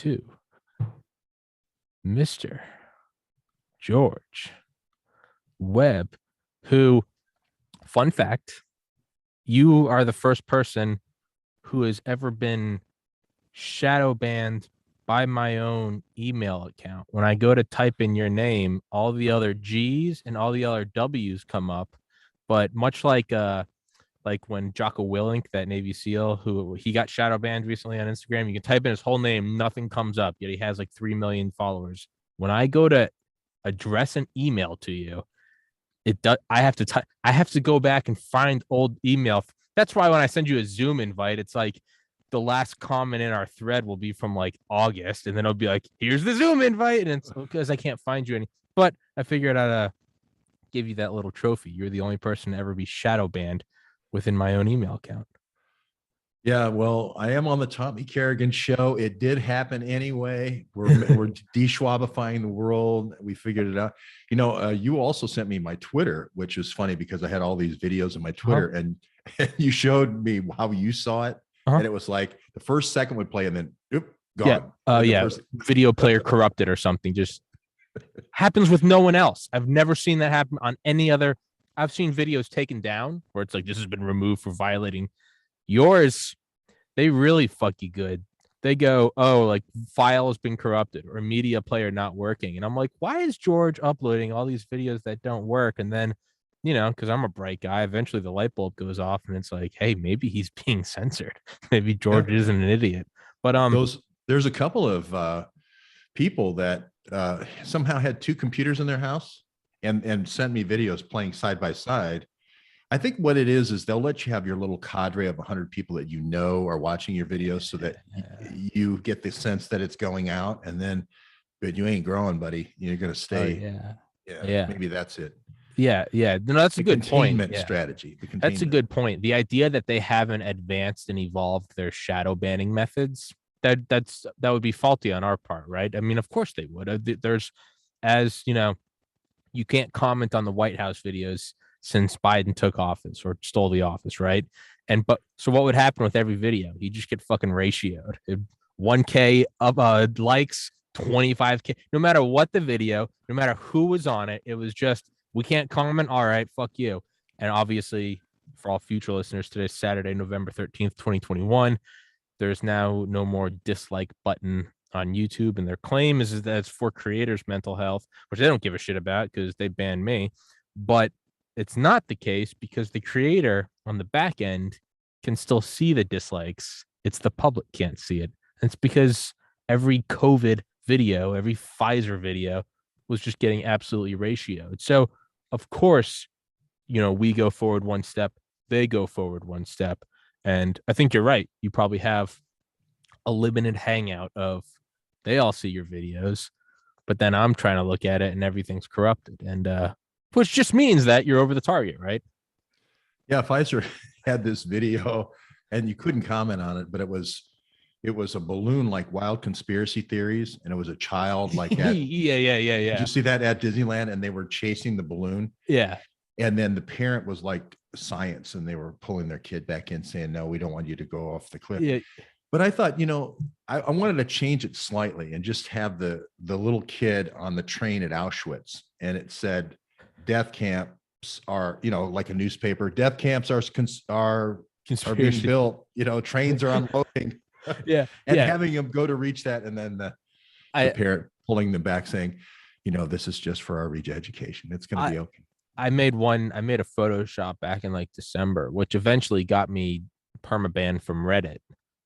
to Mr. George Webb, who, fun fact, you are the first person who has ever been shadow banned by my own email account. When I go to type in your name, all the other G's and all the other W's come up. But much like when Jocko Willink, that Navy SEAL, who he got shadow banned recently on Instagram, you can type in his whole name, nothing comes up, yet he has like 3 million followers. When I go to address an email to you, it does. I have to go back and find old email. That's why when I send you a Zoom invite, it's like the last comment in our thread will be from like August, and then it'll be like, "Here's the Zoom invite," and it's because I can't find you any. But I figured I'd give you that little trophy. You're the only person to ever be shadow banned within my own email account. Yeah, well, I am on the Tommy Carrigan show. It did happen anyway. We're de-schwabifying the world. We figured it out. You also sent me my Twitter, which is funny because I had all these videos in my Twitter, and you showed me how you saw it, and it was like the first second would play, and then gone. Yeah, video player corrupted or something. Just happens with no one else. I've never seen that happen on any other. I've seen videos taken down where it's like this has been removed for violating. Yours, they really fuck you good. They go, oh, like file has been corrupted or media player not working. And I'm like, why is George uploading all these videos that don't work? And then, because I'm a bright guy, eventually the light bulb goes off and it's like, hey, maybe he's being censored. Maybe George isn't an idiot. But there's a couple of people that somehow had two computers in their house and sent me videos playing side by side. I think what it is they'll let you have your little cadre of 100 people that are watching your videos so that you get the sense that it's going out, and then, but you ain't growing, buddy. You're going to stay. Yeah. Maybe that's it. Yeah. No, that's a good point. Containment strategy. That's a good point. The idea that they haven't advanced and evolved their shadow banning methods, that would be faulty on our part, right? I mean, of course they would. You can't comment on the White House videos since Biden took office or stole the office, right? So what would happen with every video? You just get fucking ratioed. 1K of likes, 25K, no matter what the video, no matter who was on it, it was just, we can't comment. All right, fuck you. And obviously, for all future listeners, today's Saturday, November 13th, 2021. There's now no more dislike button on YouTube. And their claim is that it's for creators' mental health, which they don't give a shit about because they banned me. But it's not the case because the creator on the back end can still see the dislikes. It's the public can't see it. And it's because every COVID video, every Pfizer video was just getting absolutely ratioed. So, of course, we go forward one step, they go forward one step. And I think you're right. You probably have a limited hangout of they all see your videos, but then I'm trying to look at it and everything's corrupted. And, which just means that you're over the target, right? Yeah, Pfizer had this video and you couldn't comment on it, but it was a balloon like Wild Conspiracy Theories, and it was a child like that. Yeah. Did you see that at Disneyland? And they were chasing the balloon. Yeah. And then the parent was like science, and they were pulling their kid back in saying, no, we don't want you to go off the cliff. Yeah. But I thought, I wanted to change it slightly and just have the little kid on the train at Auschwitz, and it said, death camps are, like a newspaper. Death camps are being built. Trains are unloading. Yeah, and having them go to reach that, and then the parent pulling them back, saying, this is just for our re-education. It's going to be okay. I made a Photoshop back in like December, which eventually got me permabanned from Reddit.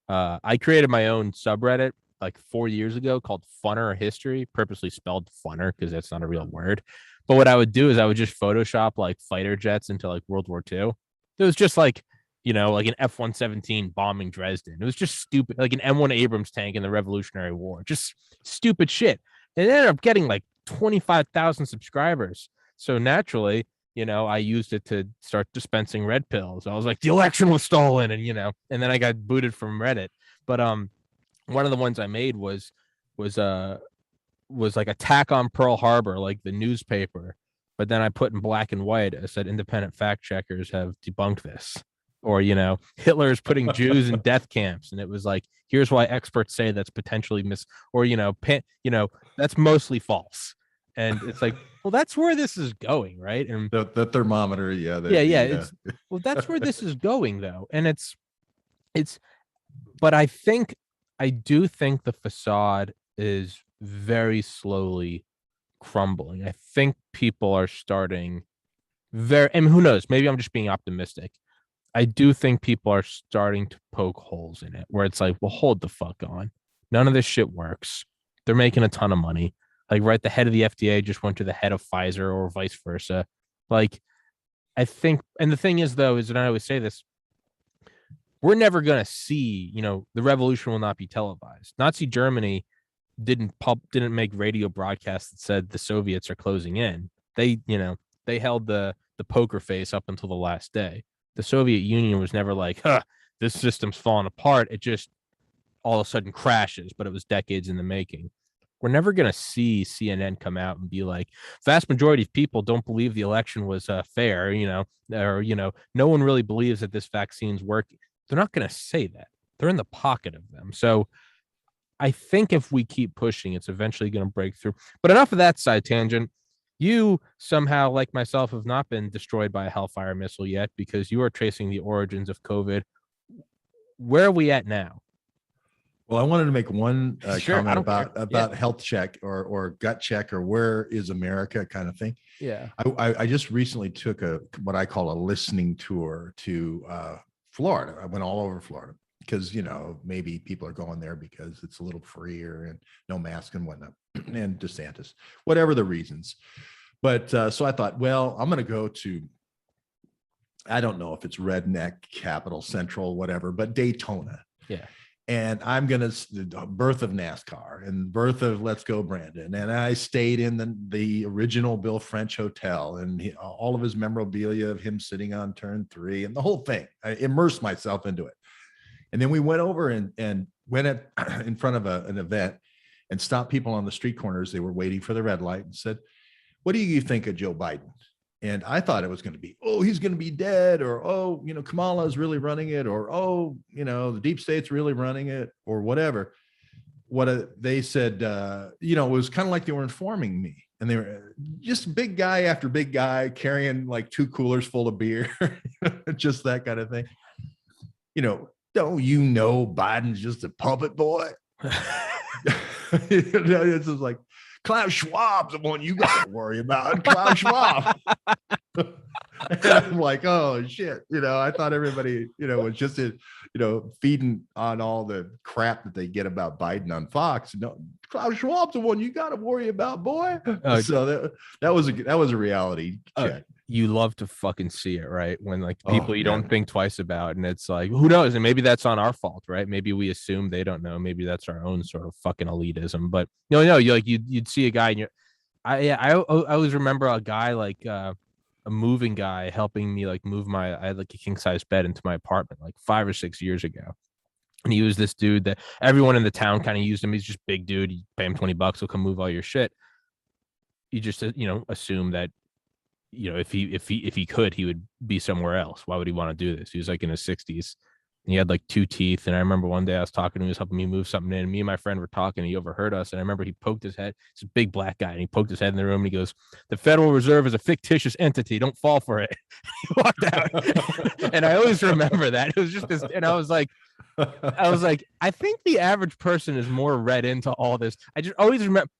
I created my own subreddit like 4 years ago called Funner History, purposely spelled funner because that's not a real word. But what I would do is I would just Photoshop like fighter jets into like World War II. It was just like, like an F-117 bombing Dresden. It was just stupid, like an M1 Abrams tank in the Revolutionary War. Just stupid shit. And it ended up getting like 25,000 subscribers. So naturally, I used it to start dispensing red pills. I was like, the election was stolen, and and then I got booted from Reddit. But one of the ones I made was like Attack on Pearl Harbor, like the newspaper. But then I put in black and white, I said independent fact checkers have debunked this. or Hitler's putting Jews in death camps, and it was like, here's why experts say that's potentially or that's mostly false. And it's like, well, that's where this is going, right? And the thermometer, it's well, that's where this is going, though. And it's but I do think the facade is very slowly crumbling. I think people are starting and who knows, maybe I'm just being optimistic. I do think people are starting to poke holes in it where it's like, well, hold the fuck on. None of this shit works. They're making a ton of money. Like, right, the head of the FDA just went to the head of Pfizer or vice versa. Like, I think, and the thing is, though, is, and I always say this, we're never going to see, the revolution will not be televised. Nazi Germany didn't make radio broadcasts that said the Soviets are closing in. They held the poker face up until the last day. The Soviet Union was never like, this system's falling apart. It just all of a sudden crashes, but it was decades in the making. We're never going to see CNN come out and be like, vast majority of people don't believe the election was fair, or, no one really believes that this vaccine's working. They're not going to say that. They're in the pocket of them. So I think if we keep pushing, it's eventually going to break through. But enough of that side tangent. You somehow, like myself, have not been destroyed by a Hellfire missile yet because you are tracing the origins of COVID. Where are we at now? Well, I wanted to make one comment about yeah. health check or gut check or where is America kind of thing. Yeah. I just recently took what I call a listening tour to Florida. I went all over Florida because, maybe people are going there because it's a little freer and no mask and whatnot, and DeSantis, whatever the reasons. But so I thought, well, I'm going to go to, I don't know if it's Redneck, Capital, Central, whatever, but Daytona. Yeah. And I'm going to birth of NASCAR and birth of Let's Go Brandon. And I stayed in the original Bill French Hotel and all of his memorabilia of him sitting on turn 3 and the whole thing. I immersed myself into it. And then we went over and went in front of an event and stopped people on the street corners. They were waiting for the red light and said, what do you think of Joe Biden? And I thought it was going to be, oh, he's going to be dead, or, oh, Kamala is really running it, or, oh, the deep state's really running it, or whatever. They said, it was kind of like they were informing me. And they were just big guy after big guy carrying like 2 coolers full of beer, just that kind of thing. Don't Biden's just a puppet boy? It's just like, Klaus Schwab's the one you got to worry about. Klaus Schwab. And I'm like, oh shit. I thought everybody, was just, feeding on all the crap that they get about Biden on Fox. No, Klaus Schwab's the one you got to worry about, boy. So that was a reality check. You love to fucking see it, right? When like people you don't think twice about, and it's like, who knows? And maybe that's on our fault, right? Maybe we assume they don't know. Maybe that's our own sort of fucking elitism. But you'd see a guy, and I always remember a guy like a moving guy helping me like move I had like a king size bed into my apartment like 5 or 6 years ago. And he was this dude that everyone in the town kind of used him. He's just big dude. You pay him $20, he'll come move all your shit. You just assume that. If he could, he would be somewhere else. Why would he want to do this? He was like in his 60s. And he had like 2 teeth. And I remember one day I was talking to him, he was helping me move something in. Me and my friend were talking. And he overheard us. And I remember he poked his head. It's a big black guy. And he poked his head in the room. And he goes, the Federal Reserve is a fictitious entity. Don't fall for it. He walked out. And I always remember that. It was just this. And I was like, I think the average person is more read into all this. I just always remember.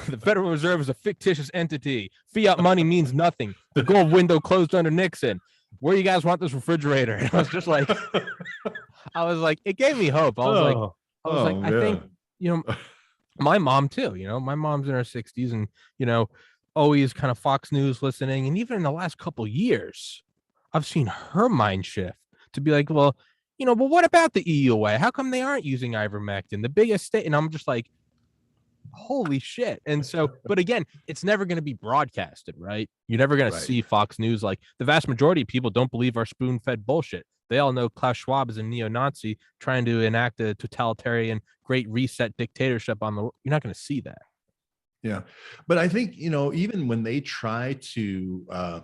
The Federal Reserve is a fictitious entity. Fiat money means nothing. The gold window closed under Nixon. Where you guys want this refrigerator? And I was just like, it gave me hope. I was like, I think, my mom too, my mom's in her 60s and, always kind of Fox News listening. And even in the last couple of years, I've seen her mind shift to be like, well, but what about the EUA? How come they aren't using ivermectin, the biggest state? And I'm just like, holy shit. And so, but again, it's never going to be broadcasted, right? You're never going to see Fox News. Like the vast majority of people don't believe our spoon-fed bullshit. They all know Klaus Schwab is a neo-Nazi trying to enact a totalitarian great reset dictatorship on the world. You're not going to see that. Yeah. But I think, even when they try to,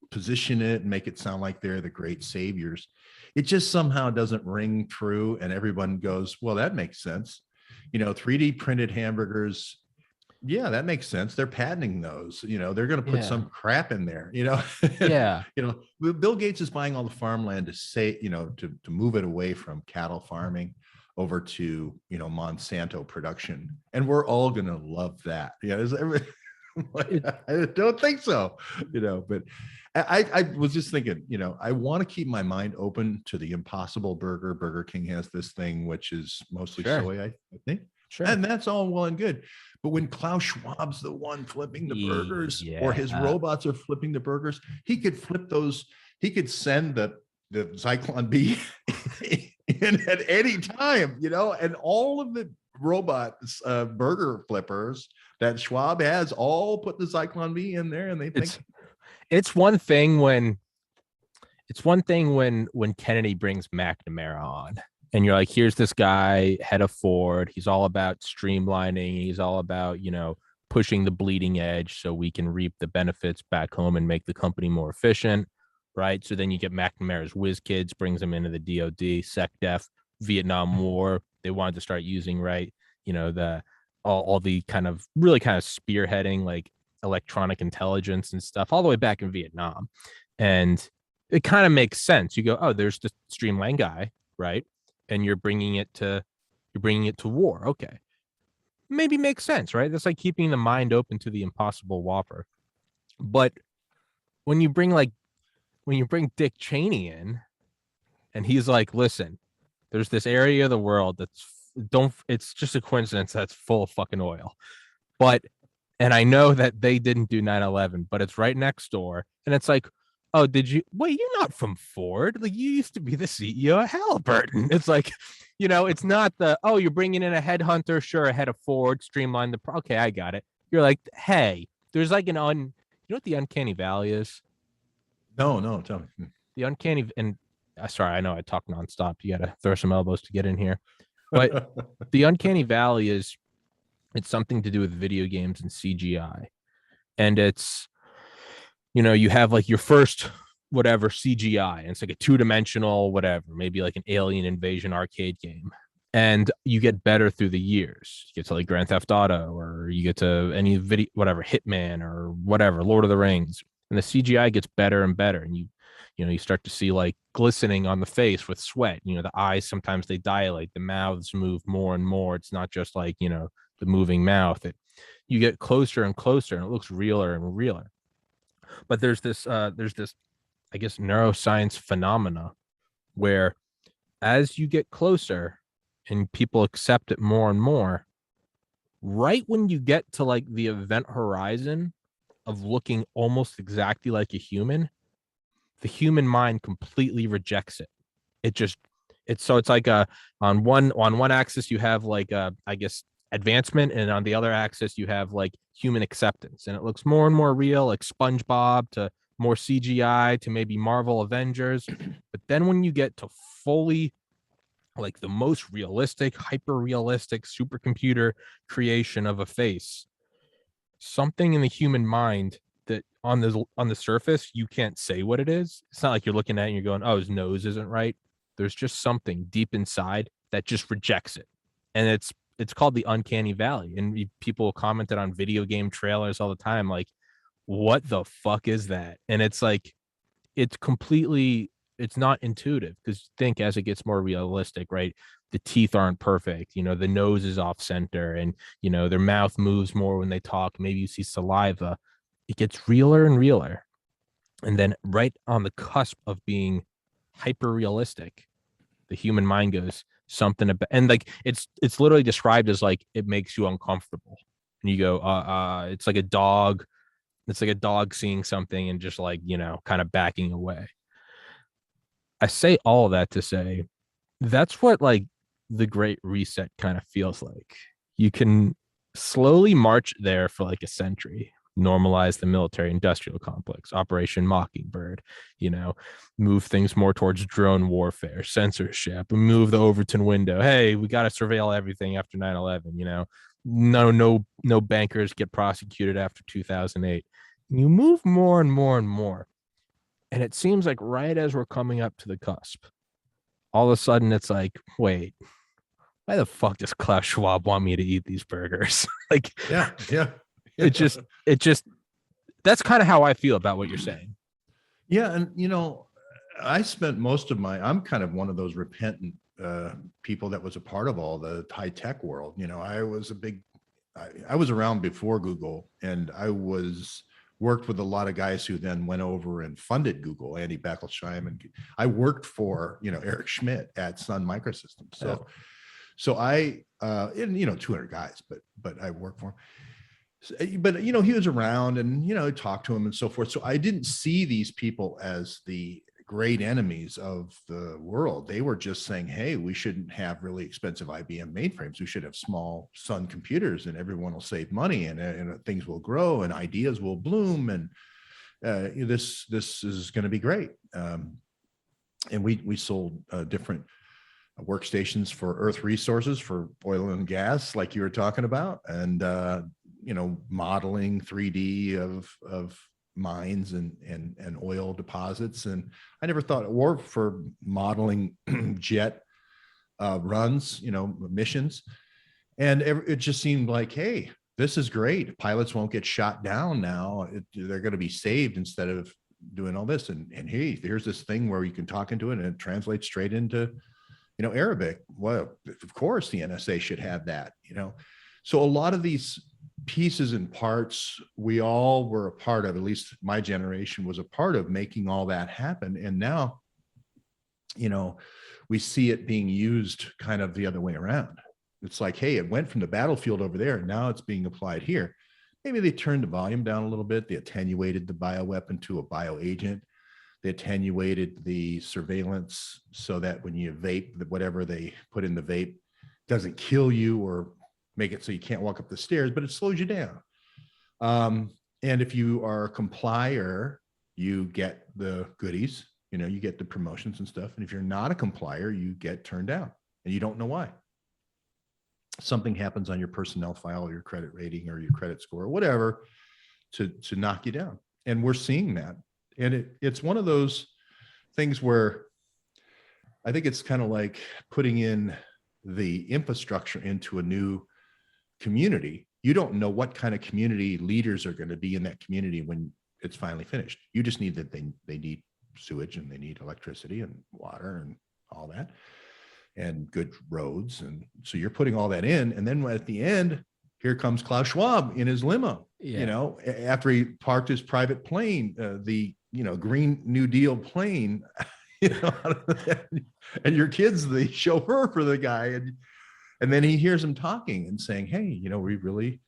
position it and make it sound like they're the great saviors, it just somehow doesn't ring true. And everyone goes, well, that makes sense. 3D printed hamburgers. Yeah, that makes sense. They're patenting those. They're going to put some crap in there. Yeah. Bill Gates is buying all the farmland to say, to move it away from cattle farming over to, Monsanto production, and we're all going to love that. I don't think so. But I was just thinking, I want to keep my mind open to the Impossible Burger. Burger King has this thing which is mostly soy, I think. Sure. And that's all well and good. But when Klaus Schwab's the one flipping the burgers, or his robots are flipping the burgers, he could flip those. He could send the Zyklon B in at any time, and all of the robots, burger flippers that Schwab has, all put the Zyklon B in there, and they think it's one thing when Kennedy brings McNamara on. And you're like, here's this guy, head of Ford. He's all about streamlining. He's all about, pushing the bleeding edge so we can reap the benefits back home and make the company more efficient, right? So then you get McNamara's whiz kids, brings them into the DOD, SecDef, Vietnam War. They wanted to start using, right, all the kind of spearheading like electronic intelligence and stuff all the way back in Vietnam. And it kind of makes sense. You go, oh, there's the streamline guy, right? And you're bringing it to war. Okay. Maybe makes sense, right? That's like keeping the mind open to the Impossible Whopper. But when you bring Dick Cheney in, and he's like, listen, there's this area of the world it's just a coincidence that's full of fucking oil. And I know that they didn't do 9/11, but it's right next door. And it's like, oh, wait, you're not from Ford. Like, you used to be the CEO of Halliburton. It's like, it's not you're bringing in a headhunter. Sure. A head of Ford, streamline okay, I got it. You're like, hey, there's like you know what the uncanny valley is? No, tell me. The uncanny, and sorry, I know I talk nonstop. You got to throw some elbows to get in here. But the uncanny valley it's something to do with video games and CGI. And it's, you have like your first whatever CGI, and it's like a 2-dimensional whatever, maybe like an alien invasion arcade game. And you get better through the years. You get to like Grand Theft Auto, or you get to any video, whatever, Hitman or whatever, Lord of the Rings. And the CGI gets better and better. And you start to see like glistening on the face with sweat. The eyes, sometimes they dilate, the mouths move more and more. It's not just like, the moving mouth. You get closer and closer, and it looks realer and realer. But there's this, I guess, neuroscience phenomena where as you get closer and people accept it more and more, right when you get to like the event horizon of looking almost exactly like a human, the human mind completely rejects it. It's like on one axis you have like I guess advancement, and on the other axis you have like human acceptance, and it looks more and more real, like SpongeBob to more CGI to maybe Marvel Avengers. But then when you get to fully like the most realistic, hyper realistic supercomputer creation of a face, something in the human mind that on the surface you can't say what it is. It's not like you're looking at it and you're going, oh, his nose isn't right. There's just something deep inside that just rejects it. And it's called the uncanny valley. And people commented on video game trailers all the time, like, what the fuck is that? And it's like, it's not intuitive, because think as it gets more realistic, right? The teeth aren't perfect, the nose is off center, and their mouth moves more when they talk. Maybe you see saliva. It gets realer and realer. And then right on the cusp of being hyper realistic, the human mind goes something about, and like it's literally described as like it makes you uncomfortable. And you go, it's like a dog. It's like a dog seeing something and just like, kind of backing away. I say all of that to say that's what like the Great Reset kind of feels like. You can slowly march there for like a century, normalize the military industrial complex, Operation Mockingbird, move things more towards drone warfare, censorship, move the Overton window. Hey, we got to surveil everything after 9/11, no bankers get prosecuted after 2008. You move more and more and more. And it seems like right as we're coming up to the cusp, all of a sudden it's like, wait, why the fuck does Klaus Schwab want me to eat these burgers? Like, Yeah, yeah, it just, it just, that's kind of how I feel about what you're saying. yeah. And I spent most of I'm kind of one of those repentant people that was a part of all the high tech world. I was I was around before Google, and worked with a lot of guys who then went over and funded Google, Andy Bechtolsheim, and I worked for, Eric Schmidt at Sun Microsystems. So I, and 200 guys, but I worked for him. But he was around, and I talked to him and so forth. So I didn't see these people as the great enemies of the world. They were just saying, hey, we shouldn't have really expensive IBM mainframes. We should have small Sun computers, and everyone will save money, and things will grow, and ideas will bloom, and this is going to be great. And we sold different workstations for Earth resources, for oil and gas, like you were talking about, and modeling 3D of mines and oil deposits. And I never thought, or for modeling jet runs, missions. And it just seemed like, hey, this is great. Pilots won't get shot down now. They're going to be saved instead of doing all this. And hey, here's this thing where you can talk into it and it translates straight into, Arabic. Well, of course the NSA should have that, So a lot of these pieces and parts, we all were a part of, at least my generation was a part of making all that happen. And now, we see it being used kind of the other way around. It's like, hey, it went from the battlefield over there, and now it's being applied here. Maybe they turned the volume down a little bit. They attenuated the bioweapon to a bioagent. They attenuated the surveillance so that when you vape, whatever they put in the vape doesn't kill you or make it so you can't walk up the stairs, but it slows you down. And if you are a complier, you get the goodies, you get the promotions and stuff. And if you're not a complier, you get turned down, and you don't know why. Something happens on your personnel file, or your credit rating, or your credit score, or whatever, to knock you down. And we're seeing that. And it's one of those things where I think it's kind of like putting in the infrastructure into a new community. You don't know what kind of community leaders are going to be in that community when it's finally finished. You just need that they need sewage, and they need electricity and water and all that, and good roads. And so you're putting all that in, and then at the end, here comes Klaus Schwab in his limo. After he parked his private plane, the Green New Deal plane, and your kid's the chauffeur for the guy, and then he hears him talking and saying, hey, we really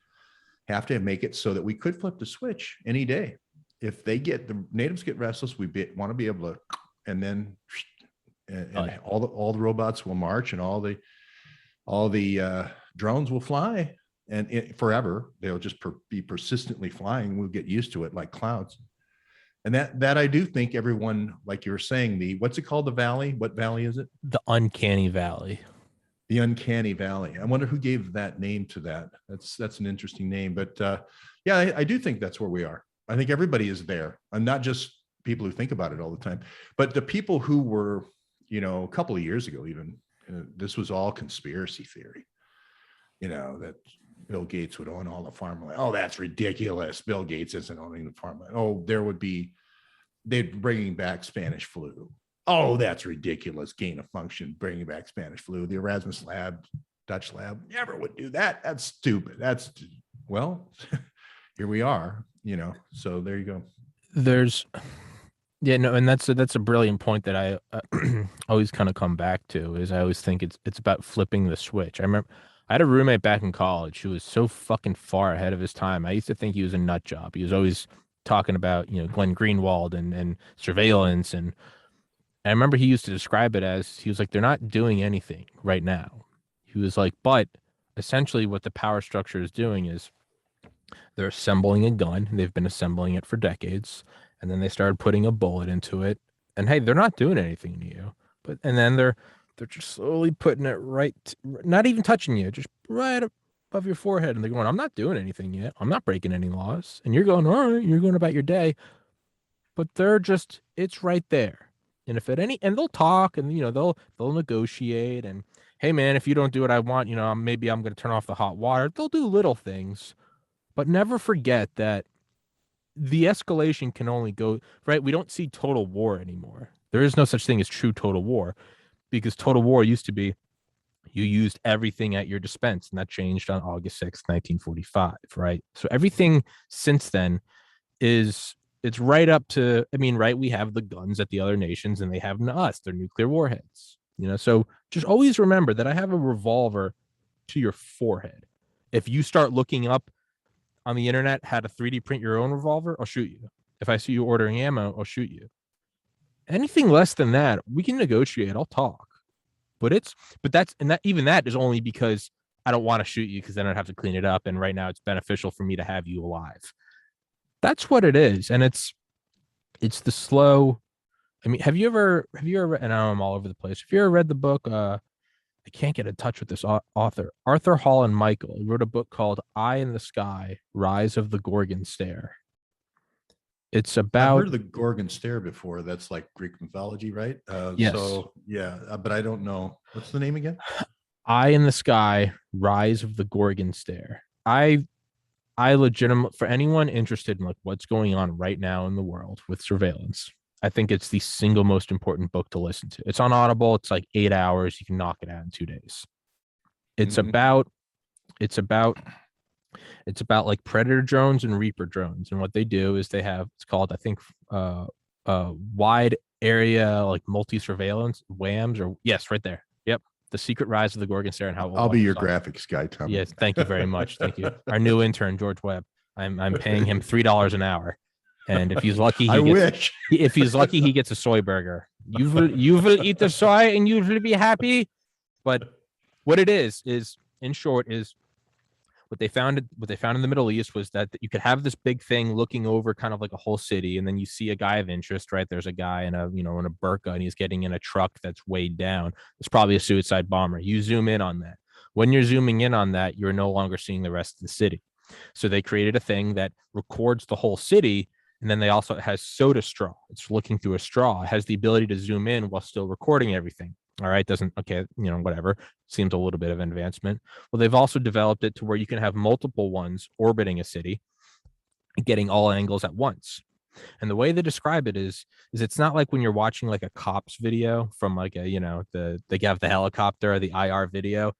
have to make it so that we could flip the switch any day. If the natives get restless, we want to be able to, and then all the robots will march, and all the drones will fly, and forever they'll just be persistently flying. We'll get used to it like clouds. And that I do think everyone, like you were saying, what's it called? The valley? What valley is it? The uncanny valley. The uncanny valley. I wonder who gave that name to that. That's an interesting name. But yeah, I do think that's where we are. I think everybody is there. I'm not just people who think about it all the time, but the people who were, a couple of years ago, even this was all conspiracy theory, that Bill Gates would own all the farmland. Oh, that's ridiculous. Bill Gates isn't owning the farmland. Oh, they'd bringing back Spanish flu. Oh, that's ridiculous. Gain of function, bringing back Spanish flu. The Erasmus lab, Dutch lab, never would do that. That's stupid. Well, here we are, so there you go. And that's a brilliant point that I always kind of come back to. Is I always think it's about flipping the switch. I remember I had a roommate back in college who was so fucking far ahead of his time. I used to think he was a nut job. He was always talking about, Glenn Greenwald and surveillance. And I remember he used to describe it as, he was like, they're not doing anything right now. He was like, but essentially what the power structure is doing is they're assembling a gun. They've been assembling it for decades. And then they started putting a bullet into it. And hey, they're not doing anything to you. And then they're just slowly putting it not even touching you, just right above your forehead. And they're going, I'm not doing anything yet. I'm not breaking any laws. And you're going, all right, you're going about your day. but it's right there. And if at any, and they'll talk and, they'll negotiate and, hey man, if you don't do what I want, maybe I'm going to turn off the hot water. They'll do little things, but never forget that the escalation can only go, right. We don't see total war anymore. There is no such thing as true total war, because total war used to be you used everything at your dispense, and that changed on August 6th, 1945, right? So everything since then is it's right up to, I mean, right, we have the guns at the other nations and they have us, their nuclear warheads. So just always remember that I have a revolver to your forehead. If you start looking up on the internet how to 3D print your own revolver, I'll shoot you. If I see you ordering ammo, I'll shoot you. Anything less than that, we can negotiate. I'll talk. But that's, and that, even that is only because I don't want to shoot you, because then I'd have to clean it up. And right now it's beneficial for me to have you alive. That's what it is. And it's the slow. I mean, have you ever, and now I'm all over the place. Have you ever read the book? I can't get in touch with this author, Arthur Hall and Michael. He wrote a book called Eye in the Sky, Rise of the Gorgon Stare. It's I've about, heard of the Gorgon stare before. That's like Greek mythology, right? yes, So yeah, but I don't know. What's the name again? Eye in the Sky, Rise of the Gorgon Stare. I legitimate, for anyone interested in like what's going on right now in the world with surveillance, I think it's the single most important book to listen to. It's on Audible. It's like 8 hours. You can knock it out in 2 days. It's Mhm. about it's about it's about like predator drones and reaper drones. And what they do is they have, it's called, I think, wide area, like multi surveillance, WAMs, or yes, right there. Yep. The Secret Rise of the Gorgon Stare and how I'll be your graphics guy, Tommy. Yes, thank you very much. Thank you. Our new intern, George Webb. I'm paying him $3 an hour. And if he's lucky, I wish. if he's lucky, he gets a soy burger. You will eat the soy and you will be happy. But what it is in short, is what they found in the Middle East was that you could have this big thing looking over kind of like a whole city, and then you see a guy of interest, right? There's a guy in a burqa, and he's getting in a truck that's weighed down. It's probably a suicide bomber. You zoom in on that. When you're zooming in on that, you're no longer seeing the rest of the city. So they created a thing that records the whole city, and then it has soda straw. It's looking through a straw. It has the ability to zoom in while still recording everything. All right, doesn't, okay, whatever. Seems a little bit of advancement. Well, they've also developed it to where you can have multiple ones orbiting a city, getting all angles at once. And the way they describe it is it's not like when you're watching like a cops video from like they have the helicopter or the IR video.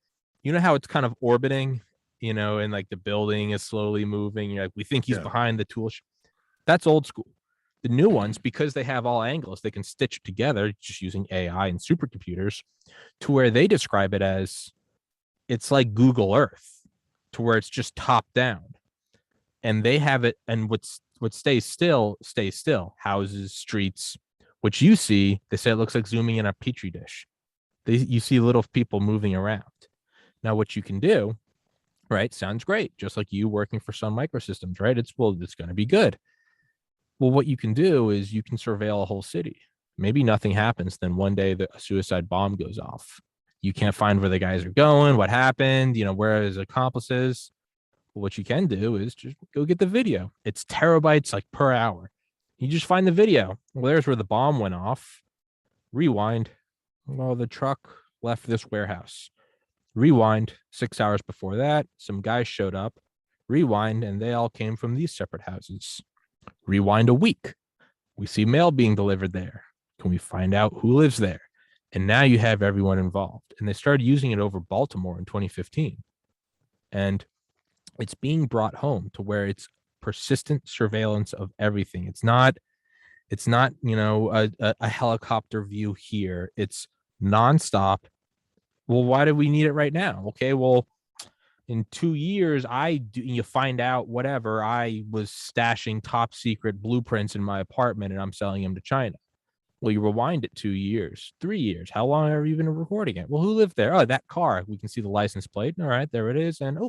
You know how it's kind of orbiting, and like the building is slowly moving. You're like, we think he's behind the tool. That's old school. The new ones, because they have all angles, they can stitch it together just using AI and supercomputers, to where they describe it as it's like Google Earth, to where it's just top down. And they have it, and what stays still stays still. Houses, streets, which you see, they say it looks like zooming in a petri dish. You see little people moving around. Now, what you can do, right? Sounds great, just like you working for Sun Microsystems, right? It's going to be good. Well, what you can do is you can surveil a whole city. Maybe nothing happens. Then one day a suicide bomb goes off. You can't find where the guys are going, what happened, where his accomplices. Well, what you can do is just go get the video. It's terabytes like per hour. You just find the video. Well, there's where the bomb went off. Rewind. Well, the truck left this warehouse. Rewind. 6 hours before that, some guys showed up. Rewind, and they all came from these separate houses. Rewind a week. We see mail being delivered there. Can we find out who lives there? And now you have everyone involved. And they started using it over Baltimore in 2015. And it's being brought home to where it's persistent surveillance of everything. It's not a helicopter view here. It's nonstop. Well, why do we need it right now? Okay, well, in 2 years, you find out whatever, I was stashing top secret blueprints in my apartment and I'm selling them to China. Well, you rewind it 2 years, 3 years. How long have you been recording it? Well, who lived there? Oh, that car. We can see the license plate. All right, there it is. And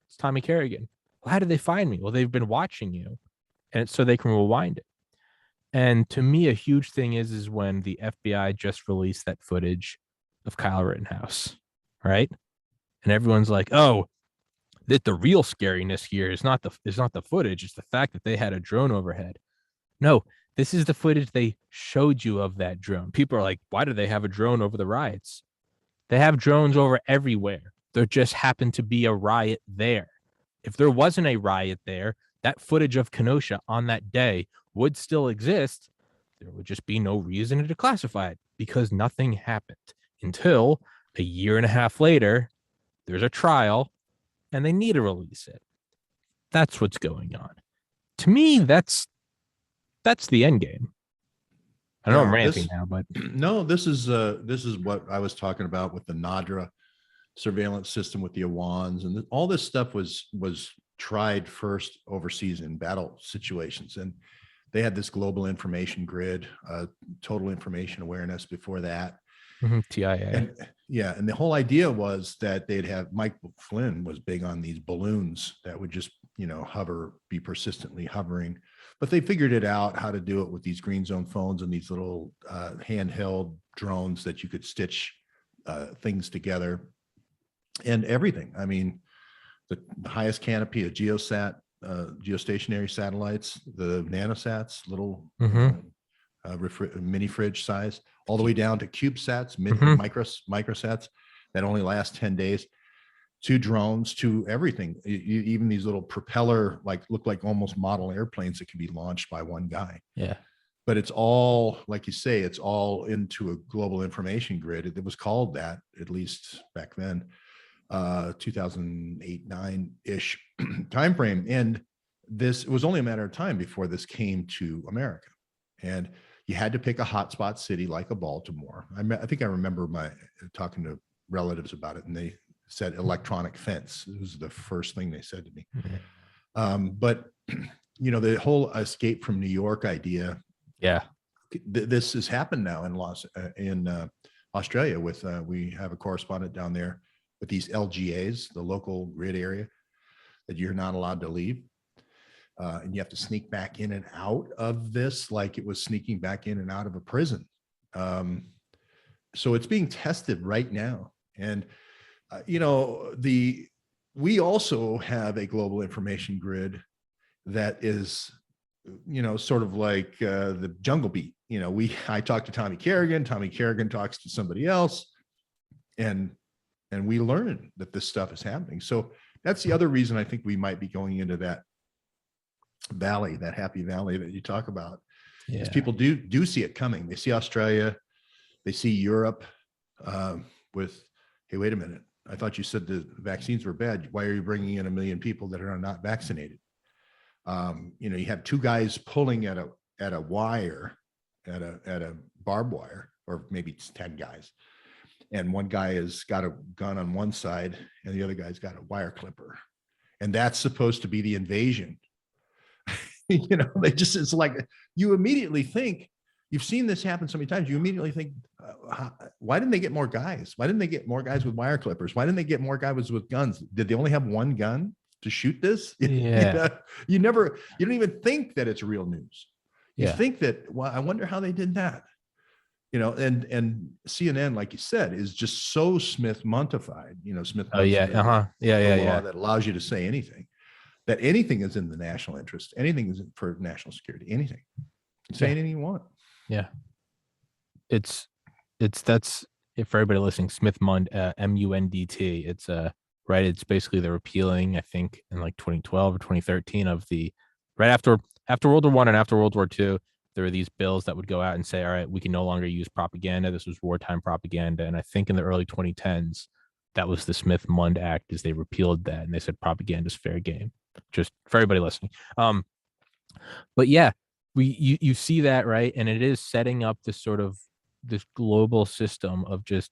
it's Tommy Carrigan. Well, how did they find me? Well, they've been watching you, and so they can rewind it. And to me, a huge thing is when the FBI just released that footage of Kyle Rittenhouse, right? And everyone's like, oh, that the real scariness here is not the footage, it's the fact that they had a drone overhead. No, This is the footage they showed you of that drone. People are like, why do they have a drone over the riots? They have drones over everywhere. There just happened to be a riot there. If there wasn't a riot there, that footage of Kenosha on that day would still exist. There would just be no reason to declassify it because nothing happened until a year and a half later, there's a trial and they need to release it. That's what's going on. To me, that's the end game. I know I'm ranting now, but no, this is what I was talking about with the NADRA surveillance system with the Awans, and all this stuff was tried first overseas in battle situations, and they had this global information grid, total information awareness before that. TIA. And yeah, and the whole idea was that they'd have, Mike Flynn was big on these balloons that would just, hover, be persistently hovering, but they figured it out how to do it with these green zone phones and these little handheld drones that you could stitch things together and everything. I mean, the highest canopy of geostationary satellites, the nanosats, little mini fridge size, all the way down to CubeSats, microsats that only last 10 days, to drones, to everything. Even these little propeller, look like almost model airplanes that can be launched by one guy. Yeah. But it's all, like you say, it's all into a global information grid. It was called that, at least back then, 2008, 9-ish timeframe. And it was only a matter of time before this came to America. And you had to pick a hotspot city like a Baltimore. I think I remember talking to relatives about it, and they said electronic fence. It was the first thing they said to me. But the whole escape from New York idea. Yeah, this has happened now in Australia. With we have a correspondent down there with these LGAs, the local grid area, that you're not allowed to leave. And you have to sneak back in and out of this like it was sneaking back in and out of a prison. So it's being tested right now. And, we also have a global information grid that is, sort of like the Jungle Beat. I talk to Tommy Carrigan talks to somebody else, and we learn that this stuff is happening. So that's the other reason I think we might be going into that valley, that happy valley that you talk about. Yeah. Is people do see it coming. They see Australia, they see Europe with, hey, wait a minute, I thought you said the vaccines were bad. Why are you bringing in 1 million people that are not vaccinated? You have two guys pulling at a wire, at a barbed wire, or maybe it's 10 guys, and one guy has got a gun on one side and the other guy's got a wire clipper, and that's supposed to be the invasion. It's like, you immediately think, you've seen this happen so many times, you immediately think, why didn't they get more guys? Why didn't they get more guys with wire clippers? Why didn't they get more guys with guns? Did they only have one gun to shoot this? Yeah. You don't even think that it's real news. You think that, well, I wonder how they did that. And CNN, like you said, is just so Smith-montified. Smith. Oh yeah. Yeah. That allows you to say anything. That anything is in the national interest. Anything is for national security. Anything. Say anything you want. Yeah. That's, if for everybody listening, Smith-Mund, MUNDT. It's right. It's basically the repealing, I think, in like 2012 or 2013 of the, right after World War I and after World War II, there were these bills that would go out and say, all right, we can no longer use propaganda. This was wartime propaganda. And I think in the early 2010s, that was the Smith-Mund Act, as they repealed that. And they said propaganda is fair game, just for everybody listening. But yeah, you see that, right? And it is setting up this sort of this global system of just,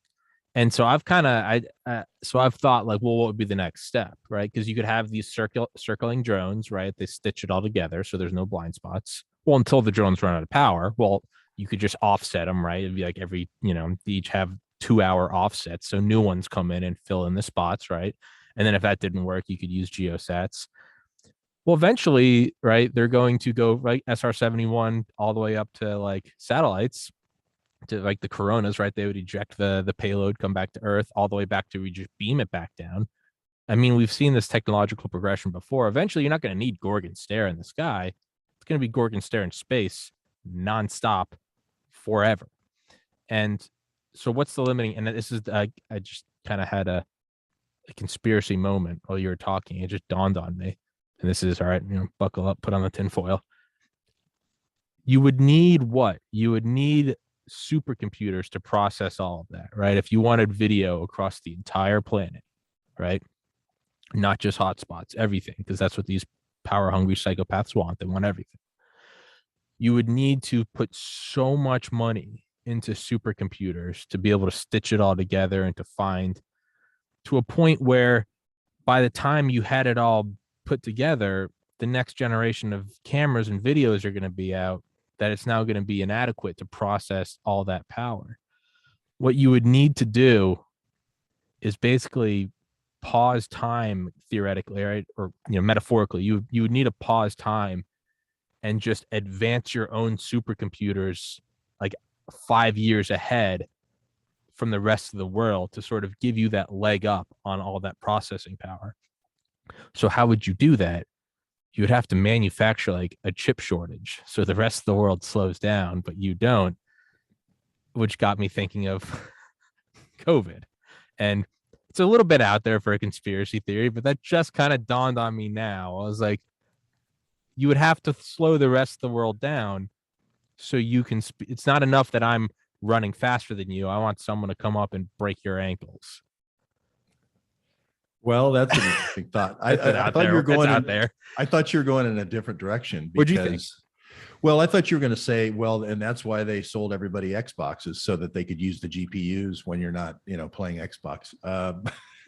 and so I've thought, like, well, what would be the next step, right? Because you could have these circling drones, right? They stitch it all together so there's no blind spots. Well, until the drones run out of power, well, you could just offset them, right? It'd be like every, they each have 2-hour offsets, so new ones come in and fill in the spots, right? And then if that didn't work, you could use geosats. Well, eventually, right, they're going to go right SR-71 all the way up to like satellites, to like the Coronas, right? They would eject the payload, come back to Earth, all the way back to, we just beam it back down. I mean, we've seen this technological progression before. Eventually, you're not going to need Gorgon stare in the sky. It's going to be Gorgon stare in space. nonstop forever. And so what's the limiting? And this is, I just kind of had a conspiracy moment while you were talking. It just dawned on me. And this is, all right, buckle up, put on the tinfoil. You would need what? You would need supercomputers to process all of that, right? If you wanted video across the entire planet, right? Not just hotspots, everything, because that's what these power hungry psychopaths want. They want everything. You would need to put so much money into supercomputers to be able to stitch it all together and to find to a point where by the time you had it all put together, the next generation of cameras and videos are going to be out, that it's now going to be inadequate to process all that power. What you would need to do is basically pause time, theoretically, right? Or metaphorically, you would need to pause time and just advance your own supercomputers like 5 years ahead from the rest of the world to sort of give you that leg up on all that processing power. So how would you do that? You would have to manufacture like a chip shortage so the rest of the world slows down, but you don't, which got me thinking of COVID. And it's a little bit out there for a conspiracy theory, but that just kind of dawned on me now. I was like, you would have to slow the rest of the world down so you can it's not enough that I'm running faster than you. I want someone to come up and break your ankles. Well, that's an interesting thought. I thought you were going out there. I thought you were going in a different direction. What'd you think? Well, I thought you were going to say, well, and that's why they sold everybody Xboxes so that they could use the GPUs when you're not, playing Xbox.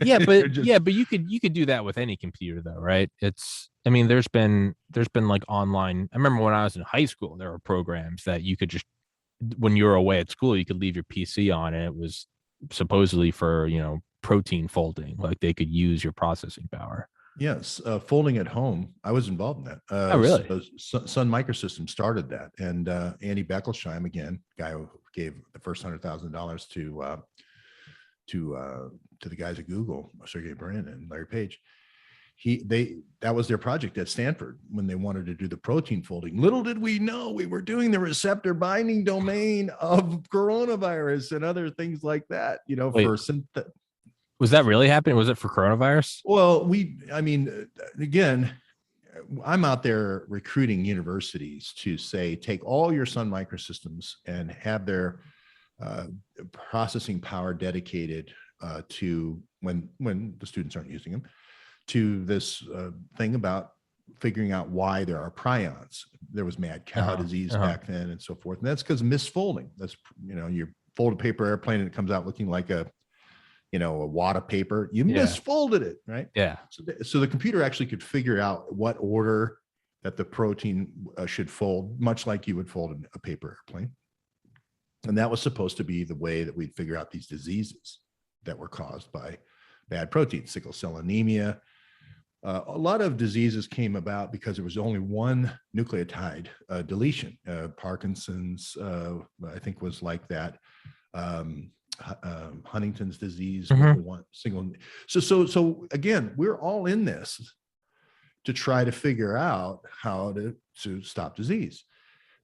Yeah, but you could do that with any computer though, right? There's been like online. I remember when I was in high school, there were programs that you could just, when you were away at school, you could leave your PC on, and it was supposedly for protein folding, like they could use your processing power. Yes, folding at home. I was involved in that. Oh, really? Sun Microsystems started that, and Andy Beckelsheim, again, guy who gave the first $100,000 to the guys at Google, Sergey Brin and Larry Page. That was their project at Stanford when they wanted to do the protein folding. Little did we know we were doing the receptor binding domain of coronavirus and other things like that. Was that really happening? Was it for coronavirus? Well, again, I'm out there recruiting universities to say, take all your Sun Microsystems and have their processing power dedicated to when the students aren't using them, to this thing about figuring out why there are prions. There was mad cow disease back then and so forth. And that's because of misfolding. That's, you fold a paper airplane and it comes out looking like a wad of paper. You misfolded it, right? Yeah. So the computer actually could figure out what order that the protein should fold, much like you would fold a paper airplane. And that was supposed to be the way that we'd figure out these diseases that were caused by bad proteins, sickle cell anemia. A lot of diseases came about because there was only one nucleotide deletion. Parkinson's, I think, was like that. Huntington's disease, one single. So again, we're all in this to try to figure out how to stop disease.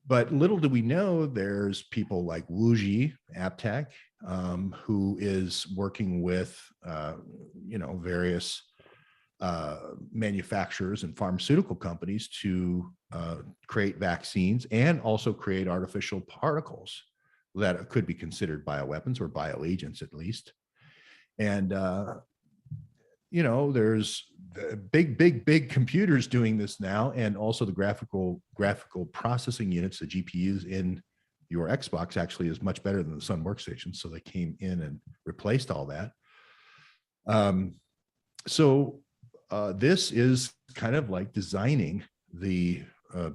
But little do we know, there's people like Wuji Aptec, who is working with various manufacturers and pharmaceutical companies to create vaccines and also create artificial particles that could be considered bioweapons or bioagents at least. And there's big computers doing this now, and also the graphical processing units, the GPUs in your Xbox actually is much better than the Sun workstation. So they came in and replaced all that. This is kind of like designing the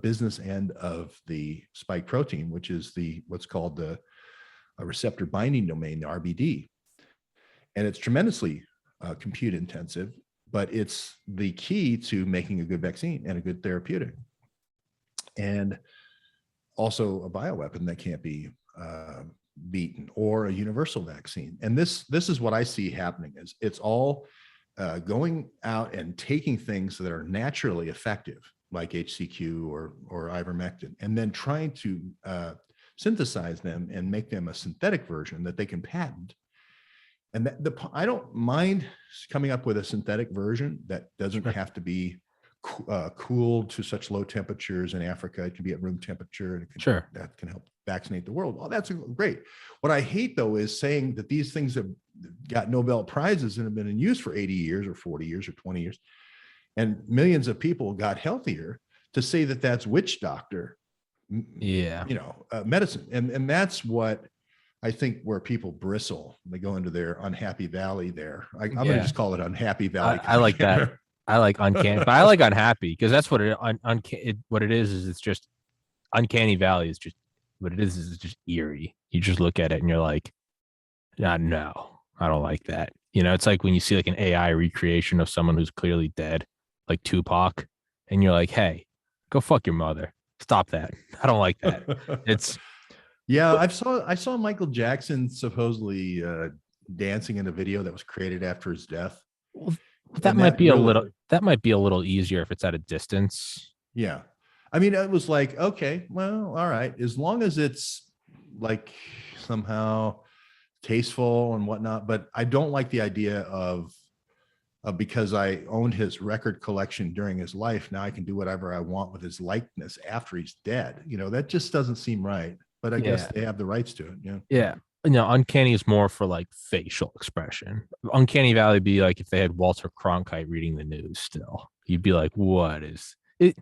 business end of the spike protein, which is what's called the receptor binding domain, the RBD. And it's tremendously compute intensive, but it's the key to making a good vaccine and a good therapeutic. And also a bioweapon that can't be beaten, or a universal vaccine. And this is what I see happening is it's all going out and taking things that are naturally effective, like HCQ or ivermectin, and then trying to synthesize them and make them a synthetic version that they can patent. And I don't mind coming up with a synthetic version that doesn't have to be cooled to such low temperatures in Africa. It can be at room temperature, and that can help vaccinate the world. Well, that's great. What I hate, though, is saying that these things have got Nobel Prizes and have been in use for 80 years or 40 years or 20 years, and millions of people got healthier, to say that that's witch doctor, medicine. And that's what I think where people bristle. They go into their unhappy valley there. I'm going to just call it unhappy valley. I like that. I like uncanny, but I like unhappy, because that's what what it is it's just uncanny valley is just what it is it's just eerie. You just look at it and you're like, no, I don't like that. It's like when you see like an AI recreation of someone who's clearly dead, like Tupac, and you're like, hey, go fuck your mother. Stop that. I don't like that. It's I saw Michael Jackson supposedly dancing in a video that was created after his death. Well, that might be a little easier if it's at a distance. Yeah. I mean, it was like, okay, well, all right. As long as it's like somehow tasteful and whatnot, but I don't like the idea of because I owned his record collection during his life, now I can do whatever I want with his likeness after he's dead. That just doesn't seem right, but I guess they have the rights to it. Yeah. Yeah. Uncanny is more for like facial expression. Uncanny Valley would be like if they had Walter Cronkite reading the news still. You'd be like, what is it?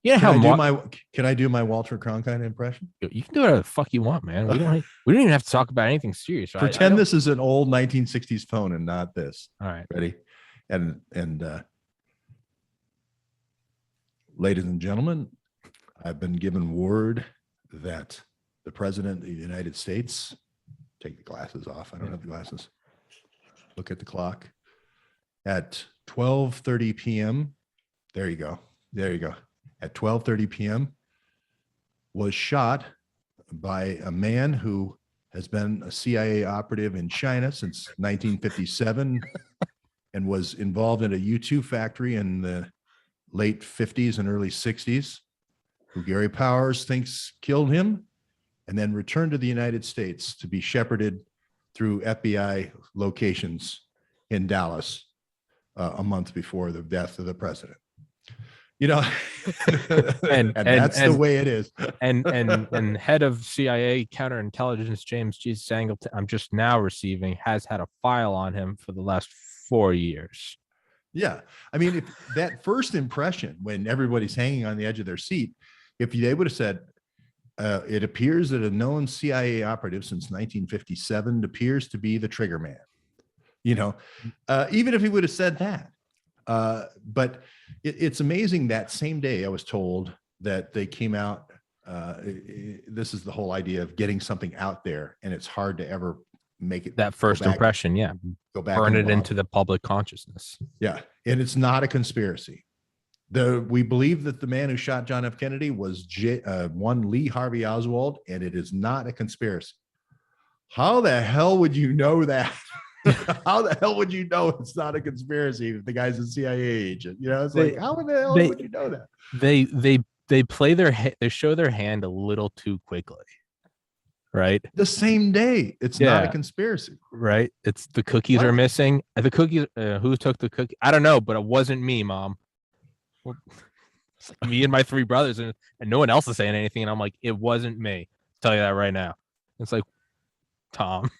Can I do my Walter Cronkite impression? You can do whatever the fuck you want, man. We don't even have to talk about anything serious. Pretend this is an old 1960s phone and not this. All right. Ready? And ladies and gentlemen, I've been given word that the President of the United States, take the glasses off. I don't have the glasses. Look at the clock. At 12:30 p.m. There you go. At 12:30 p.m. was shot by a man who has been a CIA operative in China since 1957 and was involved in a U2 factory in the late 50s and early 60s, who Gary Powers thinks killed him, and then returned to the United States to be shepherded through FBI locations in Dallas a month before the death of the president. And that's the way it is. and head of CIA counterintelligence James G. Sangleton, I'm just now receiving, has had a file on him for the last 4 years. Yeah. I mean, if that first impression, when everybody's hanging on the edge of their seat, if they would have said, it appears that a known CIA operative since 1957 appears to be the trigger man, even if he would have said that. But it's amazing that same day I was told that they came out. This is the whole idea of getting something out there, and it's hard to ever make it that first impression. Yeah. Go back, burn it into the public consciousness. Yeah. And it's not a conspiracy. We believe that the man who shot John F. Kennedy was one Lee Harvey Oswald, and it is not a conspiracy. How the hell would you know that? How the hell would you know it's not a conspiracy if the guy's a CIA agent? It's like, how in the hell would you know that? They play they show their hand a little too quickly, right? The same day. It's not a conspiracy, right? It's the cookies are missing. The cookies. Who took the cookie? I don't know, but it wasn't me, Mom. Well, it's like me and my 3 brothers, and no one else is saying anything, and I'm like, it wasn't me. I'll tell you that right now. It's like, Tom,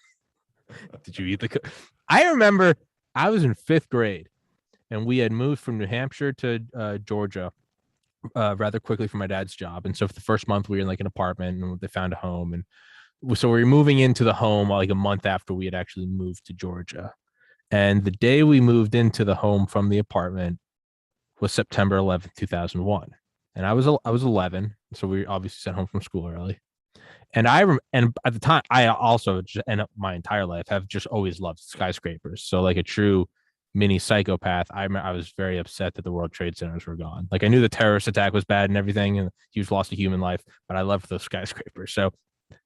did you eat the cookie? I remember I was in 5th grade, and we had moved from New Hampshire to Georgia rather quickly for my dad's job. And so for the first month, we were in like an apartment, and they found a home, and so we were moving into the home like a month after we had actually moved to Georgia. And the day we moved into the home from the apartment was September 11th, 2001. And I was 11. So we obviously sent home from school early. And and at the time, I also and my entire life have just always loved skyscrapers. So like a true mini psychopath, I was very upset that the World Trade Centers were gone. Like I knew the terrorist attack was bad and everything, and you've lost a human life, but I loved those skyscrapers. So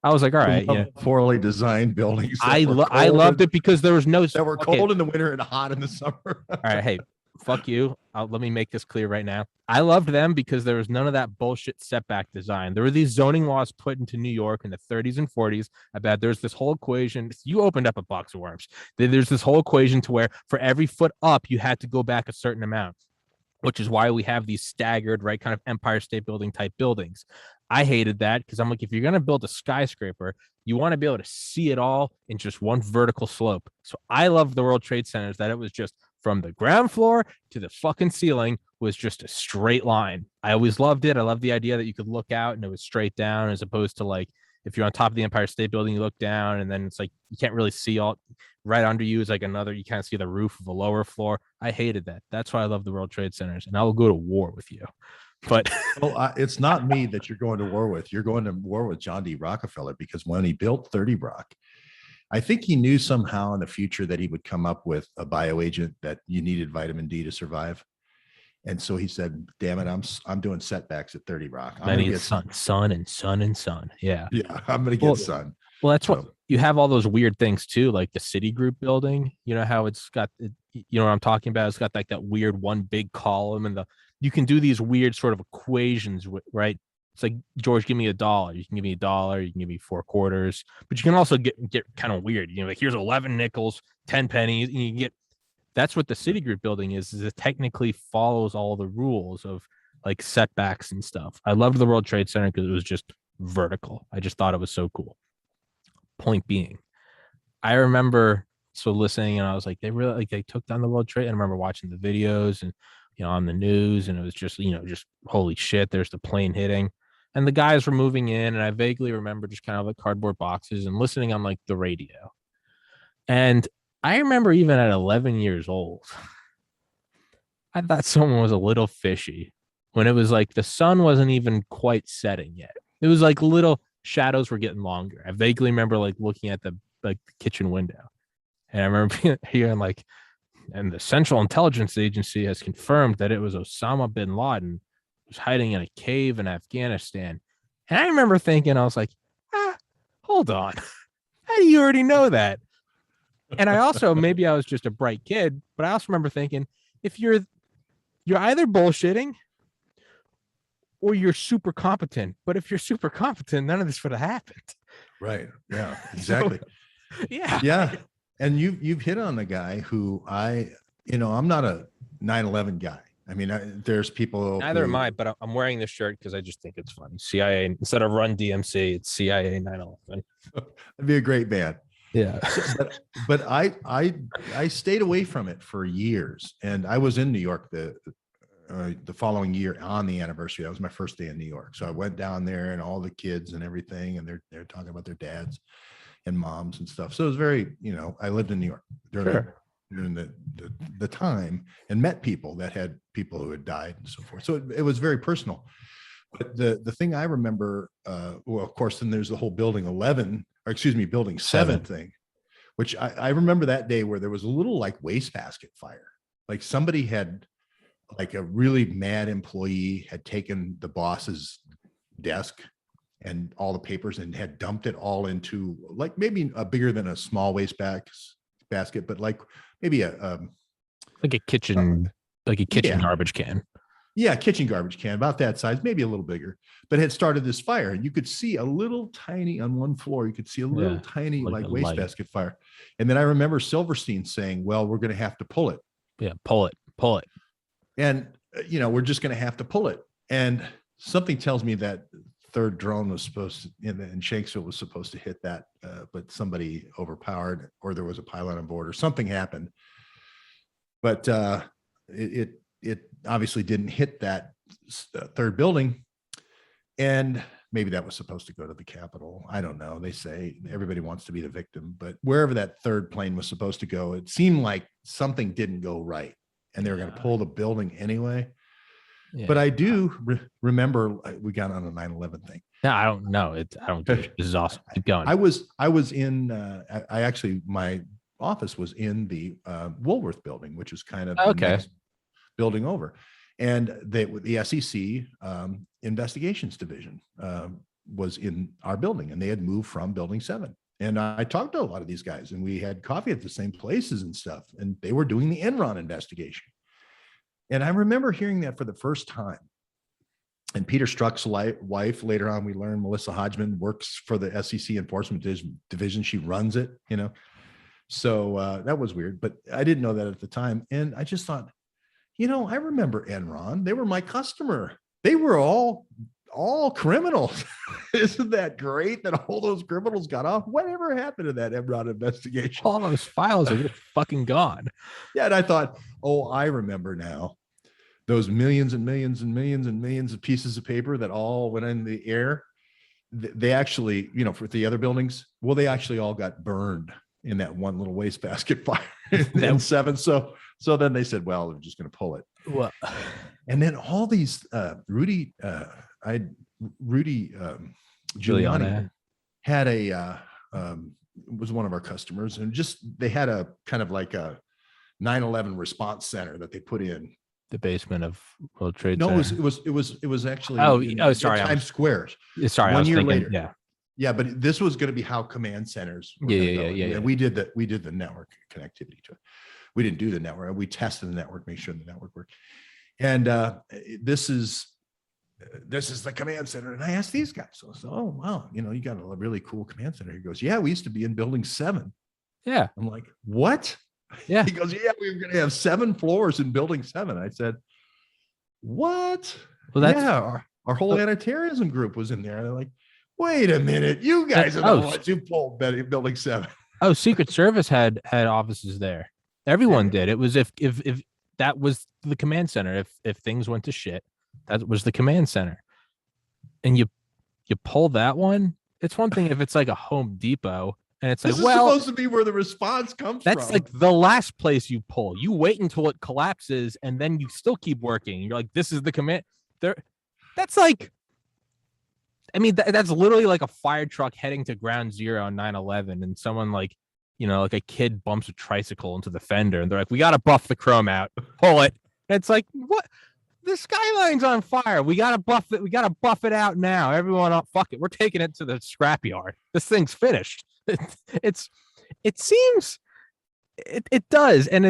I was like, all I right, love poorly designed buildings that were I cold loved it because there was no that were okay. cold in the winter and hot in the summer. All right, hey, fuck you. Let me make this clear right now. I loved them because there was none of that bullshit setback design. There were these zoning laws put into New York in the 30s and 40s about there's this whole equation. You opened up a box of worms. There's this whole equation to where for every foot up, you had to go back a certain amount, which is why we have these staggered, right, kind of Empire State Building type buildings. I hated that because I'm like, if you're going to build a skyscraper, you want to be able to see it all in just one vertical slope. So I love the World Trade Centers that it was just from the ground floor to the fucking ceiling was just a straight line. I always loved it. I love the idea that you could look out and it was straight down as opposed to like if you're on top of the Empire State Building, you look down and then it's like you can't really see all right under you is like another, you can't see the roof of a lower floor. I hated that. That's why I love the World Trade Centers and I will go to war with you. But well, it's not me that you're going to war with. You're going to war with John D. Rockefeller because when he built 30 Rock, I think he knew somehow in the future that he would come up with a bioagent that you needed vitamin D to survive. And so he said, damn it, I'm doing setbacks at 30 Rock. I'm I need sun. Yeah. Yeah, I'm going to get sun. Well, that's what you have all those weird things too, like the Citigroup building. You know how it's got, you know what I'm talking about? It's got like that weird one big column and you can do these weird sort of equations, right? It's like, George, give me $1. You can give me $1. You can give me 4 quarters, but you can also get kind of weird. You know, like here's 11 nickels, 10 pennies. And you can get, that's what the Citigroup building is it technically follows all the rules of like setbacks and stuff. I loved the World Trade Center because it was just vertical. I just thought it was so cool. Point being, I remember listening and I was like, they really like they took down the World Trade. And I remember watching the videos and on the news, and it was just just holy shit. There's the plane hitting, and the guys were moving in, and I vaguely remember just kind of like cardboard boxes and listening on like the radio. And I remember even at 11 years old, I thought someone was a little fishy when it was like the sun wasn't even quite setting yet. It was like little shadows were getting longer. I vaguely remember like looking at the kitchen window, and I remember hearing like, and the Central Intelligence Agency has confirmed that it was Osama bin Laden who was hiding in a cave in Afghanistan. And I remember thinking, I was like, hold on, how do you already know that? And I also, maybe I was just a bright kid, but I also remember thinking, if you're either bullshitting or you're super competent. But if you're super competent, none of this would have happened. Right. Yeah, exactly. So, yeah. Yeah. And you've hit on the guy who I'm not a 9/11 guy. I mean, there's people. Neither am I, but I'm wearing this shirt because I just think it's fun. CIA, instead of Run DMC, it's CIA 9/11. That'd be a great band. Yeah. But I stayed away from it for years. And I was in New York the following year on the anniversary. That was my first day in New York. So I went down there and all the kids and everything, and they're talking about their dads and moms and stuff. So it was very, I lived in New York during the time and met people that had people who had died and so forth. So it was very personal. But the thing I remember, well, of course, then there's the whole building 7 thing, which I remember that day where there was a little like wastebasket fire. Like somebody had, like a really mad employee had taken the boss's desk and all the papers and had dumped it all into like maybe a bigger than a small basket, but like maybe like a kitchen, garbage can. Yeah, kitchen garbage can, about that size, maybe a little bigger, but had started this fire. And you could see a little tiny on one floor. You could see a little tiny like wastebasket fire. And then I remember Silverstein saying, well, we're going to have to pull it. Yeah, pull it. And, we're just going to have to pull it. And something tells me that third drone was supposed to, in Shanksville was supposed to hit that, but somebody overpowered, or there was a pilot on board, or something happened. But it obviously didn't hit that third building. And maybe that was supposed to go to the Capitol. I don't know. They say everybody wants to be the victim, but wherever that third plane was supposed to go, it seemed like something didn't go right. And they were going to pull the building anyway. Yeah. But I do remember we got on a 9/11 thing. No, I don't know. I don't get it. This is awesome. Keep going. I was in, I actually, my office was in the Woolworth building, which is kind of the next building over. And the SEC investigations division was in our building, and they had moved from building 7. And I talked to a lot of these guys, and we had coffee at the same places and stuff, and they were doing the Enron investigation. And I remember hearing that for the first time. And Peter Strzok's wife, later on, we learned, Melissa Hodgman, works for the SEC Enforcement Division. She runs it, So that was weird, but I didn't know that at the time. And I just thought, I remember Enron. They were my customer. They were all criminals. Isn't that great that all those criminals got off? Whatever happened to that Enron investigation? All those files are just fucking gone. Yeah, and I thought, I remember now. Those millions and millions and millions and millions of pieces of paper that all went in the air. They actually, for the other buildings, they actually all got burned in that one little wastebasket fire in 7. So then they said, well, they're just going to pull it. Well, and then all these Rudy Giuliani had was one of our customers, and they had a kind of like a 9/11 response center that they put in the basement of World Trade Center. No, it was actually sorry, Times Square. Sorry, 1 year later. Yeah. Yeah, but this was going to be how command centers were yeah. We did the network connectivity to it. We didn't do the network. We tested the network, make sure the network worked. And this is the command center. And I asked these guys, so, oh wow, you got a really cool command center. He goes, yeah, we used to be in building 7. Yeah. I'm like, what? Yeah. He goes, yeah, we were going to have 7 floors in building 7. I said, what? Well, that's our whole anti-terrorism group was in there. They're like, wait a minute, you guys are the ones who pulled building 7. Oh, Secret Service had offices there. Everyone did. It was if that was the command center. If things went to shit, that was the command center. And you pull that one. It's one thing if it's like a Home Depot. And it's like, supposed to be where the response comes from. That's like the last place you pull. You wait until it collapses, and then you still keep working. You're like, this is the command. That's like, that's literally like a fire truck heading to ground zero on 9/11, and someone like a kid bumps a tricycle into the fender, and they're like, we got to buff the chrome out, pull it. And it's like, what? The skyline's on fire. We got to buff it. We got to buff it out now. Everyone up. Fuck it. We're taking it to the scrapyard. This thing's finished. It seems it does. And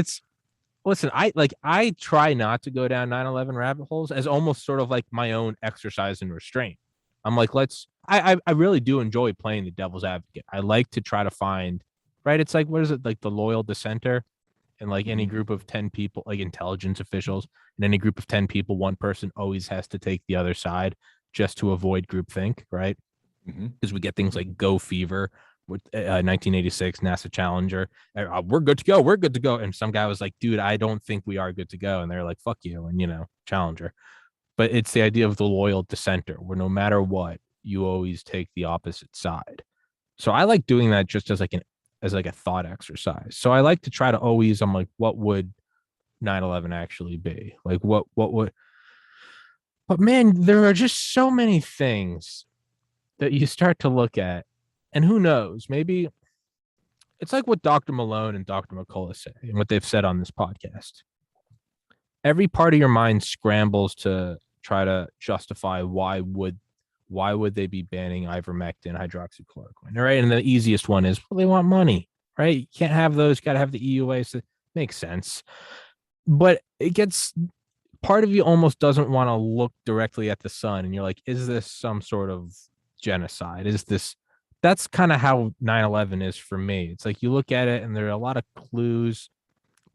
listen, I try not to go down 9/11 rabbit holes as almost sort of like my own exercise in restraint. I'm like, I really do enjoy playing the devil's advocate. I like to try to find, right? It's like, what is it? Like the loyal dissenter in like any group of 10 people, like intelligence officials in any group of 10 people, one person always has to take the other side just to avoid groupthink, right? Because we get things like Go Fever with 1986 NASA Challenger. We're good to go. We're good to go. And some guy was like, dude, I don't think we are good to go. And they're like, fuck you. And, Challenger. But it's the idea of the loyal dissenter where no matter what, you always take the opposite side. So I like doing that just as like a thought exercise. So I like to try to always, I'm like, what would 9/11 actually be? Like what would, but man, there are just so many things that you start to look at. And who knows, maybe it's like what Dr. Malone and Dr. McCullough say and what they've said on this podcast. Every part of your mind scrambles to try to justify why would they be banning ivermectin, hydroxychloroquine, right? And the easiest one is, well, they want money, right? You can't have those, got to have the EUA. So it makes sense. But it gets, part of you almost doesn't want to look directly at the sun. And you're like, is this some sort of genocide? That's kind of how 9/11 is for me. It's like you look at it and there are a lot of clues,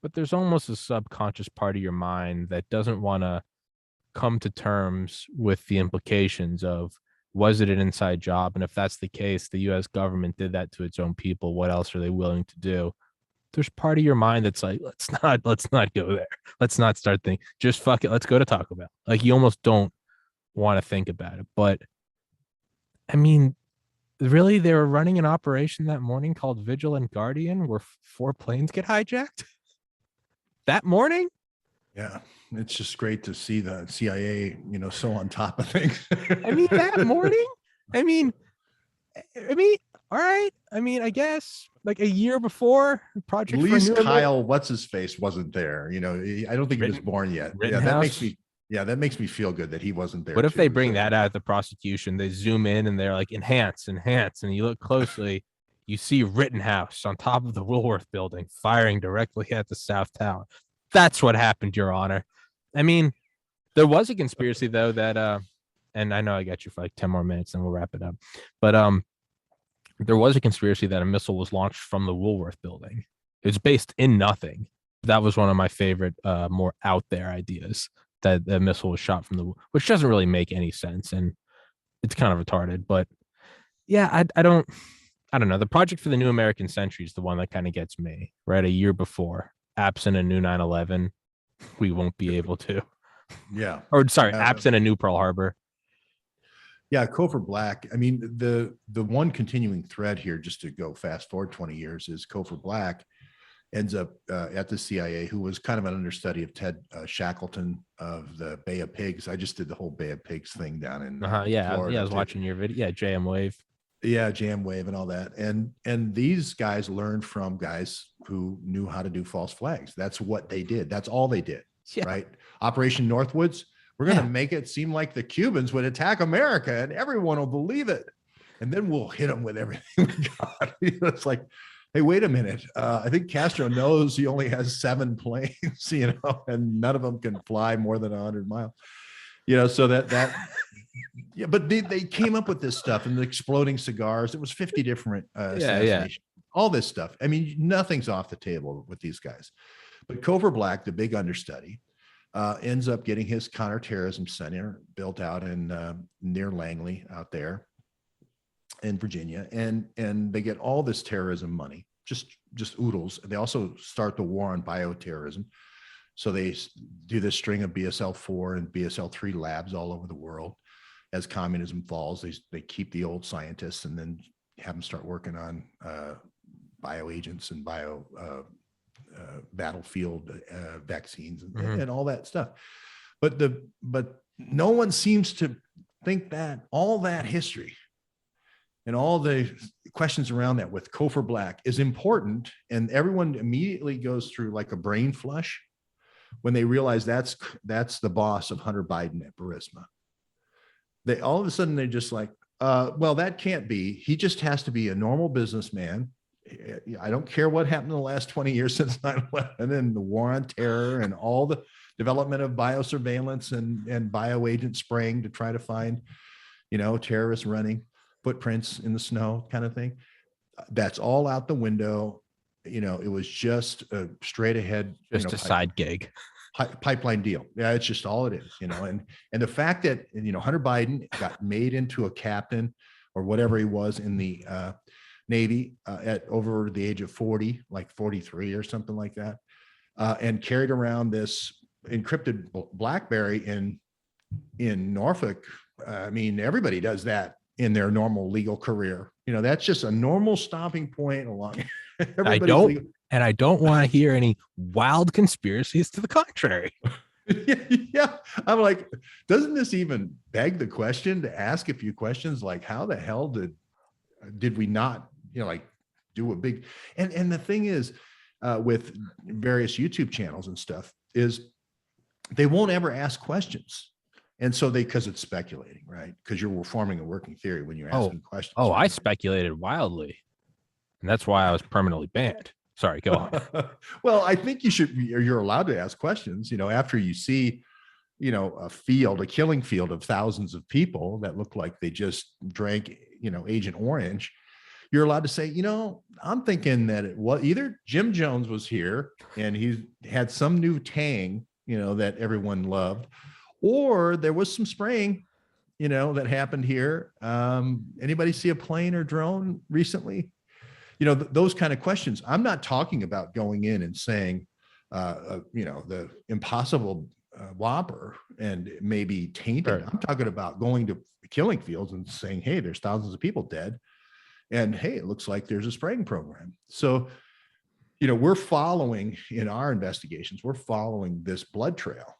but there's almost a subconscious part of your mind that doesn't want to come to terms with the implications of, was it an inside job? And if that's the case, the US government did that to its own people. What else are they willing to do? There's part of your mind that's like, let's not go there. Let's not start thinking, just fuck it. Let's go to Taco Bell. Like you almost don't want to think about it. But really, they were running an operation that morning called Vigilant Guardian where 4 planes get hijacked that morning. Yeah, it's just great to see the CIA, so on top of things. That morning. All right. I guess like a year before Project. At least Kyle, what's his face, wasn't there. I don't think he was born yet. Yeah, that makes me. Yeah, that makes me feel good that he wasn't there What if they too. bring So, that out at the prosecution? They zoom in and they're like, enhance, enhance. And you look closely, you see Rittenhouse on top of the Woolworth building firing directly at the South Tower. That's what happened, Your Honor. I mean, there was a conspiracy though that and I know I got you for like 10 more minutes and we'll wrap it up. But there was a conspiracy that a missile was launched from the Woolworth building. It was based in nothing. That was one of my favorite more out there ideas, that the missile was shot from the, which doesn't really make any sense and it's kind of retarded. But yeah, I don't know. The project for the New American Century is the one that kind of gets me, right? A year before, absent a new 9/11, we won't be able to. yeah. Or sorry, Uh, absent a new Pearl Harbor. yeah, Cofer Black. I mean, the one continuing thread here, just to go fast forward 20 years, is Cofer Black ends up at the CIA, who was kind of an understudy of Ted Shackleton of the Bay of Pigs. I just did the whole Bay of Pigs thing down in Yeah, Florida. I was too. watching your video. Yeah, JM Wave. Yeah, Jam Wave and all that. And these guys learned from guys who knew how to do false flags. That's what they did. That's all they did. Yeah. Right. Operation Northwoods. We're going to Yeah. make it seem like the Cubans would attack America and everyone will believe it. And then we'll hit them with everything we got. It's like, hey, wait a minute. I think Castro knows he only has 7 planes, and none of them can fly more than 100 miles. So that yeah, but they came up with this stuff, and the exploding cigars. It was 50 different assassinations, all this stuff. I mean, nothing's off the table with these guys. But Cover Black, the big understudy, ends up getting his counterterrorism center built out in near Langley out there in Virginia, and they get all this terrorism money, just oodles. They also start the war on bioterrorism. So they do this string of BSL-4 and BSL-3 labs all over the world. As communism falls, they keep the old scientists and then have them start working on bioagents and battlefield vaccines and all that stuff. But no one seems to think that all that history and all the questions around that with Cofer Black is important, and everyone immediately goes through like a brain flush when they realize that's the boss of Hunter Biden at Burisma. They all of a sudden they're just like, well, that can't be. He just has to be a normal businessman. I don't care what happened in the last 20 years since 9/11 and the war on terror and all the development of biosurveillance and bioagent spraying to try to find, terrorists running footprints in the snow kind of thing. That's all out the window. It was just a straight ahead, just a side gig. Pipeline deal. Yeah, it's just all it is, and the fact that Hunter Biden got made into a captain or whatever he was in the Navy at over the age of 40, like 43 or something like that, and carried around this encrypted BlackBerry in Norfolk. I mean, everybody does that in their normal legal career. That's just a normal stopping point along. I don't want to hear any wild conspiracies to the contrary. Yeah. I'm like, doesn't this even beg the question to ask a few questions like, how the hell did we not, do a big, and the thing is, with various YouTube channels and stuff is they won't ever ask questions. And so because it's speculating, right? Because you're forming a working theory when you're asking questions. Oh, I speculated wildly. And that's why I was permanently banned. Sorry, go on. Well, I think you're allowed to ask questions, after you see, a killing field of thousands of people that look like they just drank, Agent Orange. You're allowed to say, I'm thinking that it was either Jim Jones was here and he had some new tang, that everyone loved, or there was some spraying, that happened here. Anybody see a plane or drone recently? Those kind of questions. I'm not talking about going in and saying, the impossible Whopper and maybe tainted. Right. I'm talking about going to killing fields and saying, hey, there's thousands of people dead. And hey, it looks like there's a spraying program. So, we're following in our investigations, we're following this blood trail.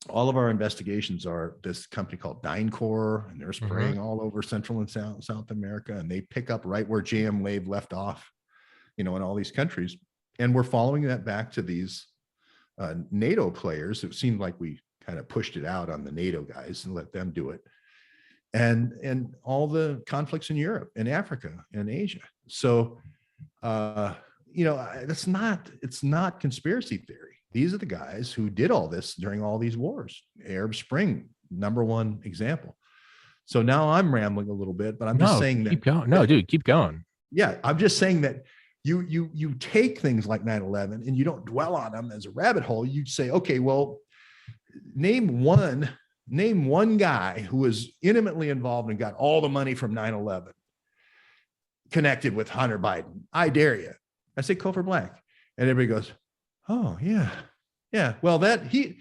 All of our investigations are this company called DynCorp, and they're spraying all over Central and South America, and they pick up right where JM Wave left off, in all these countries. And we're following that back to these NATO players. It seemed like we kind of pushed it out on the NATO guys and let them do it. And all the conflicts in Europe and Africa and Asia. So, it's not conspiracy theory. These are the guys who did all this during all these wars. Arab Spring, number one example. So now I'm rambling a little bit, but I'm just saying that. Keep going. No, dude, keep going. Yeah, I'm just saying that you take things like 9/11 and you don't dwell on them as a rabbit hole. You say, okay, well, name one guy who was intimately involved and got all the money from 9/11 connected with Hunter Biden. I dare you. I say Cofer Black, and everybody goes, oh yeah. Well, that he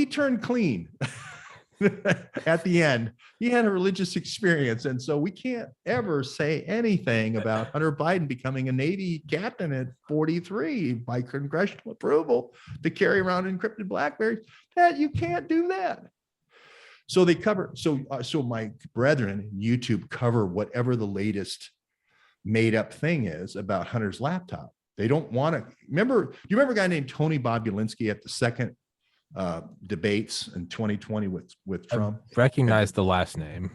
turned clean. At the end, he had a religious experience. And so we can't ever say anything about Hunter Biden becoming a Navy captain at 43 by congressional approval to carry around encrypted BlackBerries. That you can't do that. So they cover, so my brethren in YouTube cover whatever the latest made up thing is about Hunter's laptop. They don't want to remember. Do you remember a guy named Tony Bobulinski at the second debates in 2020 with Trump? I recognize the last name.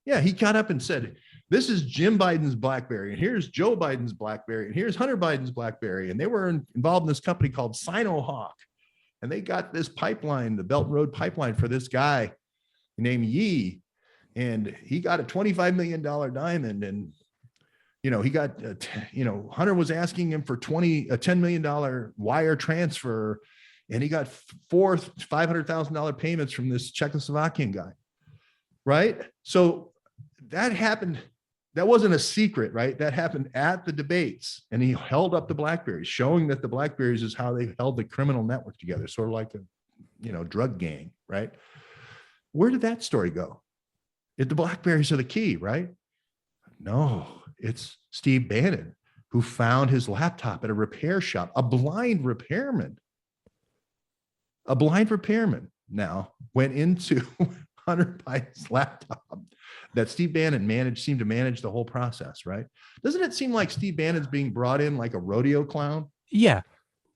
Yeah, he got up and said, this is Jim Biden's BlackBerry, and here's Joe Biden's BlackBerry, and here's Hunter Biden's BlackBerry. And they were involved in this company called Sinohawk. And they got this pipeline, the Belt and Road pipeline, for this guy named Yee. And he got a $25 million diamond. And, he got, Hunter was asking him for a $10 million wire transfer. And he got four $500,000 payments from this Czechoslovakian guy, right? So that happened. That wasn't a secret, right? That happened at the debates, and he held up the BlackBerries, showing that the BlackBerries is how they held the criminal network together, sort of like a, drug gang, right? Where did that story go? The BlackBerries are the key, right? No, it's Steve Bannon who found his laptop at a repair shop, a blind repairman. A blind repairman now went into Hunter Biden's laptop that Steve Bannon seemed to manage the whole process, right? Doesn't it seem like Steve Bannon's being brought in like a rodeo clown? Yeah.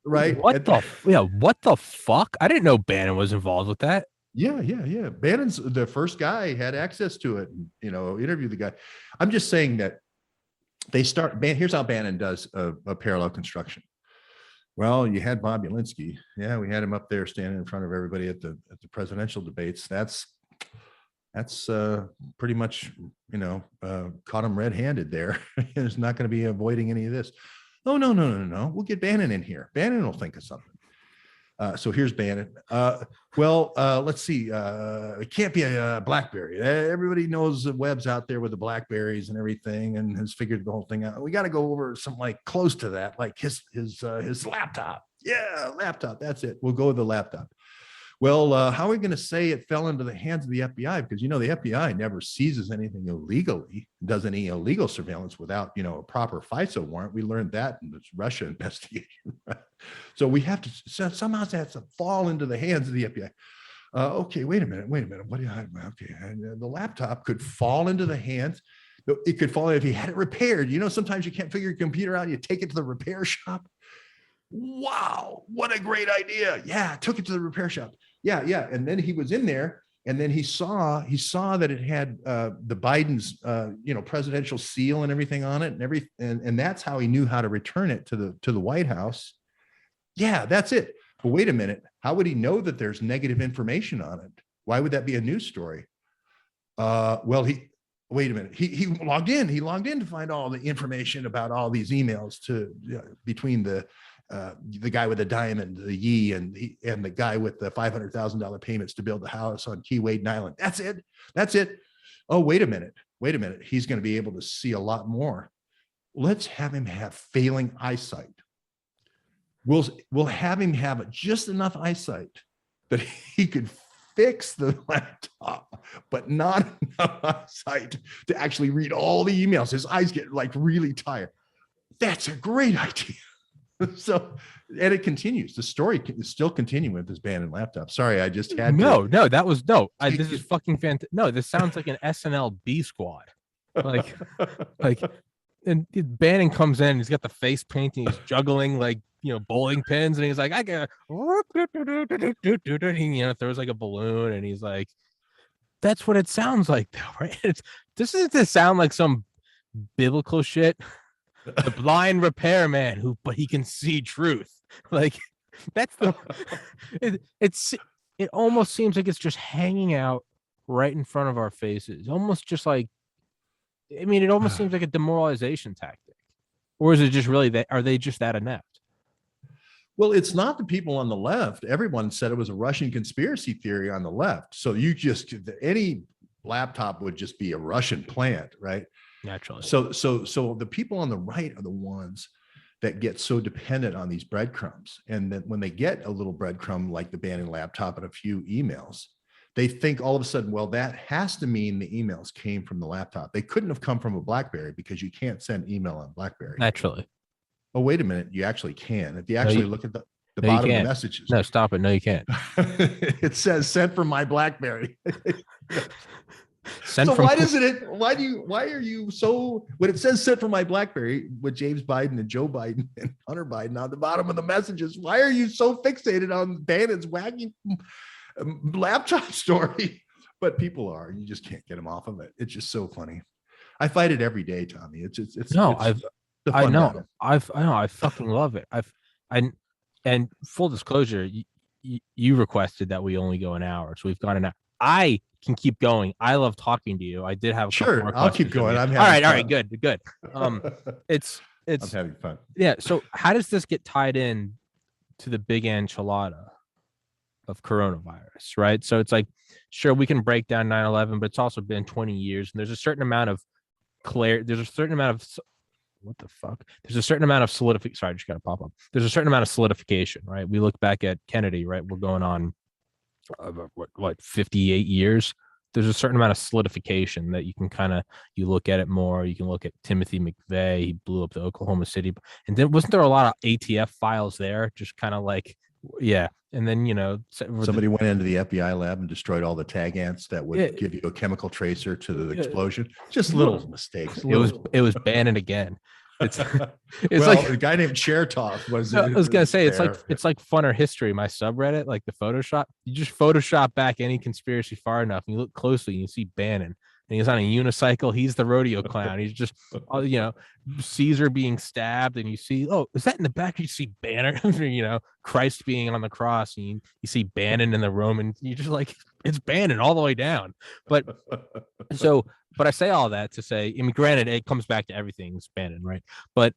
Right. What the fuck? I didn't know Bannon was involved with that. Yeah. Bannon's the first guy, had access to it, and, interviewed the guy. I'm just saying that here's how Bannon does a parallel construction. Well, you had Bobulinski. Yeah, we had him up there standing in front of everybody at the presidential debates. That's pretty much, caught him red-handed there. He's not going to be avoiding any of this. Oh, no. We'll get Bannon in here. Bannon will think of something. So here's Bannon. Let's see. It can't be a BlackBerry. Everybody knows that Webb's out there with the BlackBerries and everything, and has figured the whole thing out. We got to go over something like close to that, like his laptop. Yeah, laptop. That's it. We'll go with the laptop. Well, how are we going to say it fell into the hands of the FBI? Because, the FBI never seizes anything illegally, does any illegal surveillance without, a proper FISA warrant. We learned that in this Russia investigation. Right? So we have to somehow that to fall into the hands of the FBI. Okay, wait a minute. What do you have? Okay, and the laptop could fall into the hands. It could fall if he had it repaired. Sometimes you can't figure your computer out. You take it to the repair shop. Wow, what a great idea. Yeah, took it to the repair shop. Yeah. And then he was in there, and then he saw that it had the Biden's presidential seal and everything on it, and that's how he knew how to return it to the White House. Yeah, that's it. But wait a minute, how would he know that there's negative information on it? Why would that be a news story? Wait a minute. He logged in. He logged in to find all the information about all these emails between the guy with the diamond, the Yee, and the guy with the $500,000 payments to build the house on Key Wade Island. That's it. Oh, wait a minute. He's going to be able to see a lot more. Let's have him have failing eyesight. We'll have him have just enough eyesight that he could fix the laptop, but not enough eyesight to actually read all the emails. His eyes get really tired. That's a great idea. So, and it continues. The story is still continuing with this Bannon laptop. Sorry, I just had this is fucking fantastic. No, this sounds like an SNL B squad. Like and Bannon comes in, he's got the face paint, and he's juggling like, you know, bowling pins, and he's like, I got, throws like a balloon, and he's like, that's what it sounds like, though, right? This isn't to sound like some biblical shit. The blind repairman but he can see truth. Like, that's the it almost seems like it's just hanging out right in front of our faces, almost just like, I mean, it almost seems like a demoralization tactic. Or is it just really that, are they just that inept? Well, it's not the people on the left. Everyone said it was a Russian conspiracy theory on the left. So any laptop would just be a Russian plant, right? Naturally. So the people on the right are the ones that get so dependent on these breadcrumbs. And then when they get a little breadcrumb like the Bannon laptop and a few emails, they think all of a sudden, well, that has to mean the emails came from the laptop. They couldn't have come from a BlackBerry because you can't send email on BlackBerry. Naturally. Oh, wait a minute. You actually can. If you actually look at the no, bottom of the messages. No, stop it. No, you can't. It says sent from my BlackBerry. Sent so from, why are you so, when it says sent from my BlackBerry with James Biden and Joe Biden and Hunter Biden on the bottom of the messages, why are you so fixated on Bannon's wacky laptop story? But people are, you just can't get them off of it. It's just so funny. I fight it every day, Tommy. I know. I fucking love it. And full disclosure, you requested that we only go an hour, so we've gone an hour. I can keep going. I love talking to you. I did have a couple more I'll keep going. I'm all right, good. It's I'm having fun. Yeah. So how does this get tied in to the big enchilada of coronavirus, right? So it's like, sure, we can break down 9/11, but it's also been 20 years, and there's a certain amount of there's a certain amount of There's a certain amount of solidification. Sorry, I just got to pop up. There's a certain amount of solidification, right? We look back at Kennedy, right? We're going on 58 years. There's a certain amount of solidification that you can you look at it more. You can look at Timothy McVeigh. He blew up the Oklahoma City. And then wasn't there a lot of ATF files there? Just kind of like, yeah. And then, somebody went into the FBI lab and destroyed all the tag ants that would give you a chemical tracer to the explosion. Just little mistakes. It was Bannon again. It's like a guy named Chertoff was. I was gonna say it's like Funner History, my subreddit, like the Photoshop. You just Photoshop back any conspiracy far enough, and you look closely, and you see Bannon, and he's on a unicycle. He's the rodeo clown. He's just, Caesar being stabbed, and you see, oh, is that in the back? You see Banner, Christ being on the cross, and you see Bannon in the Roman. You just like, it's Bannon all the way down. But I say all that to say, I mean, granted, it comes back to everything's Bannon, right? But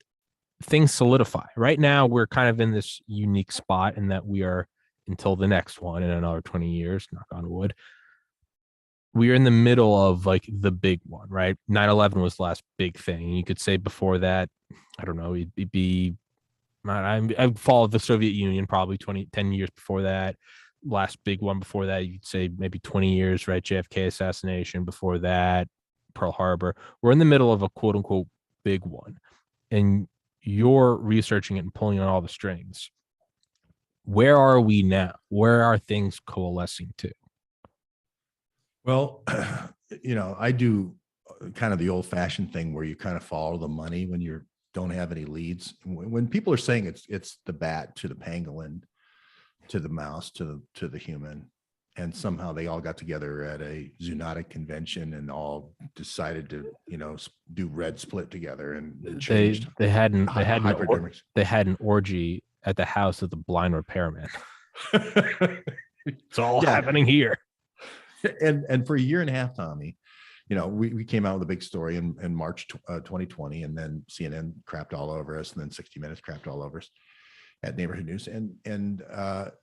things solidify. Right now, we're kind of in this unique spot in that we are, until the next one in another 20 years, knock on wood, we are in the middle of like the big one, right? 9/11 was the last big thing. You could say before that, I don't know, it'd be, I followed the Soviet Union probably 10 years before that. Last big one before that, you'd say maybe 20 years, right? JFK assassination. Before that, Pearl Harbor. We're in the middle of a quote unquote big one, and you're researching it and pulling on all the strings. Where are we now? Where are things coalescing to? Well, I do kind of the old fashioned thing where you kind of follow the money when you don't have any leads. When people are saying it's the bat to the pangolin, to the mouse, to the human, and somehow they all got together at a zoonotic convention and all decided to, do red split together, and changed. They had an orgy at the house of the blind repairman. It's all happening here. And for a year and a half, Tommy, we came out with a big story in March 2020, and then CNN crapped all over us, and then 60 Minutes crapped all over us at Neighborhood News. And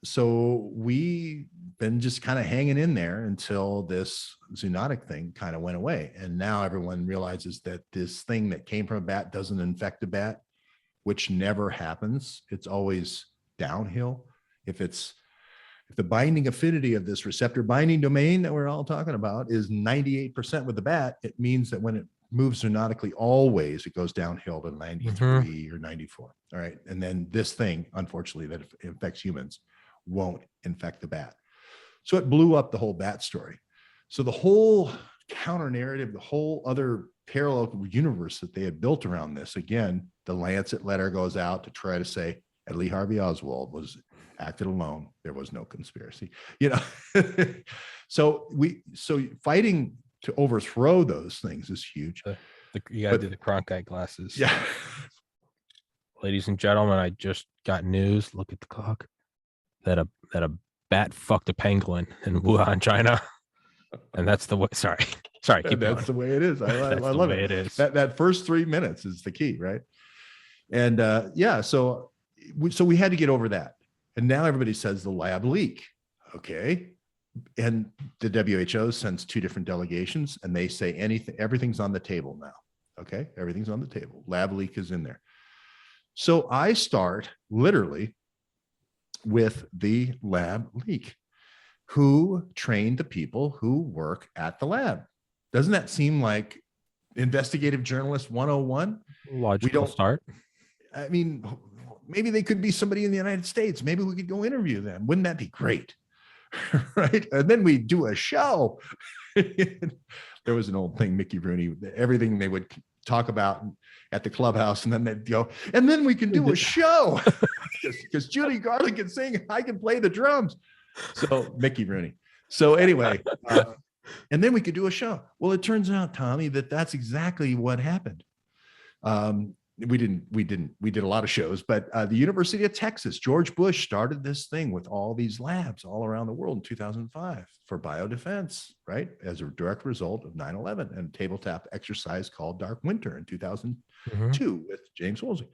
so we been just kind of hanging in there until this zoonotic thing kind of went away. And now everyone realizes that this thing that came from a bat doesn't infect a bat, which never happens. It's always downhill. If the binding affinity of this receptor binding domain that we're all talking about is 98% with the bat, it means that when it moves zoonotically, always it goes downhill to 93 or 94. All right. And then this thing, unfortunately, that infects humans won't infect the bat. So it blew up the whole bat story. So the whole counter narrative, the whole other parallel universe that they had built around this. Again, the Lancet letter goes out to try to say that Lee Harvey Oswald was acted alone. There was no conspiracy, you know. So fighting to overthrow those things is huge. You gotta do the Cronkite glasses. Yeah. Ladies and gentlemen, I just got news. Look at the clock. That a bat fucked a penguin in Wuhan, China. And that's the way. Sorry. Keep That's going. the way it is. I love it. It is. That first 3 minutes is the key, right? And so we had to get over that. And now everybody says the lab leak. Okay. And the WHO sends 2 different delegations, and they say everything's on the table now. Okay. Everything's on the table. Lab leak is in there. So I start literally with the lab leak. Who trained the people who work at the lab? Doesn't that seem like investigative journalist 101? Logical start. I mean, maybe they could be somebody in the United States. Maybe we could go interview them. Wouldn't that be great? Right? And then we do a show. There was an old thing, Mickey Rooney, everything they would talk about at the clubhouse, and then they'd go, and then we can do a show because Judy Garland can sing, I can play the drums. So Mickey Rooney. So anyway, and then we could do a show. Well, it turns out, Tommy, that's exactly what happened. We did a lot of shows, but the University of Texas, George Bush started this thing with all these labs all around the world in 2005 for biodefense, right? As a direct result of 9/11 and tabletop exercise called Dark Winter in 2002 with James Woolsey.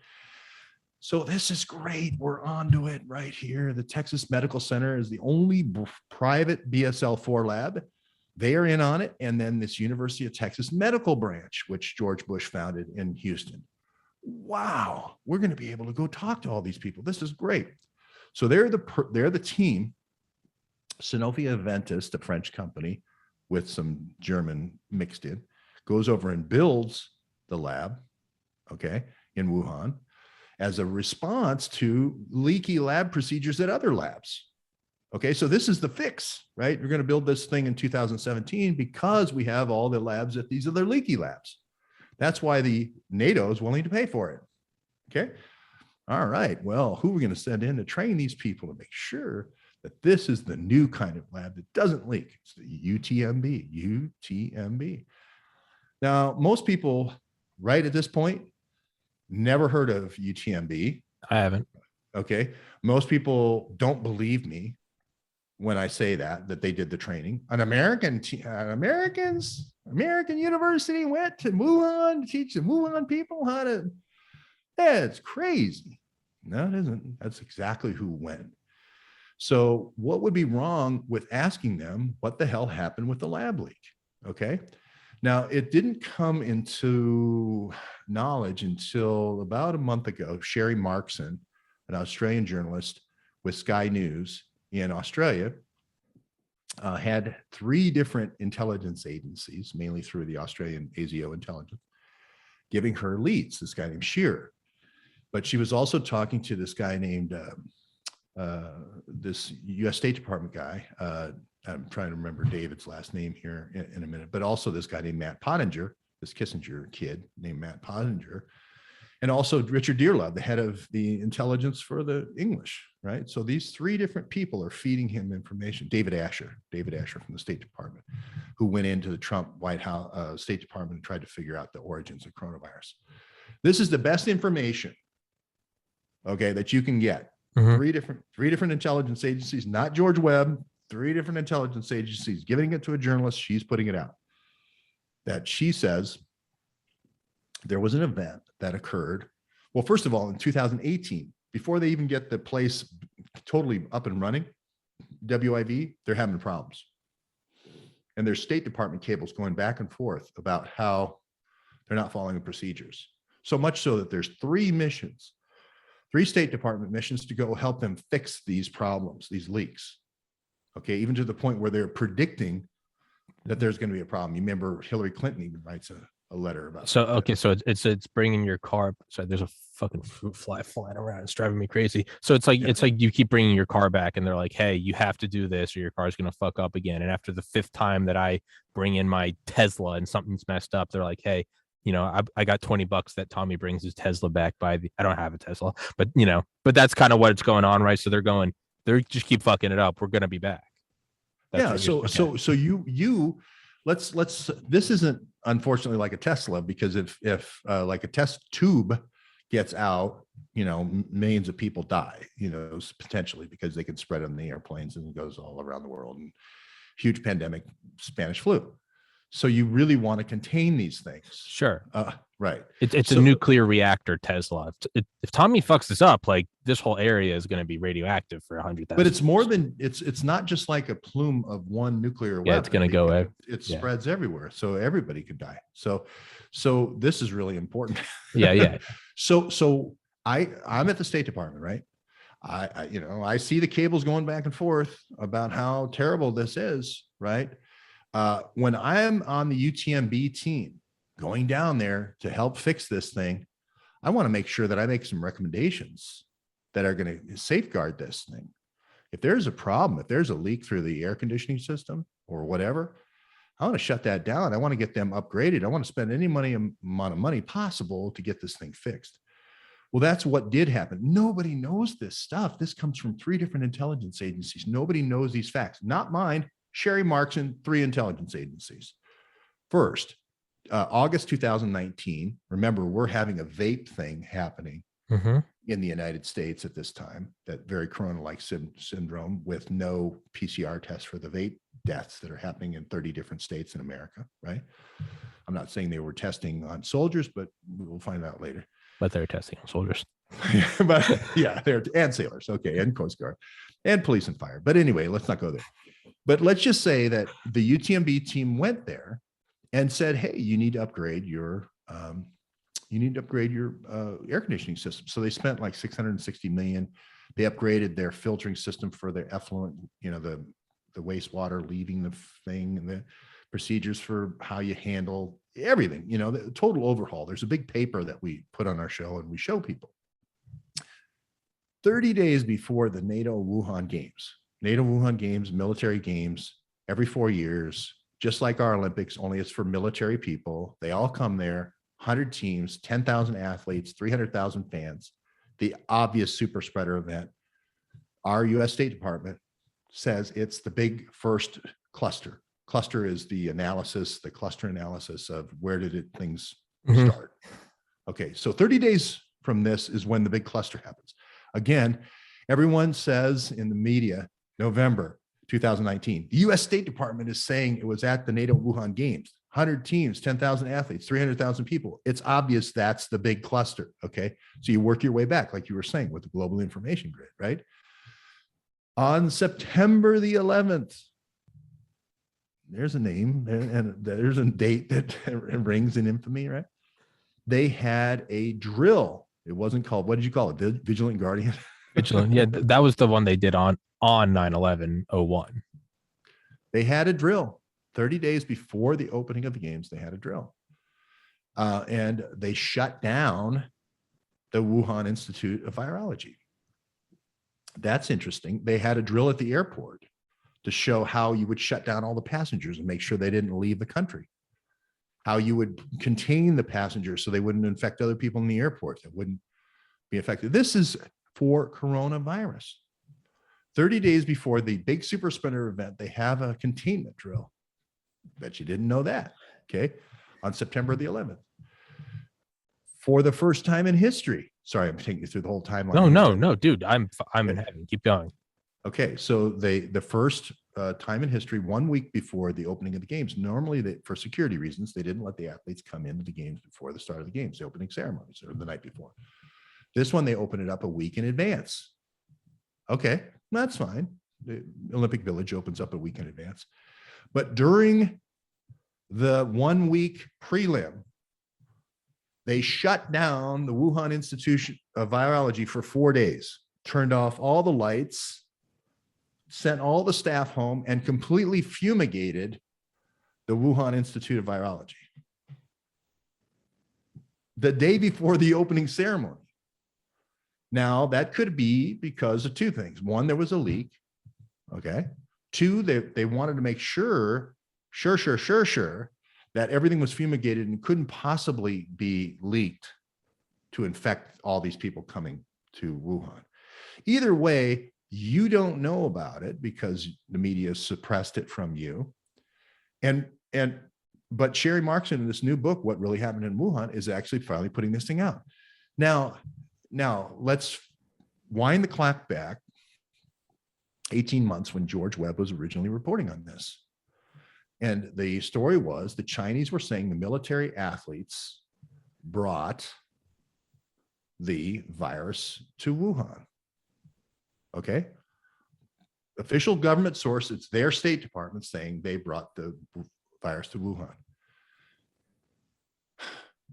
So this is great. We're onto it right here. The Texas Medical Center is the only private BSL-4 lab. They are in on it. And then this University of Texas medical branch, which George Bush founded in Houston. Wow, we're going to be able to go talk to all these people. This is great. So they're the team. Sanofi Aventis, the French company with some German mixed in, goes over and builds the lab, okay, in Wuhan as a response to leaky lab procedures at other labs. Okay, so this is the fix, right? We're going to build this thing in 2017 because we have all the labs at these other leaky labs. That's why the NATO is willing to pay for it. Okay. All right. Well, who are we going to send in to train these people to make sure that this is the new kind of lab that doesn't leak? It's the UTMB. Now, most people right at this point never heard of UTMB. I haven't. Okay. Most people don't believe me when I say that they did the training. American university went to Wuhan to teach the Wuhan people how to, it's crazy. No, it isn't. That's exactly who went. So what would be wrong with asking them what the hell happened with the lab leak? Okay. Now it didn't come into knowledge until about a month ago. Sherry Markson, an Australian journalist with Sky News in Australia, had 3 different intelligence agencies, mainly through the Australian ASIO intelligence, giving her leads, this guy named Shearer. But she was also talking to this guy named, this US State Department guy. I'm trying to remember David's last name here in a minute, but also this guy named Matt Pottinger, this Kissinger kid named Matt Pottinger. And also Richard Dearlove, the head of the intelligence for the English, right? So these 3 different people are feeding him information. David Asher from the State Department, who went into the Trump White House State Department and tried to figure out the origins of coronavirus. This is the best information, okay, that you can get. Mm-hmm. Three different intelligence agencies, not George Webb, 3 different intelligence agencies giving it to a journalist. She's putting it out. That she says there was an event that occurred. Well, first of all, in 2018, before they even get the place totally up and running, WIV, they're having problems. And there's State Department cables going back and forth about how they're not following the procedures. So much so that there's 3 missions, 3 State Department missions to go help them fix these problems, these leaks. Okay, even to the point where they're predicting that there's going to be a problem. You remember Hillary Clinton even writes a letter about. So that. Okay, so it's bringing your car. So there's a fucking fruit fly flying around. It's driving me crazy. So it's like it's like you keep bringing your car back, and they're like, "Hey, you have to do this, or your car's gonna fuck up again." And after the 5th time that I bring in my Tesla and something's messed up, they're like, "Hey, I got $20 that Tommy brings his Tesla back I don't have a Tesla, but that's kind of what's going on, right? So they're just keep fucking it up. We're going to be back. That's so you let's this isn't unfortunately like a Tesla, because if like a test tube gets out, millions of people die, potentially, because they can spread on the airplanes and it goes all around the world, and huge pandemic, Spanish flu. So you really want to contain these things. Sure. Right. It's a nuclear reactor Tesla. If Tommy fucks this up, like, this whole area is going to be radioactive for 100,000. But it's more than it's not just like a plume of one nuclear weapon. It's going to go. It spreads everywhere, so everybody could die. So this is really important. Yeah. So I'm at the State Department, right? I see the cables going back and forth about how terrible this is, right? When I am on the UTMB team going down there to help fix this thing, I want to make sure that I make some recommendations that are going to safeguard this thing. If there's a problem, if there's a leak through the air conditioning system or whatever, I want to shut that down. I want to get them upgraded. I want to spend any amount of money possible to get this thing fixed. Well, that's what did happen. Nobody knows this stuff. This comes from 3 different intelligence agencies. Nobody knows these facts. Not mine. Sherry Marks and 3 intelligence agencies. First, August 2019. Remember, we're having a vape thing happening in the United States at this time, that very corona-like syndrome, with no PCR tests for the vape deaths that are happening in 30 different states in America, right? I'm not saying they were testing on soldiers, but we'll find out later. But they're testing on soldiers. But yeah, and sailors, okay, and Coast Guard, and police and fire. But anyway, let's not go there. But let's just say that the UTMB team went there and said, "Hey, you need to upgrade your air conditioning system." So they spent like $660 million. They upgraded their filtering system for their effluent, the wastewater leaving the thing, and the procedures for how you handle everything. The total overhaul. There's a big paper that we put on our show and we show people. 30 days before the NATO Wuhan Games, military games, every 4 years, just like our Olympics, only it's for military people. They all come there, 100 teams, 10,000 athletes, 300,000 fans, the obvious super spreader event. Our US State Department says it's the big first cluster. Cluster is the cluster analysis of where did things start. Okay, so 30 days from this is when the big cluster happens. Again, everyone says in the media, November 2019, the US State Department is saying it was at the NATO Wuhan Games, 100 teams, 10,000 athletes, 300,000 people. It's obvious that's the big cluster, okay? So you work your way back, like you were saying, with the global information grid, right? On September the 11th, there's a name and there's a date that rings in infamy, right? They had a drill. It wasn't called, what did you call it? Vigilant Guardian? Vigilant. Yeah, that was the one they did on 9/11/01. They had a drill 30 days before the opening of the games. They had a drill, and they shut down the Wuhan Institute of Virology. That's interesting. They had a drill at the airport to show how you would shut down all the passengers and make sure they didn't leave the country, how you would contain the passengers so they wouldn't infect other people in the airport that wouldn't be affected. This is for coronavirus. 30 days before the big super spreader event, they have a containment drill. Bet you didn't know that, okay? On September the 11th. For the first time in history. Sorry, I'm taking you through the whole timeline. No, dude, I'm in heaven. Keep going. Okay, so the first time in history, 1 week before the opening of the games, normally for security reasons, they didn't let the athletes come into the games before the start of the games, the opening ceremonies, or the night before. This one, they open it up a week in advance. Okay, that's fine. The Olympic Village opens up a week in advance. But during the 1 week prelim, they shut down the Wuhan Institute of Virology for 4 days, turned off all the lights, sent all the staff home, and completely fumigated the Wuhan Institute of Virology the day before the opening ceremony. Now, that could be because of 2 things. 1, there was a leak. Okay. 2, they wanted to make sure that everything was fumigated and couldn't possibly be leaked to infect all these people coming to Wuhan. Either way, you don't know about it because the media suppressed it from you. But Sherry Markson in this new book, What Really Happened in Wuhan, is actually finally putting this thing out. Now let's wind the clock back 18 months when George Webb was originally reporting on this. And the story was the Chinese were saying the military athletes brought the virus to Wuhan. Okay. Official government source, it's their State Department saying they brought the virus to Wuhan.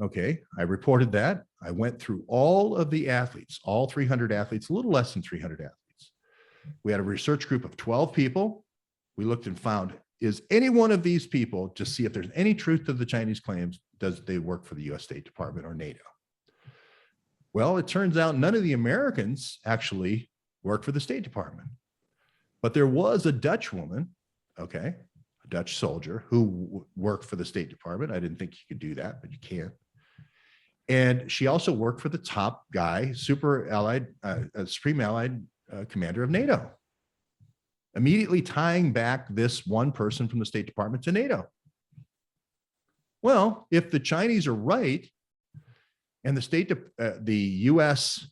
Okay, I reported that. I went through all of the athletes, all 300 athletes, a little less than 300 athletes. We had a research group of 12 people. We looked and found, is any one of these people, to see if there's any truth to the Chinese claims, does they work for the US State Department or NATO? Well, it turns out none of the Americans actually worked for the State Department. But there was a Dutch woman, okay, a Dutch soldier who worked for the State Department. I didn't think you could do that, but you can. And she also worked for the top guy, Supreme Allied Commander of NATO, immediately tying back this one person from the State Department to NATO. Well, if the Chinese are right, and the U.S.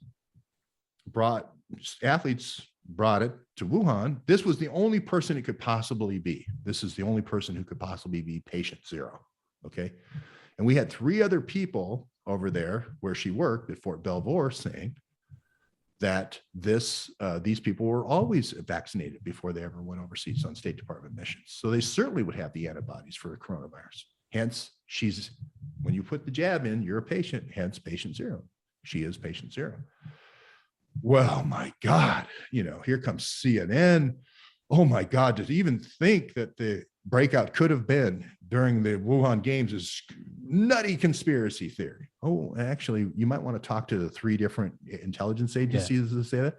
athletes brought it to Wuhan, this was the only person it could possibly be. This is the only person who could possibly be patient zero. Okay. And we had 3 other people over there where she worked at Fort Belvoir saying that these people were always vaccinated before they ever went overseas on State Department missions. So they certainly would have the antibodies for the coronavirus. Hence, when you put the jab in, you're a patient, hence patient zero. She is patient zero. Well, my God, here comes CNN. Oh my God, to even think that the breakout could have been during the Wuhan Games is nutty conspiracy theory. Oh, actually, you might want to talk to the 3 different intelligence agencies that say that.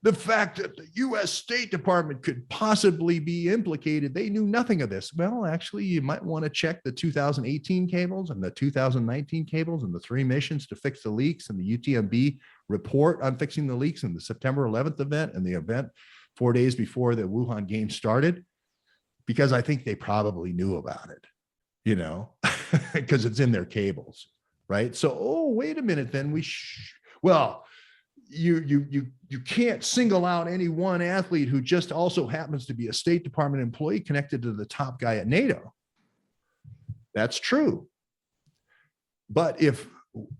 The fact that the US State Department could possibly be implicated, they knew nothing of this. Well, actually, you might want to check the 2018 cables and the 2019 cables and the 3 missions to fix the leaks and the UTMB report on fixing the leaks and the September 11th event and the event 4 days before the Wuhan Games started, because I think they probably knew about it, because it's in their cables, right? So, oh, wait a minute, then you can't single out any one athlete who just also happens to be a State Department employee connected to the top guy at NATO. That's true. But if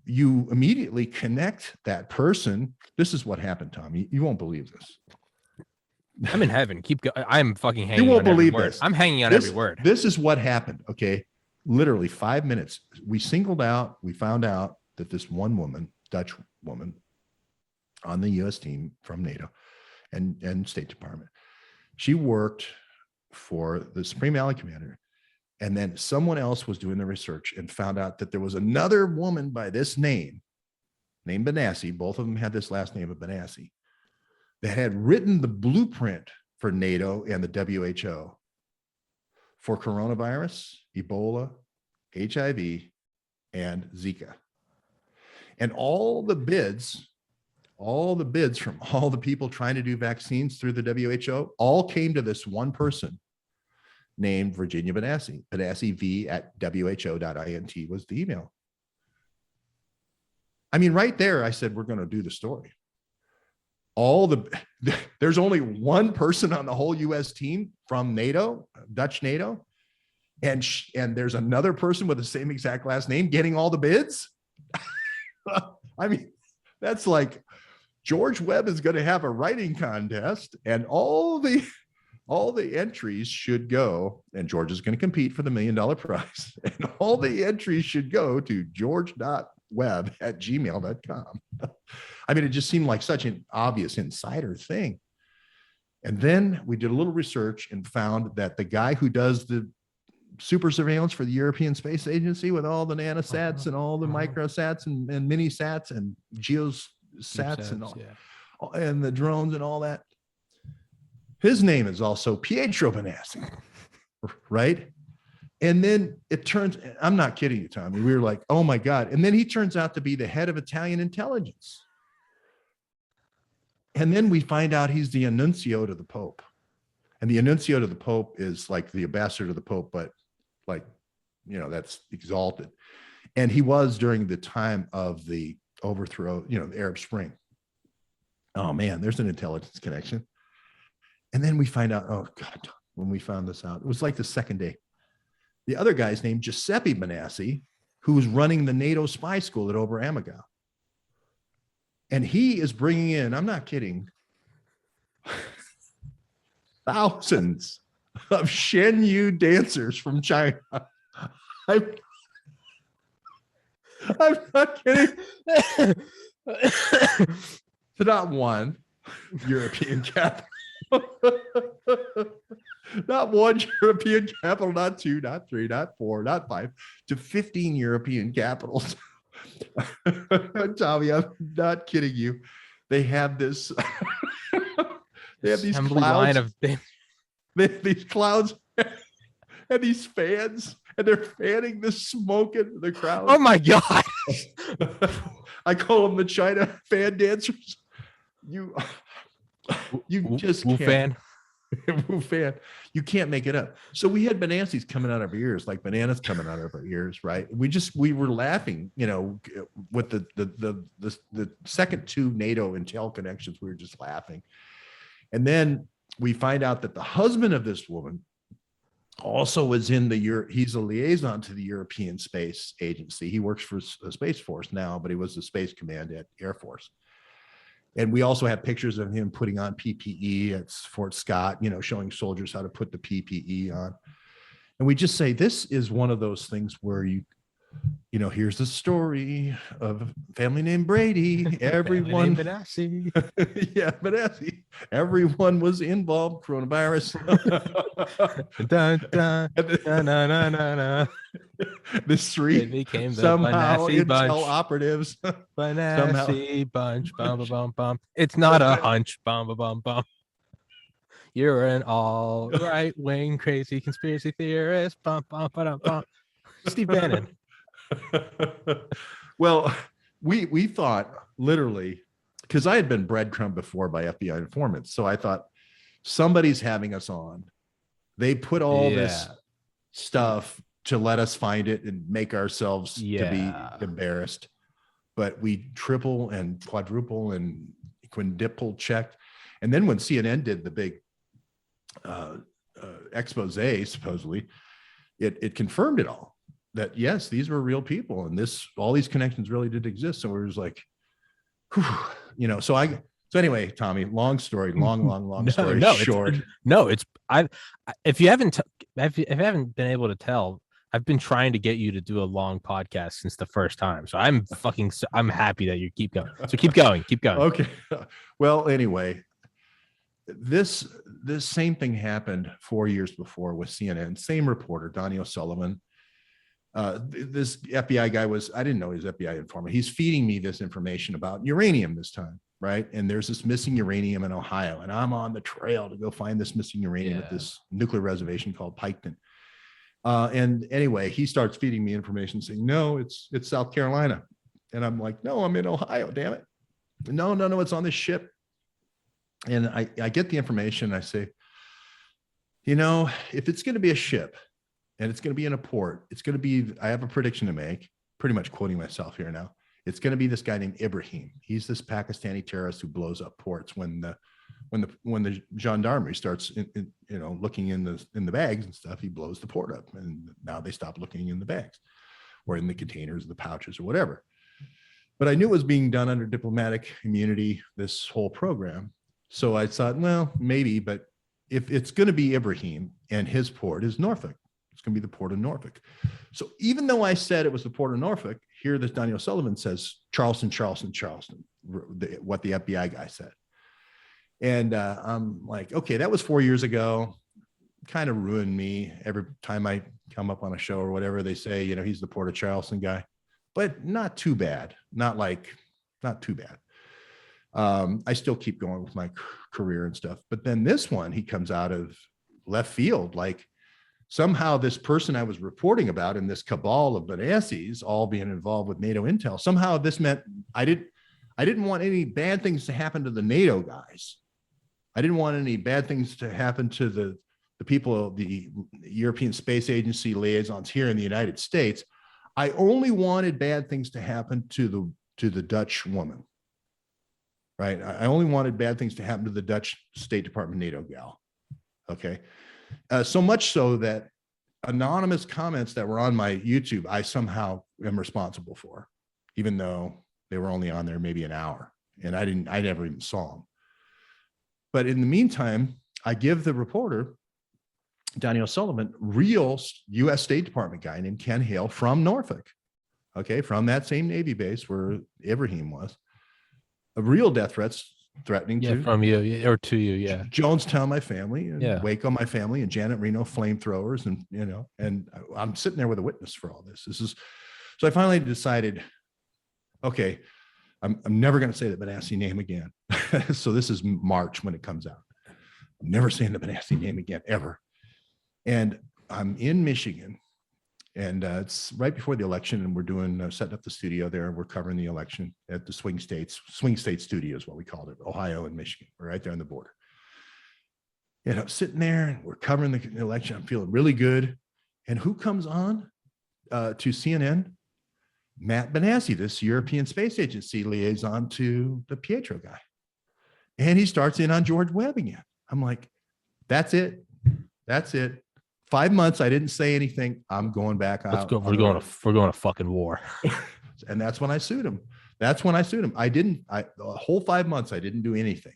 you immediately connect that person, this is what happened, Tom. You won't believe this. I'm in heaven. Keep going. I'm fucking hanging. You won't on every believe word. this. I'm hanging on every word. This is what happened. Okay. Literally 5 minutes. We found out that this one woman, Dutch woman, on the US team from NATO and State Department, she worked for the Supreme Allied Commander. And then someone else was doing the research and found out that there was another woman by this name, named Benassi. Both of them had this last name of Benassi, that had written the blueprint for NATO and the WHO for coronavirus, Ebola, HIV, and Zika. And all the bids from all the people trying to do vaccines through the WHO all came to this one person named Virginia Benassi. Benassi@who.int was the email. I mean, right there, I said, we're going to do the story. There's only one person on the whole US team from NATO, Dutch NATO. And there's another person with the same exact last name getting all the bids. I mean, that's like George Webb is going to have a writing contest, and all the entries should go, and George is going to compete for the $1 million prize. And all the entries should go to george.webb@gmail.com. I mean, it just seemed like such an obvious insider thing. And then we did a little research and found that the guy who does the super surveillance for the European Space Agency with all the nanosats and all the microsats and mini sats and geosats and all, and the drones and all that, his name is also Pietro Benassi, right? And then I'm not kidding you, Tommy. We were like, oh my God. And then he turns out to be the head of Italian intelligence. And then we find out he's the annuncio to the Pope. And the annuncio to the Pope is like the ambassador to the Pope, but like, that's exalted. And he was during the time of the overthrow, the Arab Spring. Oh man, there's an intelligence connection. And then we find out, oh God, when we found this out, it was like the second day. The other guy's named Giuseppe Benassi, who was running the NATO spy school at Ober Ammergau. And he is bringing in, I'm not kidding, thousands of Shen Yu dancers from China. I'm not kidding. To not one European capital. Not one European capital, not two, not three, not four, not five, to 15 European capitals. Tommy, I'm not kidding you. They have this. They have these clouds. These clouds and these fans, and they're fanning the smoke into the crowd. Oh my God. I call them the China fan dancers. You just can't. Fan. Woo fan. You can't make it up. So we had bananas coming out of our ears, like bananas coming out of our ears, right? We were laughing, with the second two NATO intel connections. We were just laughing. And then we find out that the husband of this woman also was in he's a liaison to the European Space Agency. He works for the Space Force now, but he was the Space Command at Air Force. And we also have pictures of him putting on PPE at Fort Scott, showing soldiers how to put the PPE on. And we just say, this is one of those things where here's the story of a family named Brady. Everyone, Benassi. Yeah, Benassi. Everyone was involved. Coronavirus. Dun, dun, dun, dun, dun, dun, dun. This three They became the somehow Benassi intel bunch. operatives. Benassi bunch. Bum, bum, bum, bum. It's not a hunch. Bum, bum, bum, bum. You're an all right wing crazy conspiracy theorist. Bum, bum, bum, bum. Steve Bannon. Well, we thought literally, because I had been breadcrumbed before by FBI informants, so I thought somebody's having us on. They put all this stuff to let us find it and make ourselves to be embarrassed, but we triple and quadruple and quintuple checked. And then when CNN did the big expose, supposedly, it confirmed it all. That yes, these were real people, and all these connections really did exist. So we were just like, whew, So anyway, Tommy, long story short. If you haven't been able to tell, I've been trying to get you to do a long podcast since the first time. So I'm happy that you keep going. So keep going. Okay. Well, anyway, this same thing happened 4 years before with CNN. Same reporter, Donnie O'Sullivan. This FBI guy I didn't know he was FBI informant. He's feeding me this information about uranium this time, right? And there's this missing uranium in Ohio, and I'm on the trail to go find this missing uranium at this nuclear reservation called Piketon. And anyway, he starts feeding me information saying, no, it's South Carolina. And I'm like, no, I'm in Ohio, damn it. No, it's on this ship. And I get the information. And I say, if it's going to be a ship, and it's going to be in a port, I have a prediction to make, pretty much quoting myself here now. It's going to be this guy named Ibrahim. He's this Pakistani terrorist who blows up ports when the gendarmerie starts, looking in the bags and stuff. He blows the port up, and now they stop looking in the bags or in the containers, the pouches, or whatever. But I knew it was being done under diplomatic immunity, this whole program. So I thought, well, maybe, but if it's going to be Ibrahim and his port is Norfolk, it's going to be the port of Norfolk. So even though I said it was the port of Norfolk, here this Donnie O'Sullivan says Charleston, what the FBI guy said. And I'm like, okay, that was 4 years ago. Kind of ruined me. Every time I come up on a show or whatever, they say, he's the Port of Charleston guy, but not too bad. Not too bad. I still keep going with my career and stuff. But then this one, he comes out of left field, like, somehow this person I was reporting about in this cabal of Benassis all being involved with NATO intel, somehow this meant I didn't want any bad things to happen to the NATO guys. I didn't want any bad things to happen to the people, the European Space Agency liaisons here in the United States. I only wanted bad things to happen to the Dutch woman, right? I only wanted bad things to happen to the Dutch State Department NATO gal. Okay. So much so that anonymous comments that were on my YouTube, I somehow am responsible for, even though they were only on there maybe an hour, and I never even saw them. But in the meantime, I give the reporter, Donnie O'Sullivan, real U.S. State Department guy named Ken Hale from Norfolk, okay, from that same Navy base where Ibrahim was, a real death threats threatening to from you or to you, yeah. Jonestown, my family, and Waco, my family, and Janet Reno, flamethrowers, and and I'm sitting there with a witness for all this. So I finally decided, okay, I'm never going to say the Benassi name again. So this is March when it comes out. I'm never saying the Benassi name again, ever. And I'm in Michigan, and it's right before the election, and we're doing setting up the studio there. We're covering the election at the Swing State Studio is what we called it, Ohio and Michigan. We're right there on the border. And I'm sitting there, and we're covering the election. I'm feeling really good. And who comes on to CNN? Matt Benassi, this European Space Agency liaison to the Pietro guy. And he starts in on George Webb again. I'm like, that's it. That's it. 5 months, I didn't say anything. I'm going back out. Let's go. We're going to fucking war. And that's when I sued him. The whole 5 months, I didn't do anything.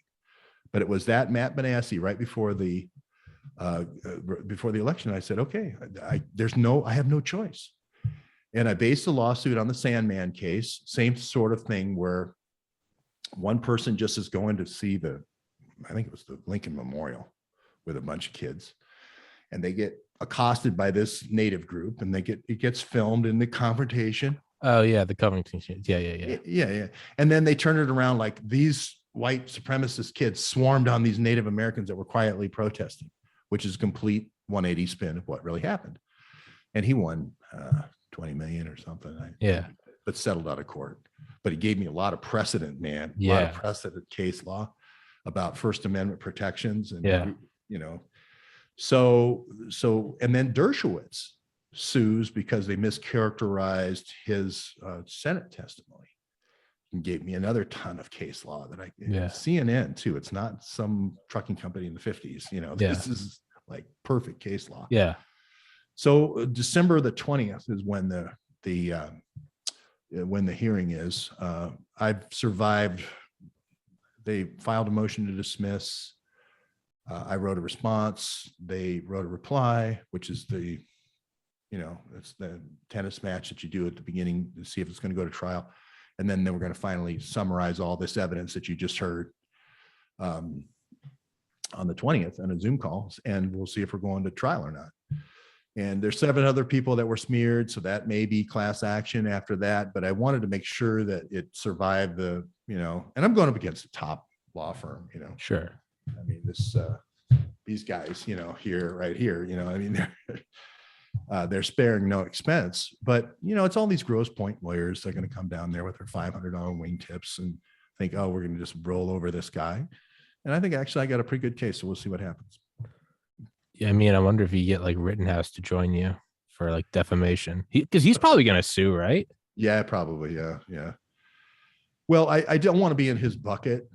But it was that Matt Benassi right before the election. I said, okay, I have no choice. And I based the lawsuit on the Sandman case, same sort of thing where one person just is going to see I think it was the Lincoln Memorial with a bunch of kids, and they get accosted by this native group, and it gets filmed in the confrontation. Oh yeah, the confrontation. Yeah. And then they turn it around like these white supremacist kids swarmed on these Native Americans that were quietly protesting, which is a complete 180 spin of what really happened. And he won 20 million or something. But settled out of court. But he gave me a lot of precedent, man. A lot of precedent case law about First Amendment protections. And, so, and then Dershowitz sues because they mischaracterized his Senate testimony and gave me another ton of case law that CNN too. It's not some trucking company in the 50s. This is like perfect case law. Yeah. So December the 20th is when the hearing is. I've survived. They filed a motion to dismiss. I wrote a response. They wrote a reply, which is it's the tennis match that you do at the beginning to see if it's going to go to trial. And then we're going to finally summarize all this evidence that you just heard on the 20th on a Zoom call, and we'll see if we're going to trial or not. And there's 7 other people that were smeared, so that may be class action after that. But I wanted to make sure that it survived and I'm going up against a top law firm, Sure. I mean, these guys, right here, they're sparing no expense. But it's all these Grosse Pointe lawyers. They're going to come down there with their $500 wingtips and think, oh, we're going to just roll over this guy. And I think actually I got a pretty good case, so we'll see what happens. Yeah, I mean, I wonder if you get like Rittenhouse to join you for like defamation, because he's probably going to sue, right? Yeah, probably. Yeah. Well, I don't want to be in his bucket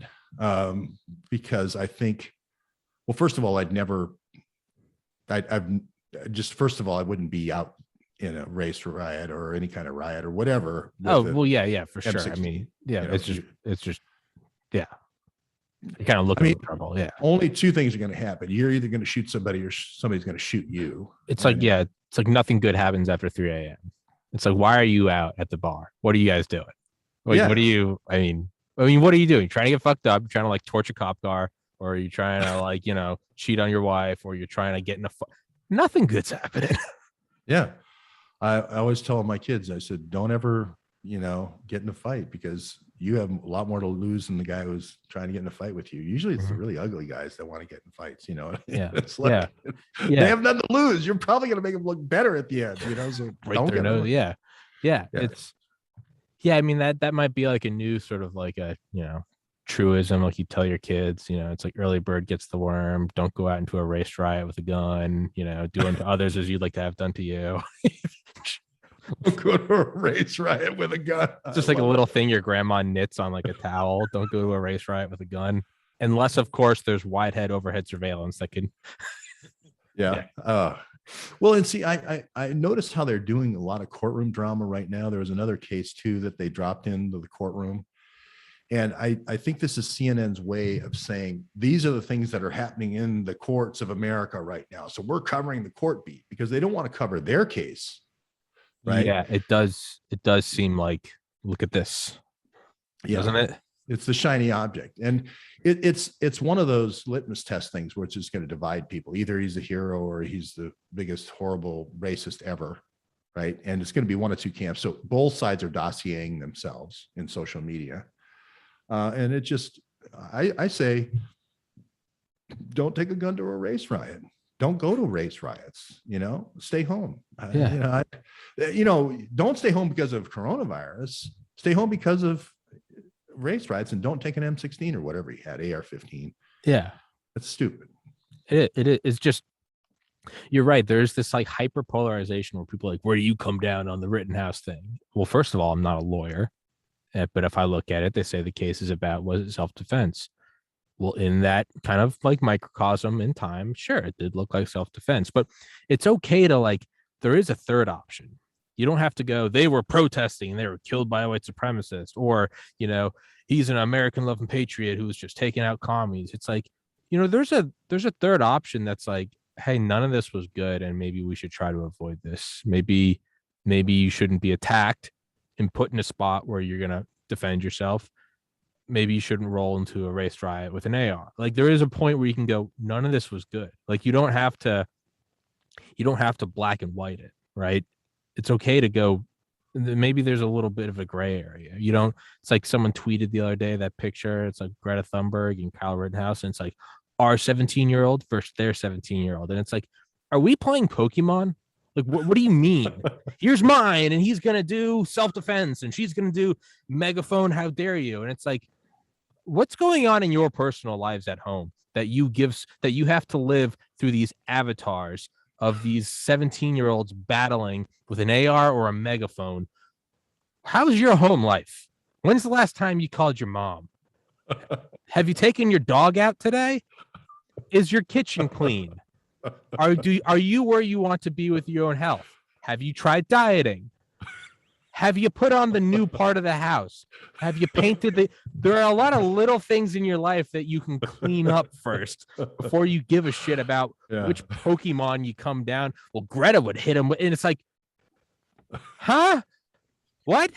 because I think, well, first of all, I wouldn't be out in a race riot or any kind of riot or whatever. Oh, well, yeah, for sure. I mean, it's just, yeah. You're kind of looking for trouble. Yeah. Only 2 things are going to happen. You're either going to shoot somebody or somebody's going to shoot you. It's like nothing good happens after 3 a.m. It's like, why are you out at the bar? What are you guys doing? What are you, I mean, what are you doing? Trying to get fucked up? You're trying to like torch a cop car, or are you trying to cheat on your wife, or you're trying to get in nothing good's happening. Yeah. I always tell my kids, I said, don't ever, get in a fight, because you have a lot more to lose than the guy who's trying to get in a fight with you. Usually it's the Mhm. really ugly guys that want to get in fights, you know. Yeah. It's like Yeah. they Yeah. have nothing to lose. You're probably going to make them look better at the end, you know. So Break don't their get nose. them. Yeah. Yeah. Yeah. I mean, that might be like a new sort of like a, truism, like you tell your kids, it's like early bird gets the worm. Don't go out into a race riot with a gun, do unto others as you'd like to have done to you. Don't go to a race riot with a gun. It's just like a little thing your grandma knits on like a towel. Don't go to a race riot with a gun. Unless, of course, there's wide head overhead surveillance that can. Yeah. Well, and see, I noticed how they're doing a lot of courtroom drama right now. There was another case too that they dropped into the courtroom. And I think this is CNN's way of saying these are the things that are happening in the courts of America right now. So we're covering the court beat because they don't want to cover their case. Right. Yeah, it does. It does seem like, look at this, doesn't it? It's the shiny object. And it's one of those litmus test things which is going to divide people. Either he's a hero or he's the biggest horrible racist ever. Right. And it's going to be one of two camps. So both sides are dossiering themselves in social media. And it just, I say, don't take a gun to a race riot. Don't go to race riots, stay home. Yeah. Don't stay home because of coronavirus. Stay home because of race riots, and don't take an M16 or whatever he had, AR-15. Yeah. That's stupid. It's just, you're right. There's this like hyper polarization where people are like, where do you come down on the Rittenhouse thing? Well, first of all, I'm not a lawyer. But if I look at it, they say the case is about, was it self-defense? Well, in that kind of like microcosm in time, sure, it did look like self-defense, but it's okay to like, there is a third option. You don't have to go, they were protesting and they were killed by a white supremacist, or, he's an American loving patriot who was just taking out commies. It's like, there's a third option that's like, hey, none of this was good. And maybe we should try to avoid this. Maybe you shouldn't be attacked and put in a spot where you're going to defend yourself. Maybe you shouldn't roll into a race riot with an AR. Like there is a point where you can go, none of this was good. Like you don't have to black and white it, right? It's okay to go, maybe there's a little bit of a gray area. It's like someone tweeted the other day, that picture, it's like Greta Thunberg and Kyle Rittenhouse. And it's like our 17-year-old versus their 17-year-old. And it's like, are we playing Pokemon? Like, what do you mean? Here's mine, and he's going to do self-defense, and she's going to do megaphone, how dare you? And it's like, what's going on in your personal lives at home that you have to live through these avatars of these 17-year-olds battling with an AR or a megaphone? How's your home life? When's the last time you called your mom? Have you taken your dog out today? Is your kitchen clean? Are you where you want to be with your own health? Have you tried dieting? Have you put on the new part of the house? Have you painted there are a lot of little things in your life that you can clean up first before you give a shit about which Pokemon you come down. Well, Greta would hit him, and it's like, huh? What?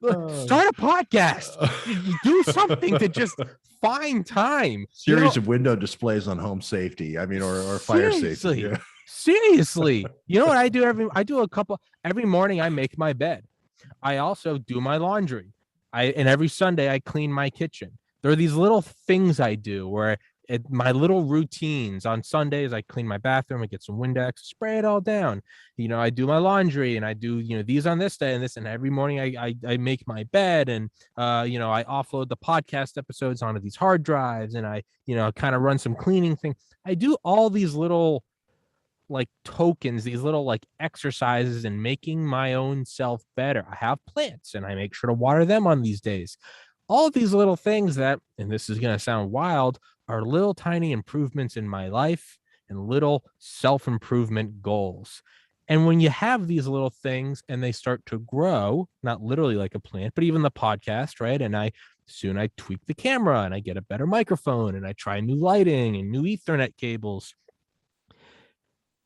Start a podcast. Do something to just find time. Series of window displays on home safety. I mean, or fire safety. Yeah. Seriously. You know what I do every morning I make my bed. I also do my laundry. And every Sunday I clean my kitchen. There are these little things I do where my little routines. On Sundays, I clean my bathroom, I get some Windex, spray it all down. I do my laundry, and I do, these on this day and this. And every morning I make my bed, and, I offload the podcast episodes onto these hard drives, and I, kind of run some cleaning thing. I do all these little like tokens, these little like exercises in making my own self better. I have plants, and I make sure to water them on these days. All of these little things that, and this is going to sound wild, are little tiny improvements in my life and little self-improvement goals. And when you have these little things and they start to grow, not literally like a plant, but even the podcast, right? And I tweak the camera, and I get a better microphone, and I try new lighting and new Ethernet cables.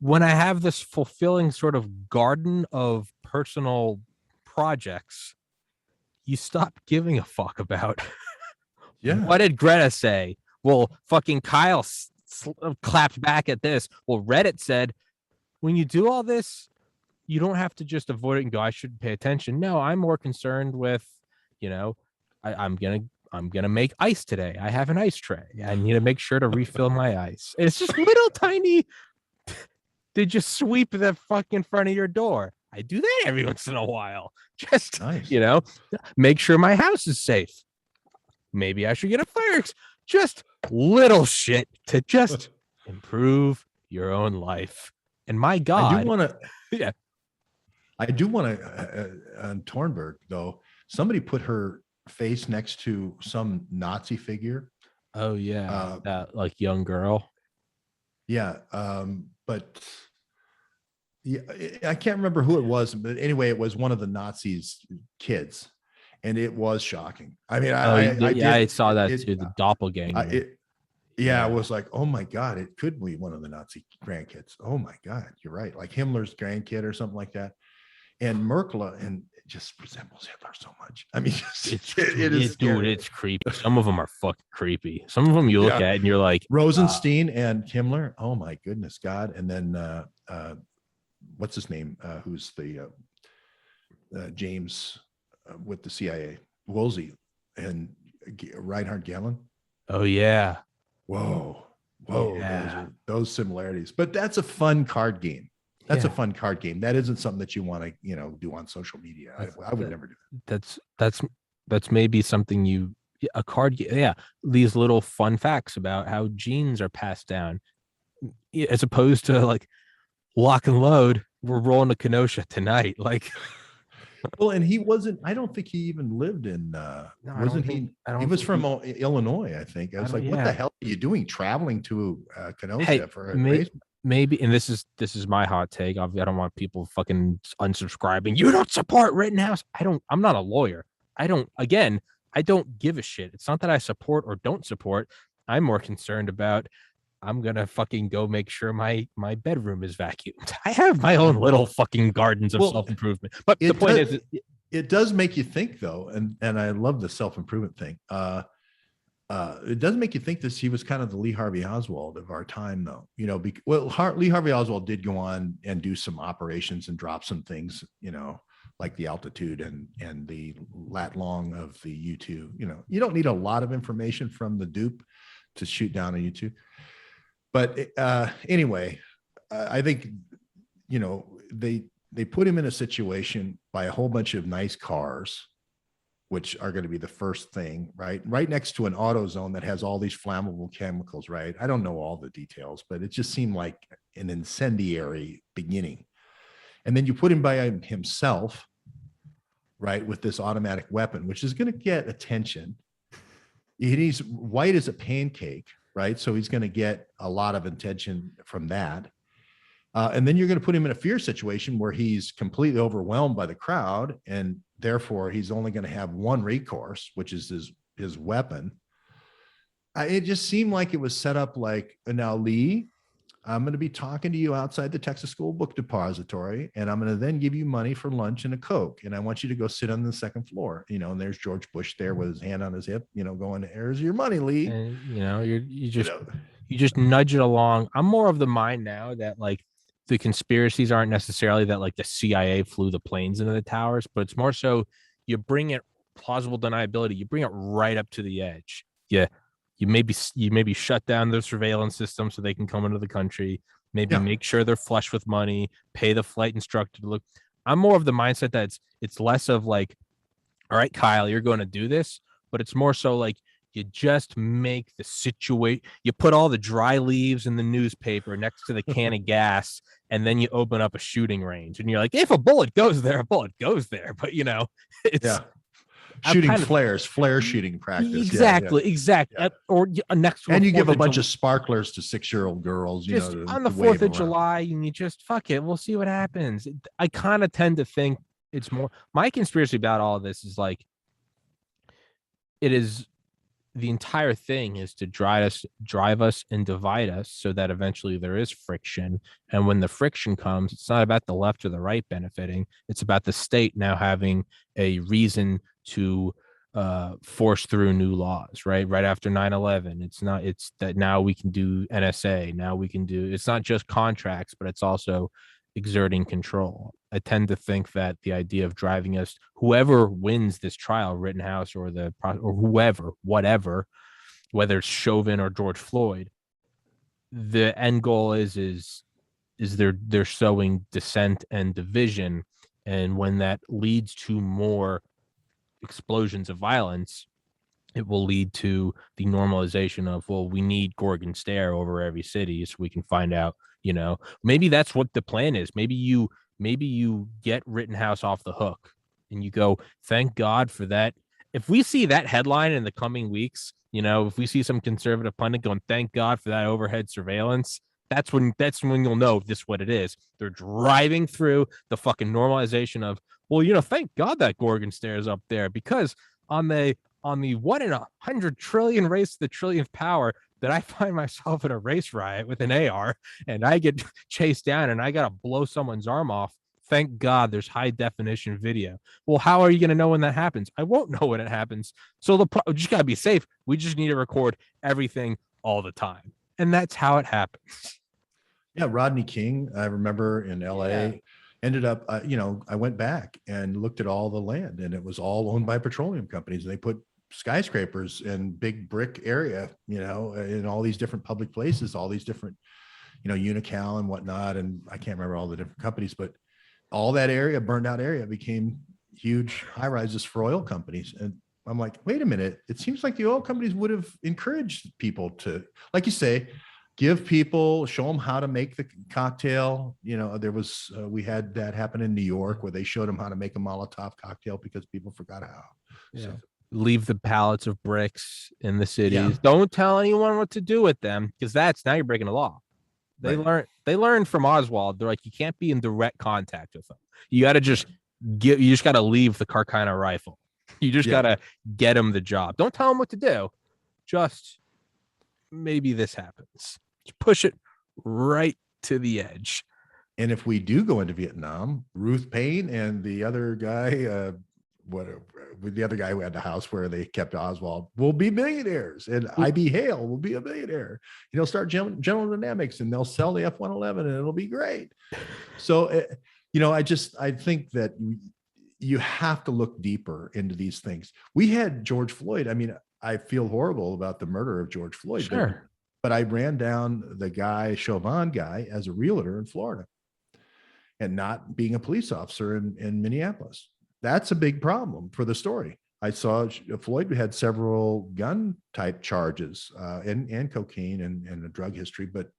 When I have this fulfilling sort of garden of personal projects, you stop giving a fuck about what did Greta say? Well, fucking Kyle clapped back at this. Well, Reddit said, when you do all this, you don't have to just avoid it and go, I shouldn't pay attention. No, I'm more concerned with, I'm gonna make ice today. I have an ice tray. I need to make sure to refill my ice. It's just little tiny. Did you sweep the fucking front of your door? I do that every once in a while. Just Nice. make sure my house is safe. Maybe I should get a fire. Just little shit to just improve your own life. And my God, I do want to. yeah. I do want to. On Tornberg, though, somebody put her face next to some Nazi figure. Oh yeah, that like young girl. Yeah, but yeah, I can't remember who it was, but anyway, it was one of the Nazis' kids, and it was shocking. I mean, I saw that too. The doppelganger. I was like, oh my God, it could be one of the Nazi grandkids. Oh my God, you're right, like Himmler's grandkid or something like that. And Merkla, and it just resembles Hitler so much. I mean, it is, dude, it's creepy. Some of them are fucking creepy. Some of them you look at and you're like Rosenstein and Himmler. Oh my goodness, God. And then what's his name? Who's the James with the CIA? Woolsey and Reinhard Gehlen. Oh yeah. Whoa. Yeah. Those similarities. But that's a fun card game. That's a fun card game. That isn't something that you want to, do on social media. I would never do that. That's maybe something a card game. Yeah. These little fun facts about how genes are passed down, as opposed to like lock and load. We're rolling a Kenosha tonight. Like, well, and I don't think he even lived in, he was from Illinois, I think. I was like, what the hell are you doing traveling to Kenosha for a race? Maybe, and this is my hot take. I don't want people fucking unsubscribing. You don't support Rittenhouse. I'm not a lawyer. I don't give a shit. It's not that I support or don't support. I'm more concerned about, I'm going to fucking go make sure my bedroom is vacuumed. I have my own little fucking gardens of self-improvement. But the point is, it does make you think though. And I love the self-improvement thing. It does make you think that he was kind of the Lee Harvey Oswald of our time, though. Lee Harvey Oswald did go on and do some operations and drop some things, like the altitude and the lat long of the U-2. You don't need a lot of information from the dupe to shoot down a U-2. But anyway, I think, they put him in a situation by a whole bunch of nice cars, which are going to be the first thing, right next to an auto zone that has all these flammable chemicals, right? I don't know all the details, but it just seemed like an incendiary beginning. And then you put him by himself, right, with this automatic weapon, which is going to get attention. He's white as a pancake, right? So he's going to get a lot of attention from that. And then you're going to put him in a fear situation where he's completely overwhelmed by the crowd, and therefore he's only going to have one recourse, which is his weapon. It just seemed like it was set up like, now Lee, I'm going to be talking to you outside the Texas School Book Depository, and I'm going to then give you money for lunch and a Coke. And I want you to go sit on the second floor, and there's George Bush there with his hand on his hip, going, here's your money, Lee. And, you just nudge it along. I'm more of the mind now that like the conspiracies aren't necessarily that like the CIA flew the planes into the towers, but it's more so you bring it plausible deniability. You bring it right up to the edge. Yeah. You maybe shut down their surveillance system so they can come into the country, maybe make sure they're flush with money, pay the flight instructor to look. I'm more of the mindset that it's less of like, all right, Kyle, you're going to do this, but it's more so like you just make the situation, you put all the dry leaves in the newspaper next to the can of gas, and then you open up a shooting range and you're like, if a bullet goes there, a bullet goes there. But it's shooting flares, flare shooting practice. Exactly. Or next to, and you give a bunch of sparklers to 6-year-old girls, just on the 4th of July, and you just fuck it. We'll see what happens. I kind of tend to think it's more, my conspiracy about all of this is like, it is, the entire thing is to drive us and divide us so that eventually there is friction. And when the friction comes, it's not about the left or the right benefiting. It's about the state now having a reason to force through new laws, right after 9/11. It's that now we can do NSA. Now we can do, it's not just contracts, but it's also, exerting control. I tend to think that the idea of driving us, whoever wins this trial, Rittenhouse or whoever, whatever, whether it's Chauvin or George Floyd, the end goal is they're sowing dissent and division, and when that leads to more explosions of violence, it will lead to the normalization of, well, we need Gorgon stare over every city so we can find out, maybe that's what the plan is. Maybe you get Rittenhouse off the hook and you go, thank God for that. If we see that headline in the coming weeks, if we see some conservative pundit going, thank God for that overhead surveillance, that's when you'll know this what it is. They're driving through the fucking normalization of, well, thank God that Gorgon stare is up there, because on the 1 in 100 trillion race to the trillionth power that I find myself in a race riot with an AR and I get chased down and I got to blow someone's arm off. Thank God there's high definition video. Well, how are you going to know when that happens? I won't know when it happens. So we just got to be safe. We just need to record everything all the time. And that's how it happens. Yeah. Rodney King, I remember in LA, ended up, I went back and looked at all the land, and it was all owned by petroleum companies. They put skyscrapers and big brick area, in all these different public places, all these different, Unical and whatnot. And I can't remember all the different companies, but all that area, burned out area, became huge high rises for oil companies. And I'm like, wait a minute. It seems like the oil companies would have encouraged people to, like you say, give people, show them how to make the cocktail. There was, we had that happen in New York where they showed them how to make a Molotov cocktail because people forgot how. Yeah. So, leave the pallets of bricks in the cities. Yeah. Don't tell anyone what to do with them, because now you're breaking the law. They learned from Oswald. They're like, you can't be in direct contact with them. You got to you just got to leave the Carcana rifle. You just got to get them the job. Don't tell them what to do. Just maybe this happens. Just push it right to the edge. And if we do go into Vietnam, Ruth Payne and the other guy, the other guy who had the house where they kept Oswald, will be millionaires, and I.B. Hale will be a millionaire. He'll start General Dynamics, and they'll sell the F-111, and it'll be great. So, I think that you have to look deeper into these things. We had George Floyd. I mean, I feel horrible about the murder of George Floyd. Sure. But I ran down the Chauvin guy, as a realtor in Florida, and not being a police officer in Minneapolis. That's a big problem for the story. I saw Floyd had several gun type charges and cocaine and a drug history, but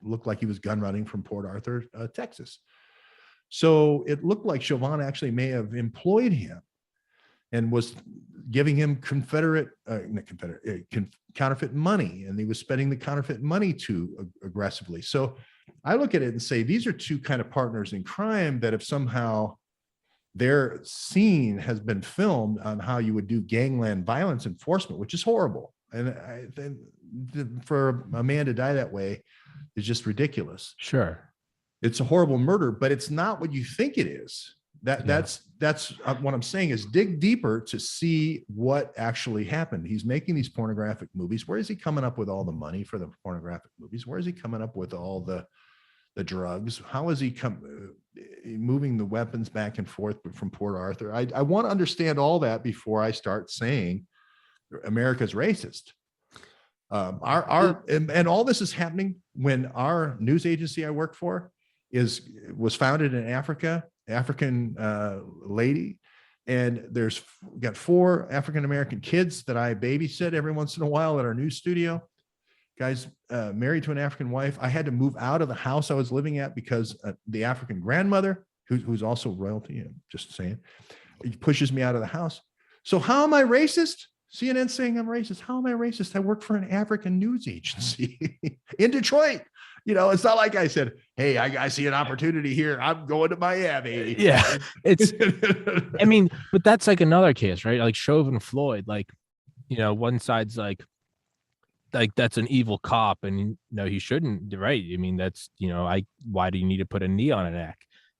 looked like he was gun running from Port Arthur, Texas. So it looked like Chauvin actually may have employed him and was giving him counterfeit money, and he was spending the counterfeit money too aggressively. So I look at it and say, these are two kind of partners in crime that if somehow their scene has been filmed on how you would do gangland violence enforcement, which is horrible. And for a man to die that way is just ridiculous. Sure. It's a horrible murder, but it's not what you think it is. That's what I'm saying is dig deeper to see what actually happened. He's making these pornographic movies. Where is he coming up with all the money for the pornographic movies? Where is he coming up with all the drugs? How is he moving the weapons back and forth from Port Arthur? I want to understand all that before I start saying America's racist. And all this is happening when our news agency I work for was founded in Africa, African lady, and there's got 4 African-American kids that I babysit every once in a while at our news studio. Guys, married to an African wife. I had to move out of the house I was living at because the African grandmother, who's also royalty, just saying, he pushes me out of the house. So how am I racist? CNN saying I'm racist. How am I racist? I work for an African news agency in Detroit. It's not like I said, hey, I see an opportunity here. I'm going to Miami. Yeah. But that's like another case, right? Like Chauvin Floyd, one side's like that's an evil cop, and he shouldn't, right? I mean, that's why do you need to put a knee on a neck?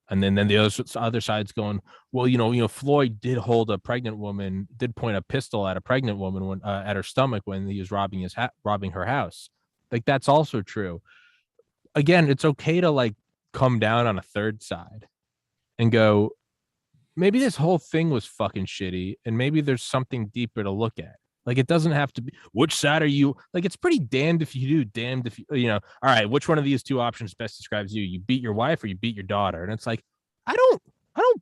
And then the other side's going, well, Floyd did hold a pregnant woman, did point a pistol at a pregnant woman when at her stomach when he was robbing her house. Like, that's also true. Again, it's okay to come down on a third side and go, maybe this whole thing was fucking shitty, and maybe there's something deeper to look at. Like, it doesn't have to be, which side are you? Like, it's pretty damned if you do, damned if you know, all right, which one of these two options best describes you? You beat your wife or you beat your daughter? And it's like, I don't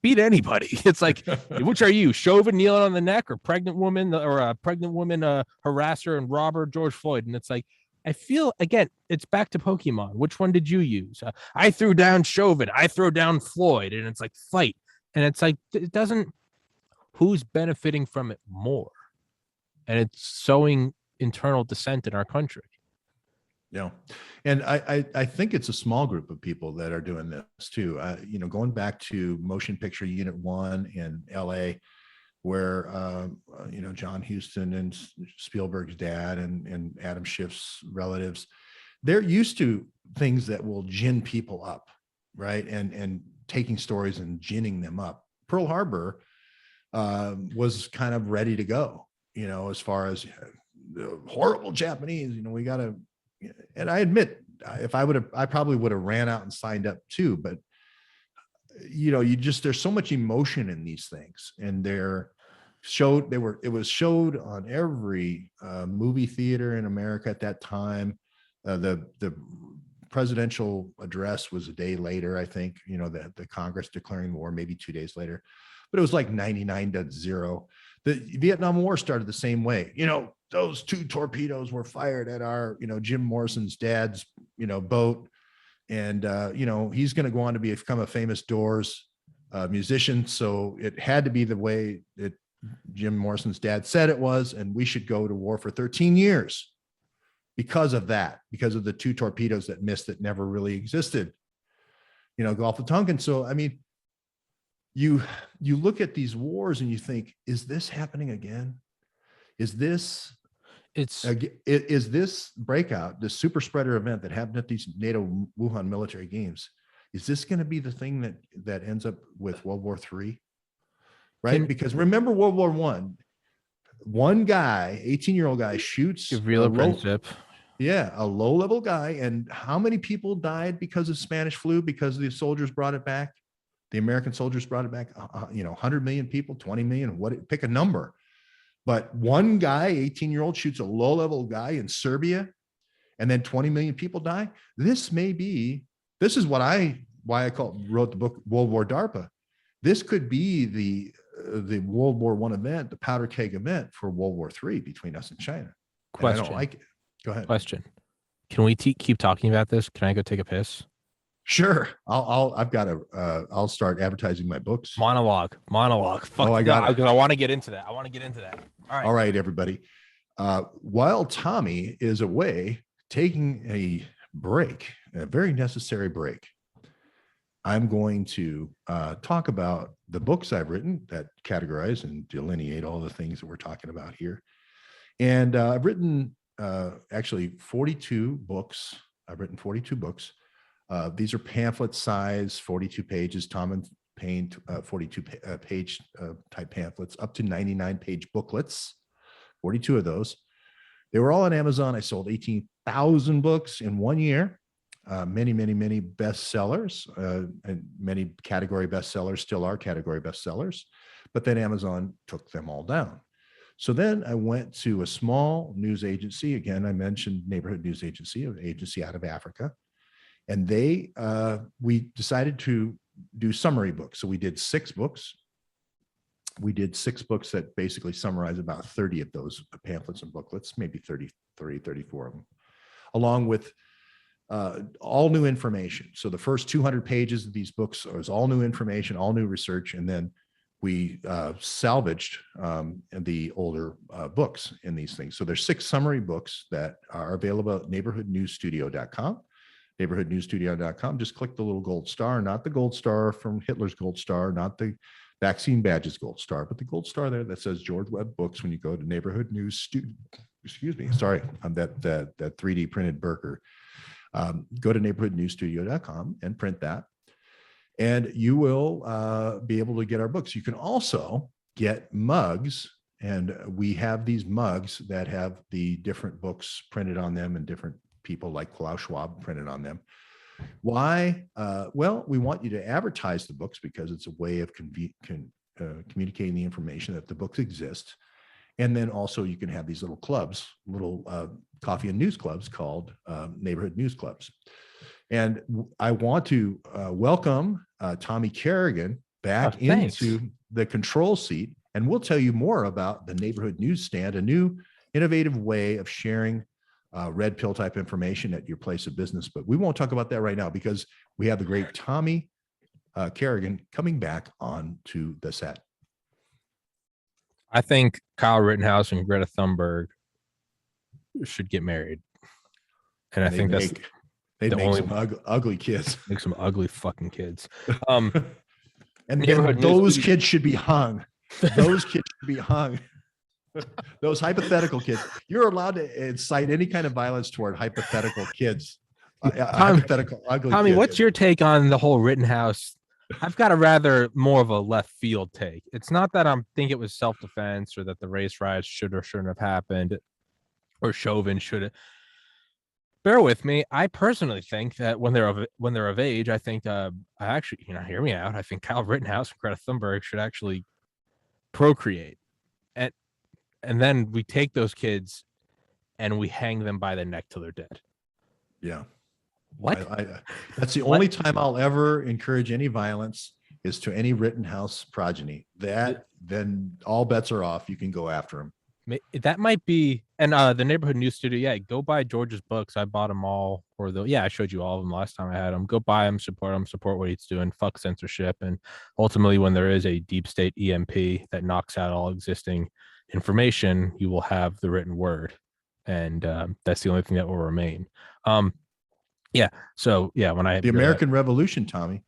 beat anybody. It's like, which are you? Chauvin kneeling on the neck, or pregnant woman, or a pregnant woman harasser and robber George Floyd? And it's like, I feel, again, it's back to Pokemon. Which one did you use? I threw down Chauvin. I throw down Floyd. And it's like, fight. And it's like, it doesn't, who's benefiting from it more? And it's sowing internal dissent in our country. Yeah. And I think it's a small group of people that are doing this too. You know, going back to Motion Picture Unit 1 in LA, where, you know, John Huston and Spielberg's dad and Adam Schiff's relatives, they're used to things that will gin people up, right? And taking stories and ginning them up. Pearl Harbor was kind of ready to go, you know, as far as the horrible Japanese, you know, we got to, and I admit, if I probably would have ran out and signed up too, but you know, there's so much emotion in these things, and it was showed on every movie theater in America at that time. The presidential address was a day later, I think, you know, the Congress declaring war, maybe 2 days later, but it was like 99.0. The Vietnam War started the same way. You know, those 2 torpedoes were fired at our, you know, Jim Morrison's dad's, you know, boat. And, you know, he's going to go on to become a famous Doors musician. So it had to be the way that Jim Morrison's dad said it was. And we should go to war for 13 years because of that, because of the 2 torpedoes that missed that never really existed, you know, Gulf of Tonkin. So, I mean, you look at these wars and you think, is this happening again? Is this breakout, this super spreader event that happened at these NATO Wuhan military games? Is this going to be the thing that ends up with World War III? Right? Because remember World War I, one guy, 18-year-old guy, shoots a low-level guy. And how many people died because of Spanish flu? Because the soldiers brought it back. The American soldiers brought it back, you know, 100 million people, 20 million, pick a number. But one guy, 18-year-old, shoots a low-level guy in Serbia, and then 20 million people die. This is why I wrote the book World War DARPA. This could be the World War I event, the powder keg event for World War III between us and China. Question. And I don't like it. Go ahead. Question. Can we keep talking about this? Can I go take a piss? Sure. I'll start advertising my books. Monologue. Fuck. I got it. Because I want to get into that. All right, everybody. While Tommy is away taking a break, a very necessary break, I'm going to talk about the books I've written that categorize and delineate all the things that we're talking about here. And I've written actually 42 books. I've written 42 books. These are pamphlet size, 42 pages, Tom and Payne 42 page type pamphlets, up to 99 page booklets, 42 of those. They were all on Amazon. I sold 18,000 books in 1 year. Many bestsellers, and many category bestsellers still are category bestsellers, but then Amazon took them all down. So then I went to a small news agency. Again, I mentioned Neighborhood News Agency, an agency out of Africa. And we decided to do summary books. So we did 6 books. We did 6 books that basically summarize about 30 of those pamphlets and booklets, maybe 33, 34 of them, along with all new information. So the first 200 pages of these books was all new information, all new research. And then we salvaged the older books in these things. So there's 6 summary books that are available at neighborhoodnewsstudio.com. neighborhoodnewsstudio.com. Just click the little gold star, not the gold star from Hitler's gold star, not the vaccine badges gold star, but the gold star there that says George Webb Books when you go to Neighborhood News Studio. Excuse me. Sorry, I'm that 3D printed burger. Go to neighborhoodnewsstudio.com and print that. And you will be able to get our books. You can also get mugs. And we have these mugs that have the different books printed on them and different people like Klaus Schwab printed on them. Why? Well, we want you to advertise the books because it's a way of communicating the information that the books exist. And then also you can have these little clubs, little coffee and news clubs called neighborhood news clubs. And I want to welcome Tommy Carrigan back into the control seat. And we'll tell you more about the neighborhood newsstand, a new innovative way of sharing red pill type information at your place of business. But we won't talk about that right now because we have the great Tommy Carrigan coming back onto the set. I think Kyle Rittenhouse and Greta Thunberg should get married. And I think they'd make some ugly kids. Make some ugly fucking kids. And those kids should be hung. Those kids should be hung. Those hypothetical kids. You're allowed to incite any kind of violence toward hypothetical kids. Hypothetical ugly Tommy, kids. what's your take on the whole Rittenhouse? I've got a rather more of a left field take. It's not that I think it was self-defense or that the race riots should or shouldn't have happened or Chauvin should have. Bear with me. I personally think that when they're of age, I think I actually, hear me out. I think Kyle Rittenhouse and Greta Thunberg should actually procreate. And then we take those kids and we hang them by the neck till they're dead. Yeah. What? That's the only time I'll ever encourage any violence is to any Rittenhouse progeny. Then all bets are off. You can go after them. That might be, and the neighborhood news studio. Yeah, go buy George's books. I bought them all, I showed you all of them last time I had them. Go buy them, support what he's doing. Fuck censorship, and ultimately, when there is a deep state EMP that knocks out all existing information, you will have the written word, and that's the only thing that will remain. Yeah. So yeah, when the American Revolution, Tommy,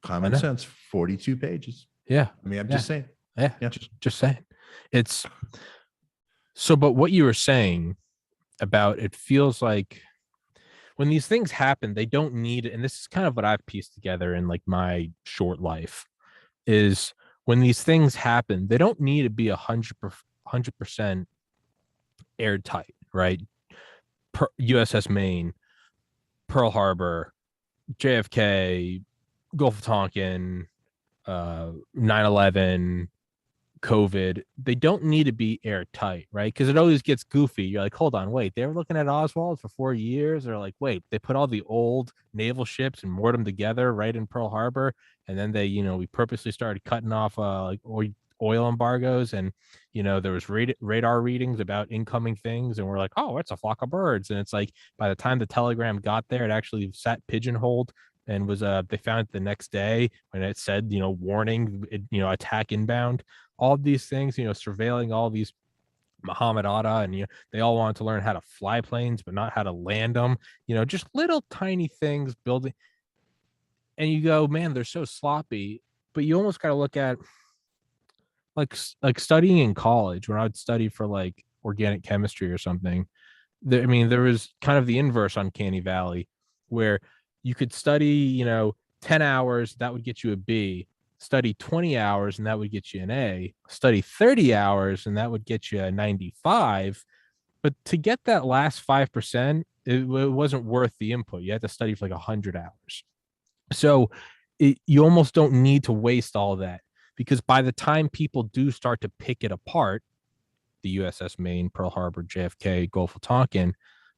common sense, 42 pages. Yeah. I mean, I'm just saying. Yeah. Just saying. It's. So, but what you were saying about it feels like when these things happen, they don't need it. And this is kind of what I've pieced together in like my short life is when these things happen, they don't need to be 100% airtight, right? USS Maine, Pearl Harbor, JFK, Gulf of Tonkin, 9/11, COVID, they don't need to be airtight, right? Because it always gets goofy. You're like, hold on, wait, they were looking at Oswald for 4 years. They're like, wait, they put all the old naval ships and moored them together right in Pearl Harbor. And then they, we purposely started cutting off like oil embargoes. And, there was radar readings about incoming things. And we're like, oh, it's a flock of birds. And it's like, by the time the telegram got there, it actually sat pigeonholed and was, they found it the next day when it said, warning, attack inbound. All of these things, surveilling all these Muhammad Atta, and they all wanted to learn how to fly planes, but not how to land them. Just little tiny things building. And you go, man, they're so sloppy. But you almost got to look at like studying in college when I would study for like organic chemistry or something. There was kind of the inverse Uncanny Valley, where you could study, 10 hours, that would get you a B. Study 20 hours and that would get you an A. Study 30 hours and that would get you a 95. But to get that last 5%, it wasn't worth the input. You had to study for like 100 hours. So you almost don't need to waste all that, because by the time people do start to pick it apart, the USS Maine, Pearl Harbor, JFK, Gulf of Tonkin,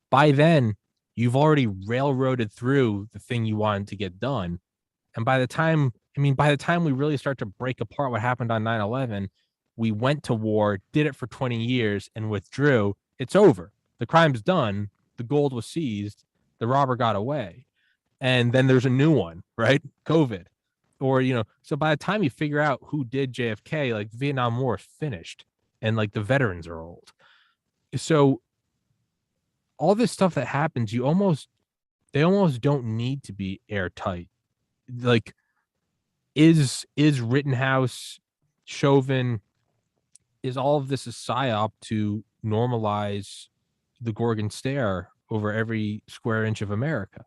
by then you've already railroaded through the thing you wanted to get done. And by the time we really start to break apart what happened on 9/11, we went to war, did it for 20 years and withdrew. It's over. The crime's done. The gold was seized. The robber got away. And then there's a new one, right? COVID. Or, so by the time you figure out who did JFK, like the Vietnam War is finished and like the veterans are old. So all this stuff that happens, they almost don't need to be airtight. Like, is Rittenhouse, Chauvin, is all of this a psyop to normalize the Gorgon stare over every square inch of America?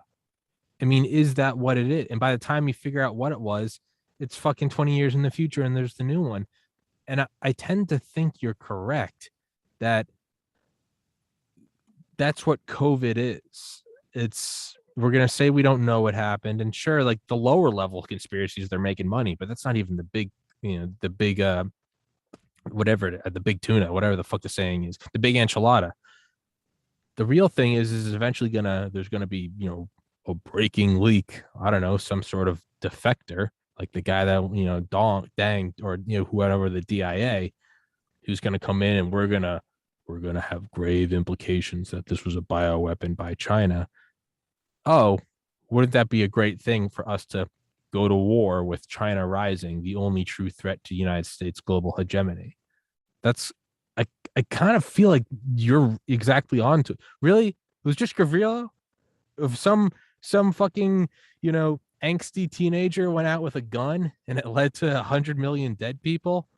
Is that what it is? And by the time you figure out what it was, it's fucking 20 years in the future and there's the new one. And I tend to think you're correct that that's what COVID is. It's we're going to say we don't know what happened. And sure, like the lower level conspiracies, they're making money, but that's not even the big, the big, whatever, the big tuna, whatever the fuck the saying is, the big enchilada. The real thing is eventually there's gonna be, a breaking leak. I don't know, some sort of defector, like the guy that, dang, or, whoever, the DIA, who's gonna come in, and we're gonna have grave implications that this was a bioweapon by China. Oh, wouldn't that be a great thing for us to go to war with China rising, the only true threat to United States global hegemony? That's I I kind of feel like you're exactly on to it. Really? It was just Gavrilo? Of some fucking, angsty teenager went out with a gun and it led to 100 million dead people?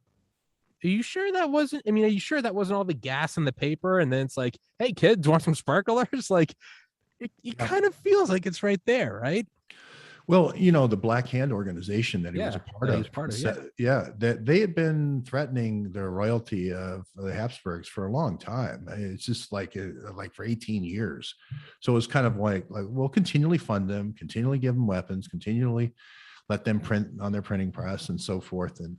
Are you sure that wasn't? I mean, are you sure that wasn't all the gas in the paper? And then it's like, hey kids, want some sparklers? Like, it kind of feels like it's right there, right? Well, the Black Hand organization that he was a part of, that they had been threatening the royalty of the Habsburgs for a long time. It's just like for 18 years. So it was kind of like we'll continually fund them, continually give them weapons, continually let them print on their printing press and so forth. And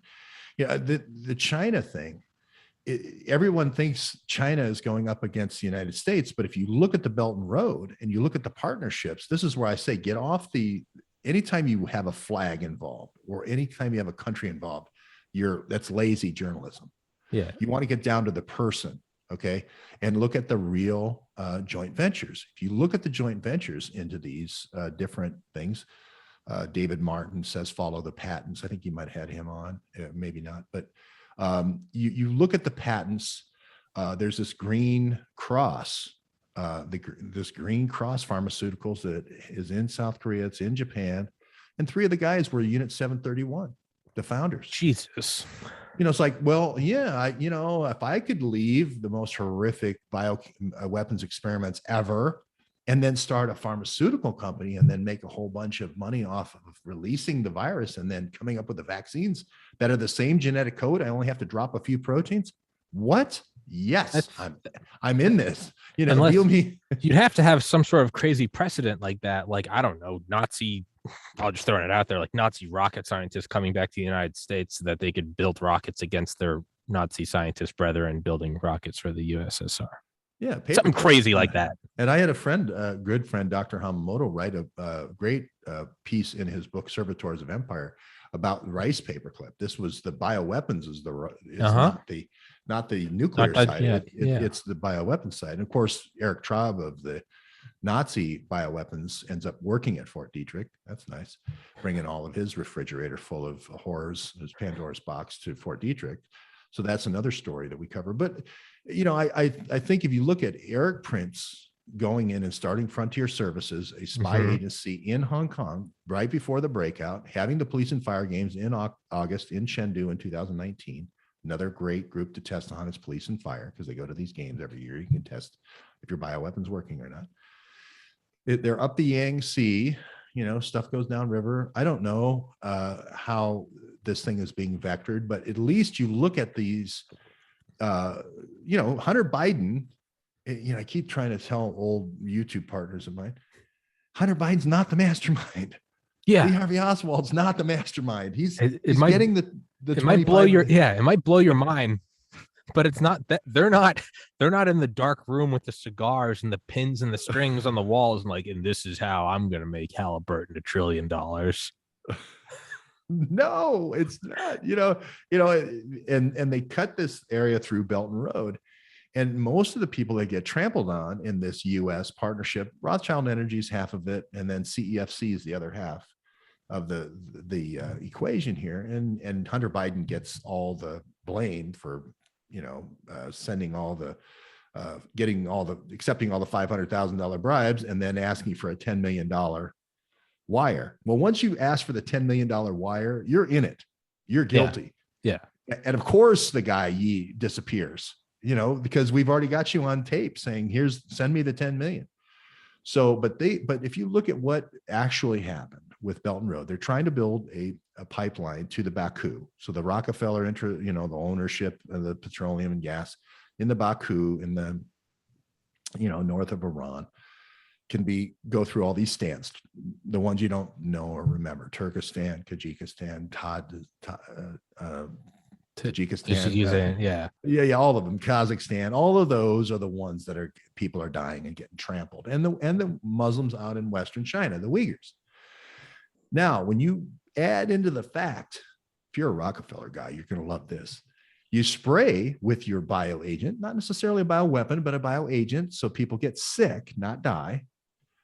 the China thing, everyone thinks China is going up against the United States, but if you look at the Belt and Road and you look at the partnerships, this is where I say get off anytime you have a flag involved or anytime you have a country involved, that's lazy journalism. Yeah. You want to get down to the person, okay, and look at the real joint ventures. If you look at the joint ventures into these different things, David Martin says follow the patents. I think you might have had him on, maybe not, but you look at the patents. There's this Green Cross, this Green Cross Pharmaceuticals that is in South Korea. It's in Japan, and 3 of the guys were Unit 731, the founders. Jesus. It's like, well, yeah, if I could leave the most horrific weapons experiments ever and then start a pharmaceutical company and then make a whole bunch of money off of releasing the virus and then coming up with the vaccines that are the same genetic code, I only have to drop a few proteins. What? Yes, I'm in this. Unless you'd have to have some sort of crazy precedent like that. Like, I don't know, I'll just throw it out there, like Nazi rocket scientists coming back to the United States so that they could build rockets against their Nazi scientist brethren building rockets for the USSR. Yeah, something crazy like that. And I had a good friend, Dr. Hamamoto, write a great piece in his book Servitors of Empire about rice paperclip. This was the bioweapons not the nuclear side. It's the bioweapon side. And of course, Eric Traub of the Nazi bioweapons ends up working at Fort Detrick. That's nice. Bringing all of his refrigerator full of horrors, his Pandora's box, to Fort Detrick. So that's another story that we cover. But I think if you look at Eric Prince going in and starting Frontier Services, a spy agency in Hong Kong right before the breakout, having the police and fire games in August in Chengdu in 2019. Another great group to test on is police and fire, because they go to these games every year. You can test if your bioweapon's working or not. They're up the Yangtze, stuff goes down river. I don't know how this thing is being vectored, but at least you look at these, Hunter Biden, I keep trying to tell old YouTube partners of mine, Hunter Biden's not the mastermind. Yeah. Lee Harvey Oswald's not the mastermind. He's getting the it might blow your mind, but it's not that they're not in the dark room with the cigars and the pins and the strings on the walls and this is how I'm going to make Halliburton $1 trillion. No, it's not, and they cut this area through Belt and Road. And most of the people that get trampled on in this U.S. partnership, Rothschild Energy is half of it, and then CEFC is the other half of the equation here. And Hunter Biden gets all the blame for, sending all the, accepting all the $500,000 bribes and then asking for a $10 million wire. Well, once you ask for the $10 million wire, you're in it. You're guilty. Yeah. And of course the guy disappears, because we've already got you on tape saying, send me the 10 million. So, but if you look at what actually happened with Belt and Road, they're trying to build a pipeline to the Baku. So the Rockefeller the ownership of the petroleum and gas in the Baku in the, north of Iran. go through all these stands, the ones you don't know or remember: Turkestan, Tajikistan, Tajikistan, yeah, all of them, Kazakhstan. All of those are the ones that people are dying and getting trampled, and the Muslims out in Western China, the Uyghurs. Now, when you add into the fact, if you're a Rockefeller guy, you're going to love this. You spray with your bioagent, not necessarily a bioweapon, but a bioagent, so people get sick, not die.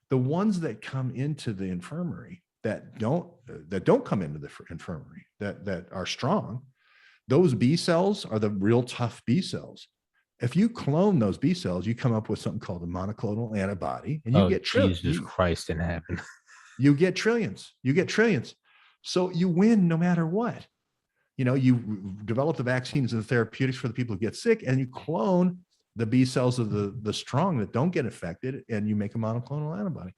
The ones that come into the infirmary that don't come into the infirmary that are strong, those B cells are the real tough B cells. If you clone those B cells, you come up with something called a monoclonal antibody, and you get Jesus Christ in heaven. You get trillions. So you win no matter what. You develop the vaccines and the therapeutics for the people who get sick, and you clone the B cells of the strong that don't get affected, and you make a monoclonal antibody.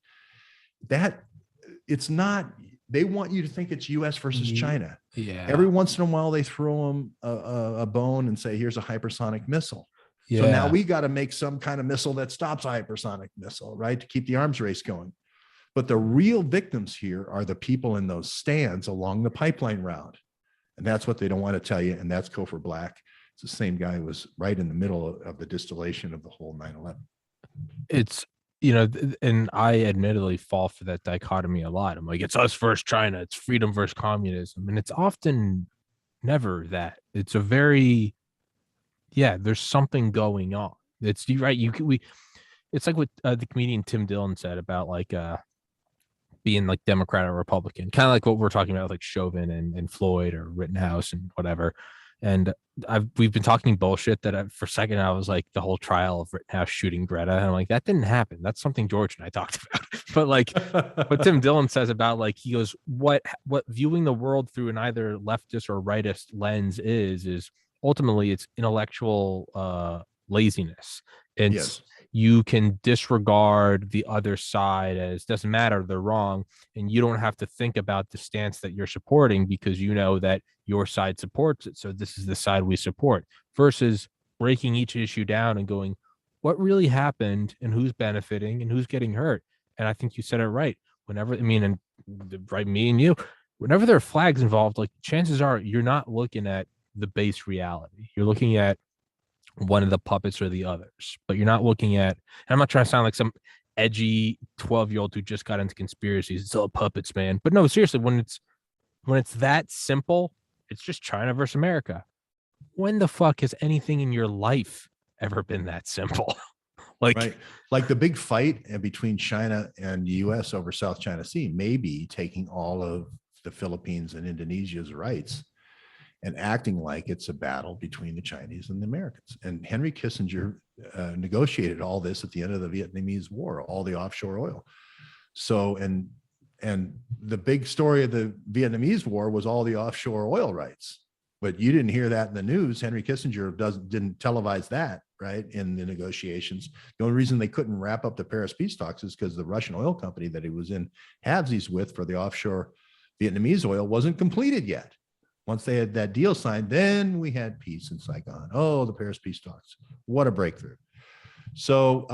It's not, they want you to think it's US versus China. Yeah. Every once in a while they throw them a bone and say, here's a hypersonic missile. Yeah. So now we got to make some kind of missile that stops a hypersonic missile, right? To keep the arms race going. But the real victims here are the people in those stands along the pipeline route. And that's what they don't want to tell you. And that's Kofor Black. It's the same guy who was right in the middle of the distillation of the whole 9/11. It's, and I admittedly fall for that dichotomy a lot. I'm like, it's us versus China. It's freedom versus communism. And it's often never that. It's a very, there's something going on. It's right. It's like what the comedian Tim Dillon said about like, being like Democrat or Republican, kind of like what we're talking about, like Chauvin and Floyd or Rittenhouse and whatever. And we've been talking bullshit that for a second I was like, the whole trial of Rittenhouse shooting Greta, and I'm like, that didn't happen. That's something George and I talked about. But like what Tim Dillon says about, like, he goes, what viewing the world through an either leftist or rightist lens is ultimately it's intellectual laziness. It's you can disregard the other side as doesn't matter, they're wrong, and you don't have to think about the stance that you're supporting because you know that your side supports it, so this is the side we support, versus breaking each issue down and going, what really happened and who's benefiting and who's getting hurt. And I think you said it right. Whenever, and right, me and you, whenever there are flags involved, like, chances are you're not looking at the base reality, you're looking at one of the puppets or the others, but you're not looking at, I'm not trying to sound like some edgy 12-year-old who just got into conspiracies. It's all puppets, man. But no, seriously, when it's that simple, it's just China versus America. When the fuck has anything in your life ever been that simple? Right. Like the big fight between China and the US over South China Sea, maybe taking all of the Philippines and Indonesia's rights and acting like it's a battle between the Chinese and the Americans. And Henry Kissinger negotiated all this at the end of the Vietnamese War, all the offshore oil. So, and the big story of the Vietnamese War was all the offshore oil rights. But you didn't hear that in the news. Henry Kissinger didn't televise that, right, in the negotiations. The only reason they couldn't wrap up the Paris peace talks is because the Russian oil company that he was in halvesies with for the offshore Vietnamese oil wasn't completed yet. Once they had that deal signed, then we had peace in Saigon. Oh, the Paris peace talks. What a breakthrough. So,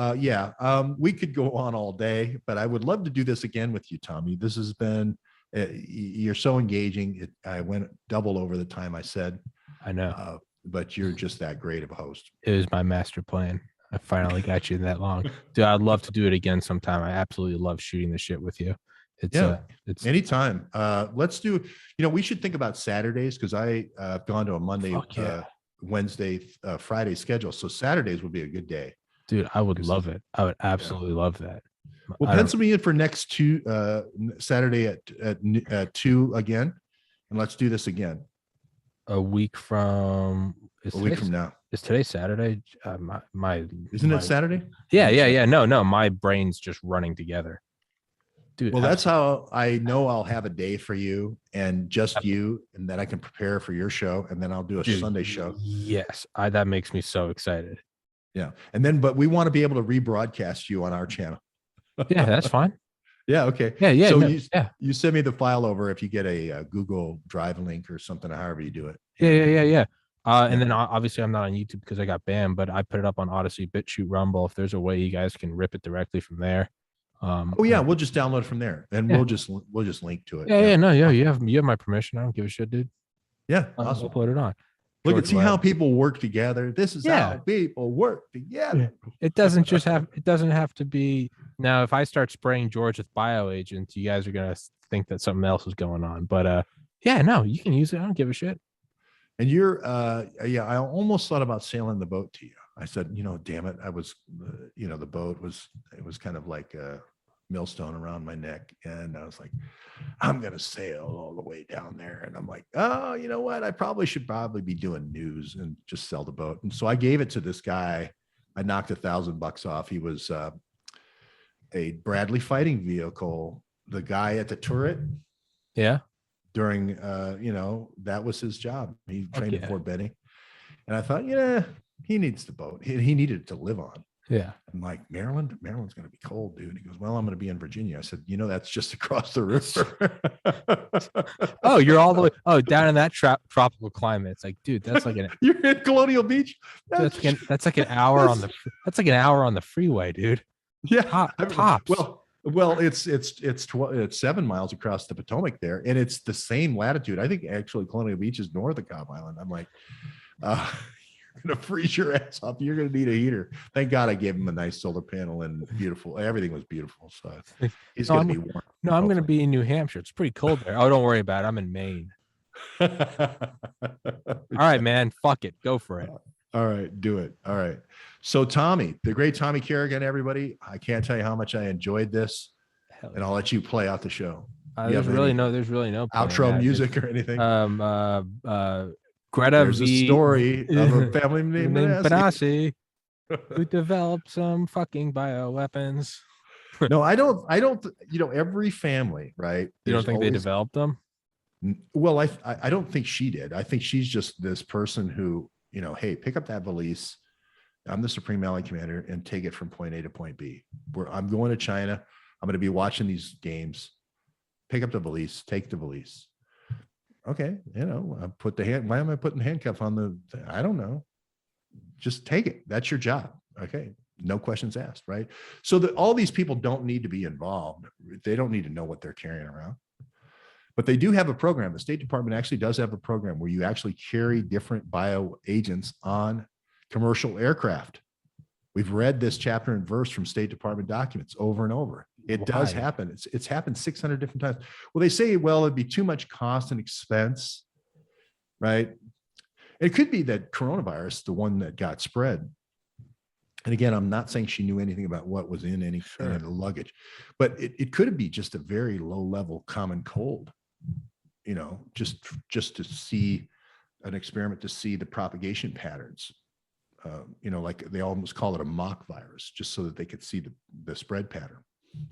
we could go on all day, but I would love to do this again with you, Tommy. This has been, you're so engaging. I went double over the time I said. I know. But you're just that great of a host. It was my master plan. I finally got you that long. Dude, I'd love to do it again sometime. I absolutely love shooting the shit with you. It's anytime. Let's do, we should think about Saturdays, because I've gone to a Monday, Wednesday, Friday schedule. So Saturdays would be a good day. Dude, I would love it. I would absolutely love that. Well, pencil me in for next Saturday at 2 again. And let's do this again. A week from now. Is today Saturday? Isn't it Saturday? Yeah. No. My brain's just running together. Dude, well, that's how I know I'll have a day for you and just you, and then I can prepare for your show, and then I'll do a Sunday show. Yes, that makes me so excited. Yeah, and then but we want to be able to rebroadcast you on our channel. Yeah, that's fine. Yeah, okay. Yeah. So you send me the file over if you get a Google Drive link or something, or however you do it. Yeah. And then obviously I'm not on YouTube because I got banned, but I put it up on Odyssey, BitChute, Rumble. If there's a way you guys can rip it directly from there, Oh yeah, we'll just download it from there, and Yeah. we'll just link to it. Yeah, no, yeah, you have my permission. I don't give a shit, dude. Yeah, I'll awesome. put it on. Look and George see how Webb. people work together. This is Yeah. how people work together. It doesn't just have. It doesn't have to be. Now, if I start spraying George with bioagents, you guys are gonna think that something else is going on. But yeah, no, you can use it. I don't give a shit. And you're, yeah, I almost thought about sailing the boat to you. I said, damn it. I was, the boat it was kind of like a millstone around my neck. And I was like, I'm going to sail all the way down there. And I'm like, oh, you know what? I should be doing news and just sell the boat. And so I gave it to this guy. I knocked $1,000 off. He was a Bradley fighting vehicle. The guy at the turret. Yeah. During, that was his job. He trained at Fort Benning. And I thought, he needs the boat. He needed it to live on. Yeah. I'm like, Maryland's going to be cold, dude. He goes, well, I'm going to be in Virginia. I said, that's just across the river. Oh, you're all the way. Oh, down in that tropical climate. It's like, dude, that's like you're in Colonial Beach. That's like an hour on the. That's like an hour on the freeway, dude. Yeah. Tops. Well, it's 7 miles across the Potomac there, and it's the same latitude. I think actually Colonial Beach is north of Cobb Island. I'm like, you're gonna freeze your ass off. You're gonna need a heater. Thank God I gave him a nice solar panel and beautiful. Everything was beautiful. So he's gonna be warm. No, I'm gonna be in New Hampshire. It's pretty cold there. Oh, don't worry about it. I'm in Maine. All right, man. Fuck it. Go for it. All right, do it. All right. So Tommy, the great Tommy Carrigan, everybody. I can't tell you how much I enjoyed this. And I'll let you play out the show. There's really no outro music or anything. Greta There's a story of a family named Benassi who developed some fucking bioweapons. No, I don't, every family, right? You don't think they developed them? Well, I don't think she did. I think she's just this person who, hey, pick up that valise. I'm the Supreme Allied Commander and take it from point A to point B. I'm going to China. I'm going to be watching these games. Pick up the valise, take the valise. Okay. I put why am I putting handcuff on I don't know. Just take it. That's your job. Okay. No questions asked. Right. So all these people don't need to be involved. They don't need to know what they're carrying around. But they do have a program. The State Department actually does have a program where you actually carry different bioagents on commercial aircraft. We've read this chapter and verse from State Department documents over and over. It does happen. It's happened 600 different times. Well, they say, well, it'd be too much cost and expense, right? It could be that coronavirus, the one that got spread. And again, I'm not saying she knew anything about what was in any of the luggage, but it could be just a very low level common cold, just to see an experiment to see the propagation patterns. Like they almost call it a mock virus, just so that they could see the spread pattern.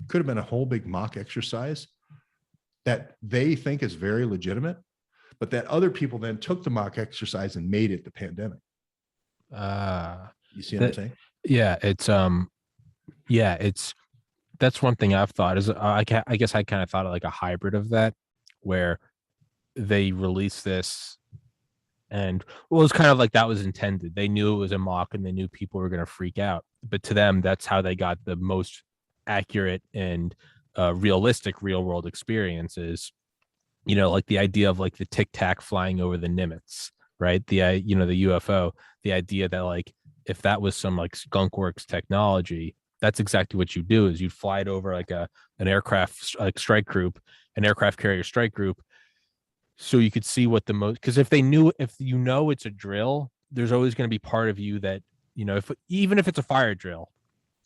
Could have been a whole big mock exercise that they think is very legitimate, but that other people then took the mock exercise and made it the pandemic. You see what I'm saying? Yeah, that's one thing I've thought is I guess I kind of thought of like a hybrid of that, where they released this and it was kind of like that was intended. They knew it was a mock and they knew people were going to freak out, but to them, that's how they got the most accurate and realistic real world experiences. Like the idea of like the Tic Tac flying over the Nimitz, right? The UFO, the idea that like if that was some like skunkworks technology, that's exactly what you do is you'd fly it over like an aircraft strike group, an aircraft carrier strike group. So you could see what the most, because if it's a drill, there's always going to be part of you that, even if it's a fire drill,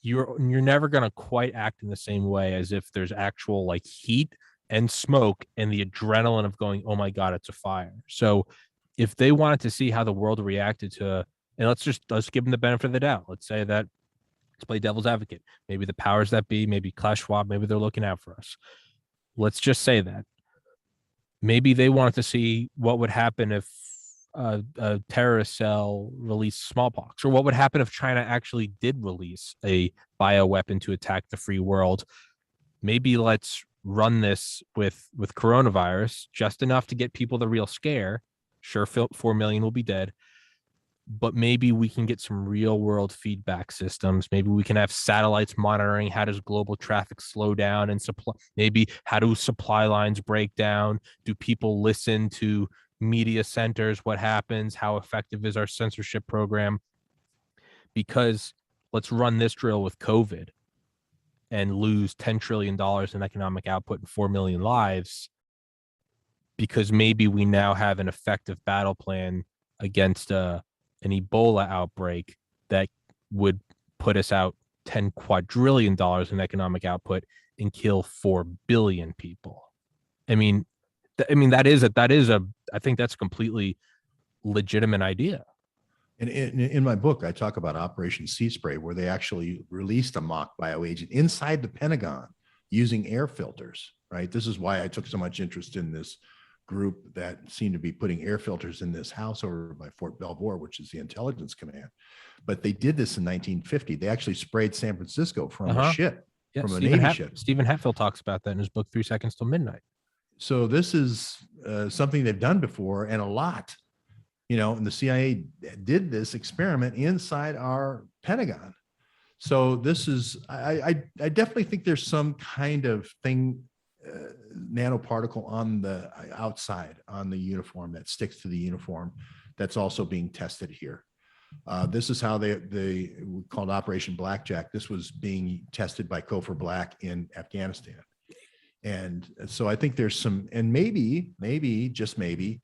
you're never going to quite act in the same way as if there's actual like heat and smoke and the adrenaline of going, oh my God, it's a fire. So if they wanted to see how the world reacted to, and let's give them the benefit of the doubt. Let's say that, let's play devil's advocate. Maybe the powers that be, maybe Klaus Schwab, maybe they're looking out for us. Let's just say that. Maybe they wanted to see what would happen if a terrorist cell released smallpox, or what would happen if China actually did release a bioweapon to attack the free world. Maybe let's run this with coronavirus, just enough to get people the real scare. Sure, 4 million will be dead, but maybe we can get some real world feedback systems. Maybe we can have satellites monitoring how does global traffic slow down and supply, maybe how do supply lines break down? Do people listen to media centers? What happens? How effective is our censorship program? Because let's run this drill with COVID and lose $10 trillion in economic output and 4 million lives, because maybe we now have an effective battle plan against an Ebola outbreak that would put us out $10 quadrillion in economic output and kill 4 billion people. I mean, that is I think that's a completely legitimate idea. And in my book, I talk about Operation Sea Spray, where they actually released a mock bioagent inside the Pentagon using air filters, right? This is why I took so much interest in this group that seemed to be putting air filters in this house over by Fort Belvoir, which is the intelligence command. But they did this in 1950. They actually sprayed San Francisco from a ship, from a Navy ship. Stephen Hatfield talks about that in his book, 3 Seconds Till Midnight. So this is something they've done before, and a lot. And the CIA did this experiment inside our Pentagon. So this is, I definitely think there's some kind of thing, nanoparticle on the outside on the uniform that sticks to the uniform that's also being tested here. This is how they called Operation Blackjack. This was being tested by Kofor Black in Afghanistan. And so I think there's some, and maybe, just maybe,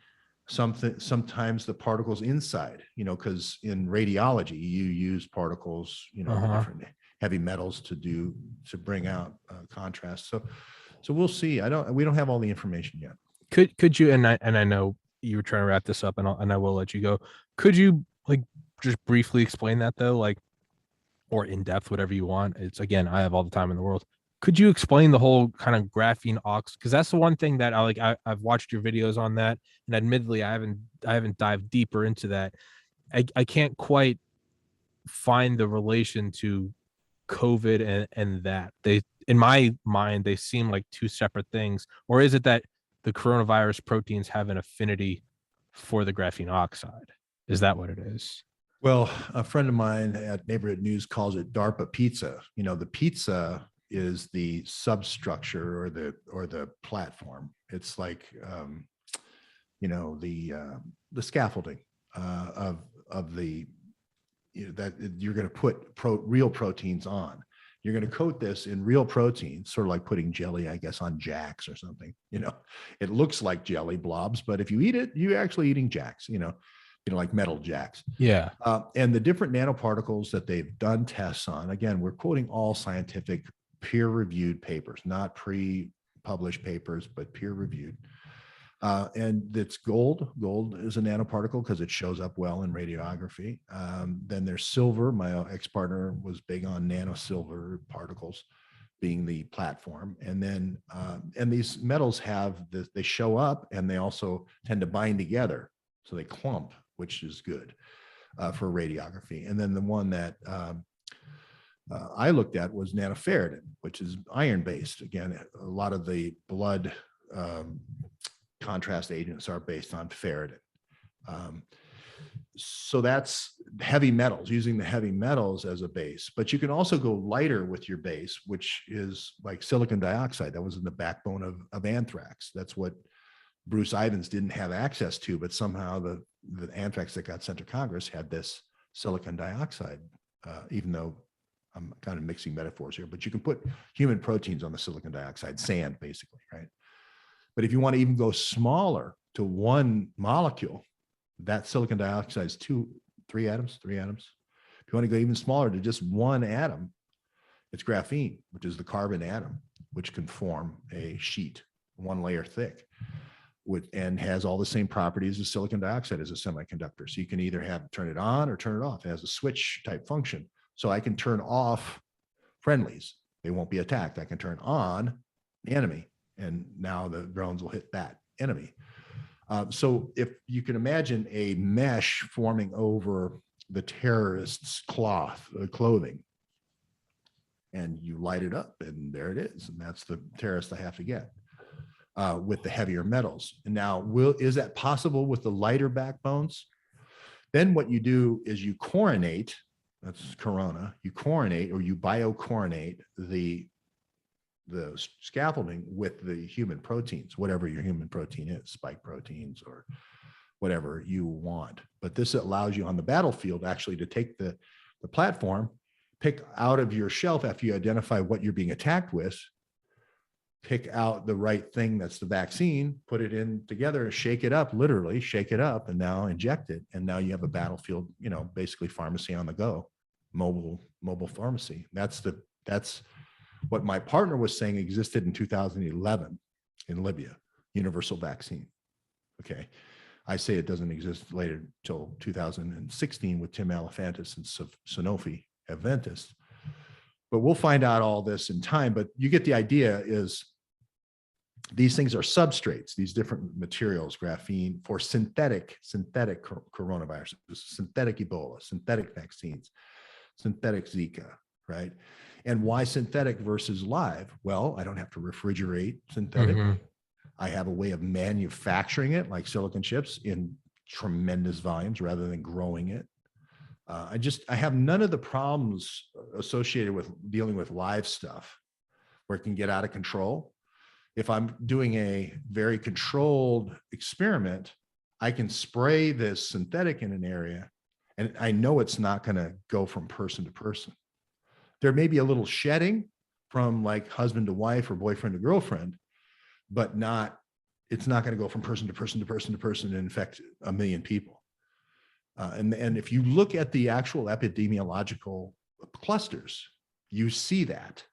sometimes the particles inside, because in radiology you use particles, different heavy metals to bring out contrast. So we'll see. We don't have all the information yet. Could you, and I know you were trying to wrap this up, and I will let you go. Could you just briefly explain that though, or in depth, whatever you want? It's, again, I have all the time in the world. Could you explain the whole kind of graphene ox? Because that's the one thing that I've watched your videos on that, and admittedly, I haven't dived deeper into that. I can't quite find the relation to COVID and that. They, in my mind, they seem like two separate things. Or is it that the coronavirus proteins have an affinity for the graphene oxide? Is that what it is? Well, a friend of mine at Neighborhood News calls it DARPA pizza. The pizza is the substructure or the platform. It's like the scaffolding of the that you're going to put real proteins on. You're going to coat this in real proteins, sort of like putting jelly, I guess, on jacks or something. It looks like jelly blobs, but if you eat it, you're actually eating jacks. Like metal jacks. Yeah. And the different nanoparticles that they've done tests on. Again, we're quoting all scientific peer-reviewed papers, not pre-published papers, but peer-reviewed. And it's gold. Gold is a nanoparticle because it shows up well in radiography. Then there's silver. My ex-partner was big on nanosilver particles being the platform. And then, and these metals they show up and they also tend to bind together. So they clump, which is good for radiography. And then the one that I looked at was nanoferritin, which is iron-based. Again, a lot of the blood contrast agents are based on ferritin. So that's heavy metals, using the heavy metals as a base. But you can also go lighter with your base, which is like silicon dioxide. That was in the backbone of anthrax. That's what Bruce Ivins didn't have access to, but somehow the anthrax that got sent to Congress had this silicon dioxide, even though I'm kind of mixing metaphors here, but you can put human proteins on the silicon dioxide, sand basically, right? But if you want to even go smaller to one molecule, that silicon dioxide is three atoms. If you want to go even smaller to just one atom, it's graphene, which is the carbon atom, which can form a sheet, one layer thick, and has all the same properties as silicon dioxide as a semiconductor. So you can either turn it on or turn it off. It has a switch type function. So I can turn off friendlies. They won't be attacked. I can turn on the enemy, and now the drones will hit that enemy. So if you can imagine a mesh forming over the terrorist's clothing, and you light it up, and there it is. And that's the terrorist I have to get with the heavier metals. And now, is that possible with the lighter backbones? Then what you do is you coronate, that's corona, you coronate or you biocoronate the scaffolding with the human proteins, whatever your human protein is, spike proteins or whatever you want. But this allows you on the battlefield actually to take the platform, pick out of your shelf after you identify what you're being attacked with, pick out the right thing that's the vaccine, put it in together, shake it up, literally shake it up, and now inject it. And now you have a battlefield, you know, basically pharmacy on the go, mobile pharmacy. That's what my partner was saying existed in 2011 in Libya, universal vaccine. Okay. I say it doesn't exist later till 2016 with Tim Alefantis and Sanofi Aventis. But we'll find out all this in time. But you get the idea is these things are substrates, these different materials, graphene for synthetic coronaviruses, synthetic Ebola, synthetic vaccines, synthetic Zika, right? And why synthetic versus live? Well, I don't have to refrigerate synthetic. Mm-hmm. I have a way of manufacturing it like silicon chips in tremendous volumes rather than growing it. I have none of the problems associated with dealing with live stuff where it can get out of control. If I'm doing a very controlled experiment, I can spray this synthetic in an area and I know it's not going to go from person to person. There may be a little shedding from like husband to wife or boyfriend to girlfriend, but it's not going to go from person to person to person to person and infect a million people. And if you look at the actual epidemiological clusters, you see that.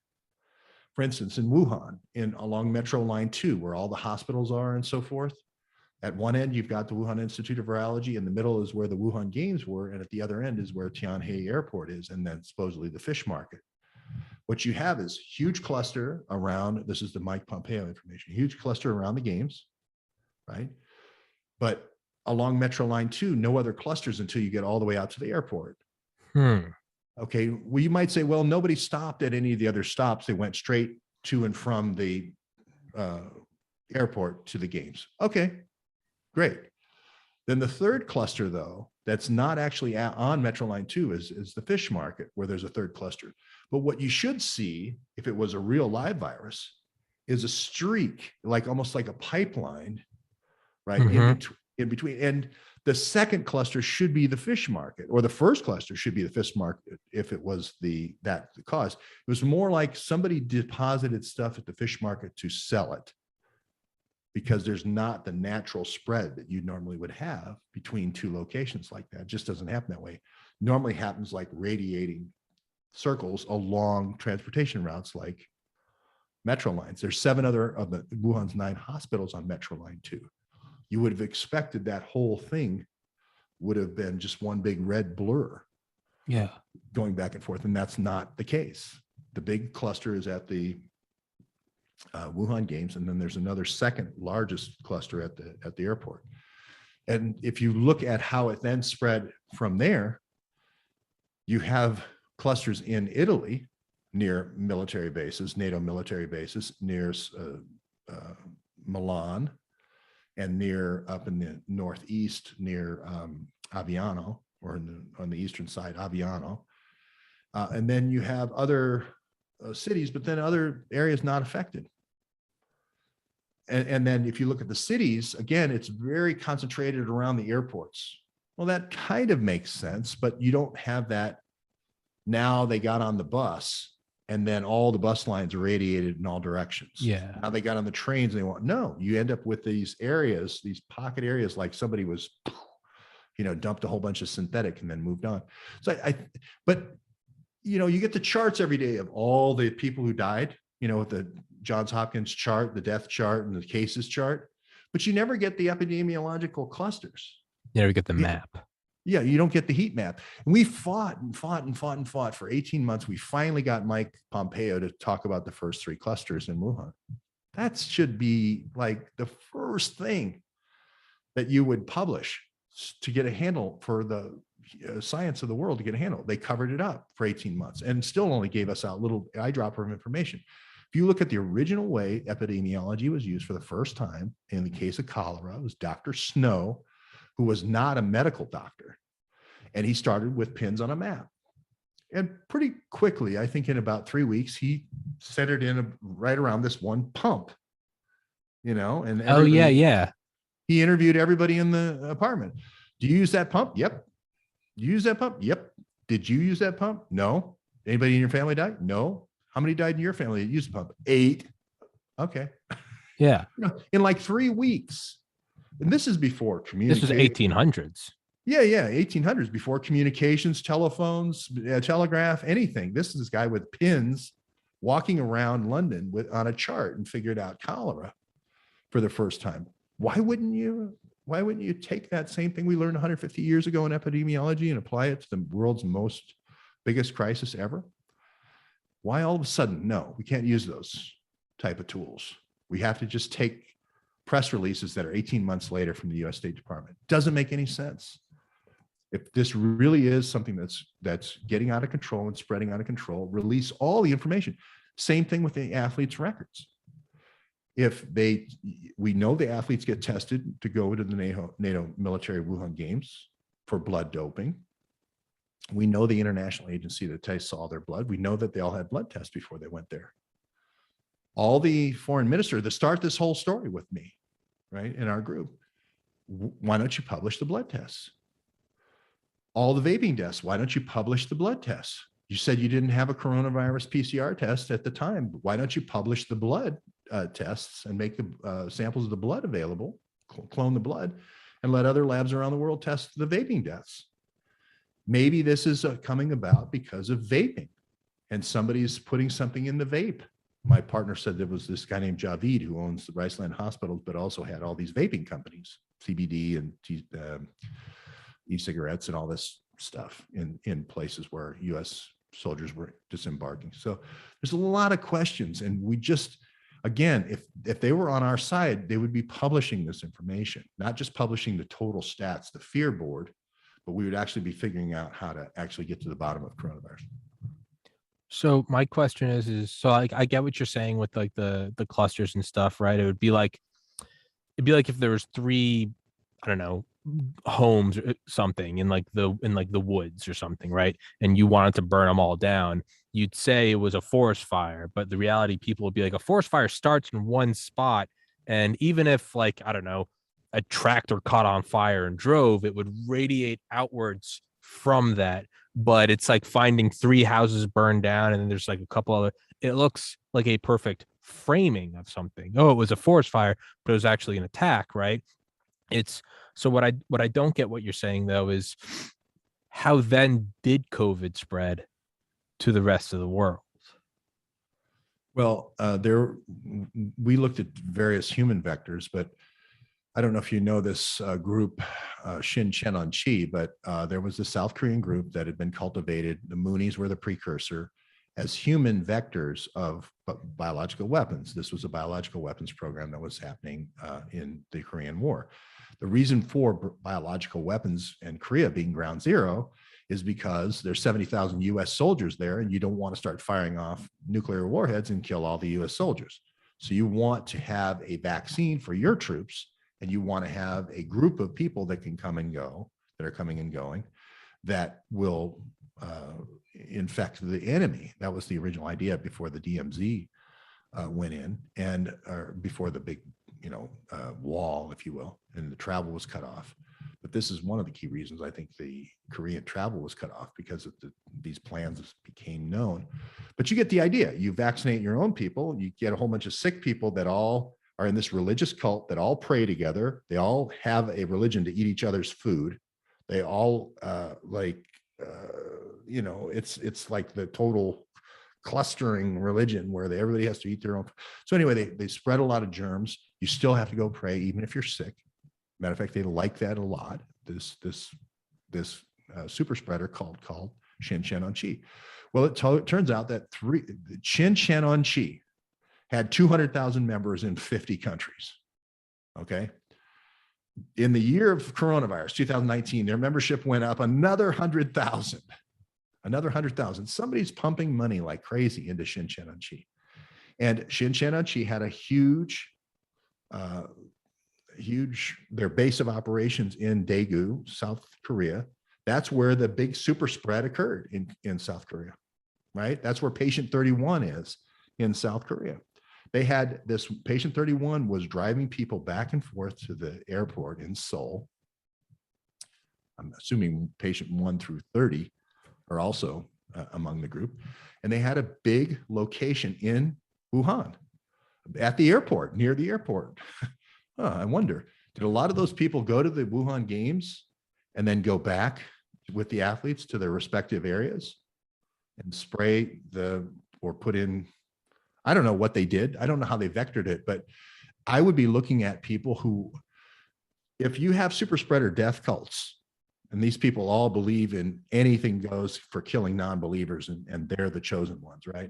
For instance, in Wuhan, along Metro Line 2, where all the hospitals are and so forth, at one end, you've got the Wuhan Institute of Virology. In the middle is where the Wuhan Games were. And at the other end is where Tianhe Airport is, and then supposedly the fish market. What you have is huge cluster around, this is the Mike Pompeo information, huge cluster around the games, right? But along Metro Line 2, no other clusters until you get all the way out to the airport. Okay, well, you might say, well, nobody stopped at any of the other stops. They went straight to and from the airport to the games. Okay, great. Then the third cluster, though, that's not actually on Metro Line 2 is the fish market, where there's a third cluster. But what you should see, if it was a real live virus, is a streak, like almost like a pipeline, right? Mm-hmm. In between. And the second cluster should be the fish market, or the first cluster should be the fish market if it was the cause. It was more like somebody deposited stuff at the fish market to sell it, because there's not the natural spread that you normally would have between two locations like that. It just doesn't happen that way. It normally happens like radiating circles along transportation routes like Metro lines. There's 7 other of the Wuhan's 9 hospitals on Metro Line 2. You would have expected that whole thing would have been just one big red blur. Yeah. Going back and forth. And that's not the case. The big cluster is at the Wuhan Games. And then there's another second largest cluster at the airport. And if you look at how it then spread from there, you have clusters in Italy near military bases, NATO military bases, near Milan, and near up in the northeast near Aviano, or on the eastern side, Aviano. And then you have other cities, but then other areas not affected. And then if you look at the cities, again, it's very concentrated around the airports. Well, that kind of makes sense, but you don't have that. Now they got on the bus and then all the bus lines are radiated in all directions. Yeah. Now they got on the trains and you end up with these areas, these pocket areas, like somebody was, dumped a whole bunch of synthetic and then moved on. So but you get the charts every day of all the people who died, with the Johns Hopkins chart, the death chart, and the cases chart, but you never get the epidemiological clusters. You never get the map. Yeah, you don't get the heat map. And we fought for 18 months. We finally got Mike Pompeo to talk about the first 3 clusters in Wuhan. That should be like the first thing that you would publish to get a handle for the science of the world, to get a handle. They covered it up for 18 months and still only gave us a little eyedropper of information. If you look at the original way epidemiology was used for the first time in the case of cholera, it was Dr. Snow, who was not a medical doctor, And he started with pins on a map. And pretty quickly, I think in about 3 weeks, he centered in right around this one pump, and Oh yeah, yeah. he interviewed everybody in the apartment. Do you use that pump? Yep. You use that pump? Yep. Did you use that pump? No. Anybody in your family died? No. How many died in your family that used the pump? 8. Okay. Yeah. In like 3 weeks. And this is before This was 1800s. Yeah, 1800s, before communications, telephones, telegraph, anything. This is this guy with pins walking around London on a chart and figured out cholera for the first time. Why wouldn't you take that same thing we learned 150 years ago in epidemiology and apply it to the world's biggest crisis ever? Why all of a sudden, no, we can't use those type of tools. We have to just take press releases that are 18 months later from the US State Department. Doesn't make any sense. If this really is something that's getting out of control and spreading out of control, release all the information. Same thing with the athletes' records. We know the athletes get tested to go to the NATO military Wuhan games for blood doping. We know the international agency that tests all their blood. We know that they all had blood tests before they went there. All the foreign ministers that start this whole story with me, right, in our group, why don't you publish the blood tests? All the vaping deaths, why don't you publish the blood tests? You said you didn't have a coronavirus PCR test at the time. Why don't you publish the blood tests and make the samples of the blood available, clone the blood, and let other labs around the world test the vaping deaths? Maybe this is coming about because of vaping and somebody's putting something in the vape. My partner said there was this guy named Javid who owns the Riceland hospitals, but also had all these vaping companies, CBD and e-cigarettes and all this stuff in places where U.S. soldiers were disembarking. So there's a lot of questions. And we just, again, if they were on our side, they would be publishing this information, not just publishing the total stats, the fear board, but we would actually be figuring out how to actually get to the bottom of coronavirus. So my question is so I get what you're saying with like the clusters and stuff, right? It'd be like if there was 3, I don't know, homes or something in like the woods or something, right? And you wanted to burn them all down. You'd say it was a forest fire, but the reality, people would be like, a forest fire starts in one spot, and even if, like, I don't know, a tractor caught on fire and drove, it would radiate outwards from that. But it's like finding 3 houses burned down, and then there's like a couple other. It looks like a perfect framing of something. Oh, it was a forest fire, but it was actually an attack, right? It's so what I don't get what you're saying though is how then did COVID spread to the rest of the world? Well, we looked at various human vectors, but I don't know if you know this group, Shin Chenon Chi, but there was a South Korean group that had been cultivated. The Moonies were the precursor as human vectors of biological weapons. This was a biological weapons program that was happening in the Korean War. The reason for biological weapons and Korea being ground zero is because there's 70,000 US soldiers there, and you don't want to start firing off nuclear warheads and kill all the US soldiers. So you want to have a vaccine for your troops, and you want to have a group of people that can come and go, that are coming and going, that will infect the enemy. That was the original idea before the DMZ went in, and before the big, wall, if you will, and the travel was cut off. But this is one of the key reasons I think the Korean travel was cut off, because of these plans became known. But you get the idea. You vaccinate your own people, you get a whole bunch of sick people that all are in this religious cult, that all pray together. They all have a religion to eat each other's food. They all it's like the total clustering religion where everybody has to eat their own. So anyway, they spread a lot of germs. You still have to go pray, even if you're sick. Matter of fact, they like that a lot. This super spreader called Shin Chenon Chi. Well, it turns out that Shin Chenon Chi had 200,000 members in 50 countries. Okay. In the year of coronavirus, 2019, their membership went up another 100,000. Another 100,000. Somebody's pumping money like crazy into Shin Chenon Chi. And Shin Chenon Chi had a huge, their base of operations in Daegu, South Korea. That's where the big super spread occurred in South Korea, right? That's where patient 31 is in South Korea. They had this patient 31 was driving people back and forth to the airport in Seoul. I'm assuming patient 1 through 30 are also among the group. And they had a big location in Wuhan at the airport, near the airport. I wonder, did a lot of those people go to the Wuhan games and then go back with the athletes to their respective areas and spray or put in, I don't know what they did. I don't know how they vectored it, but I would be looking at people who, if you have super spreader death cults, and these people all believe in anything goes for killing non-believers, and they're the chosen ones, right?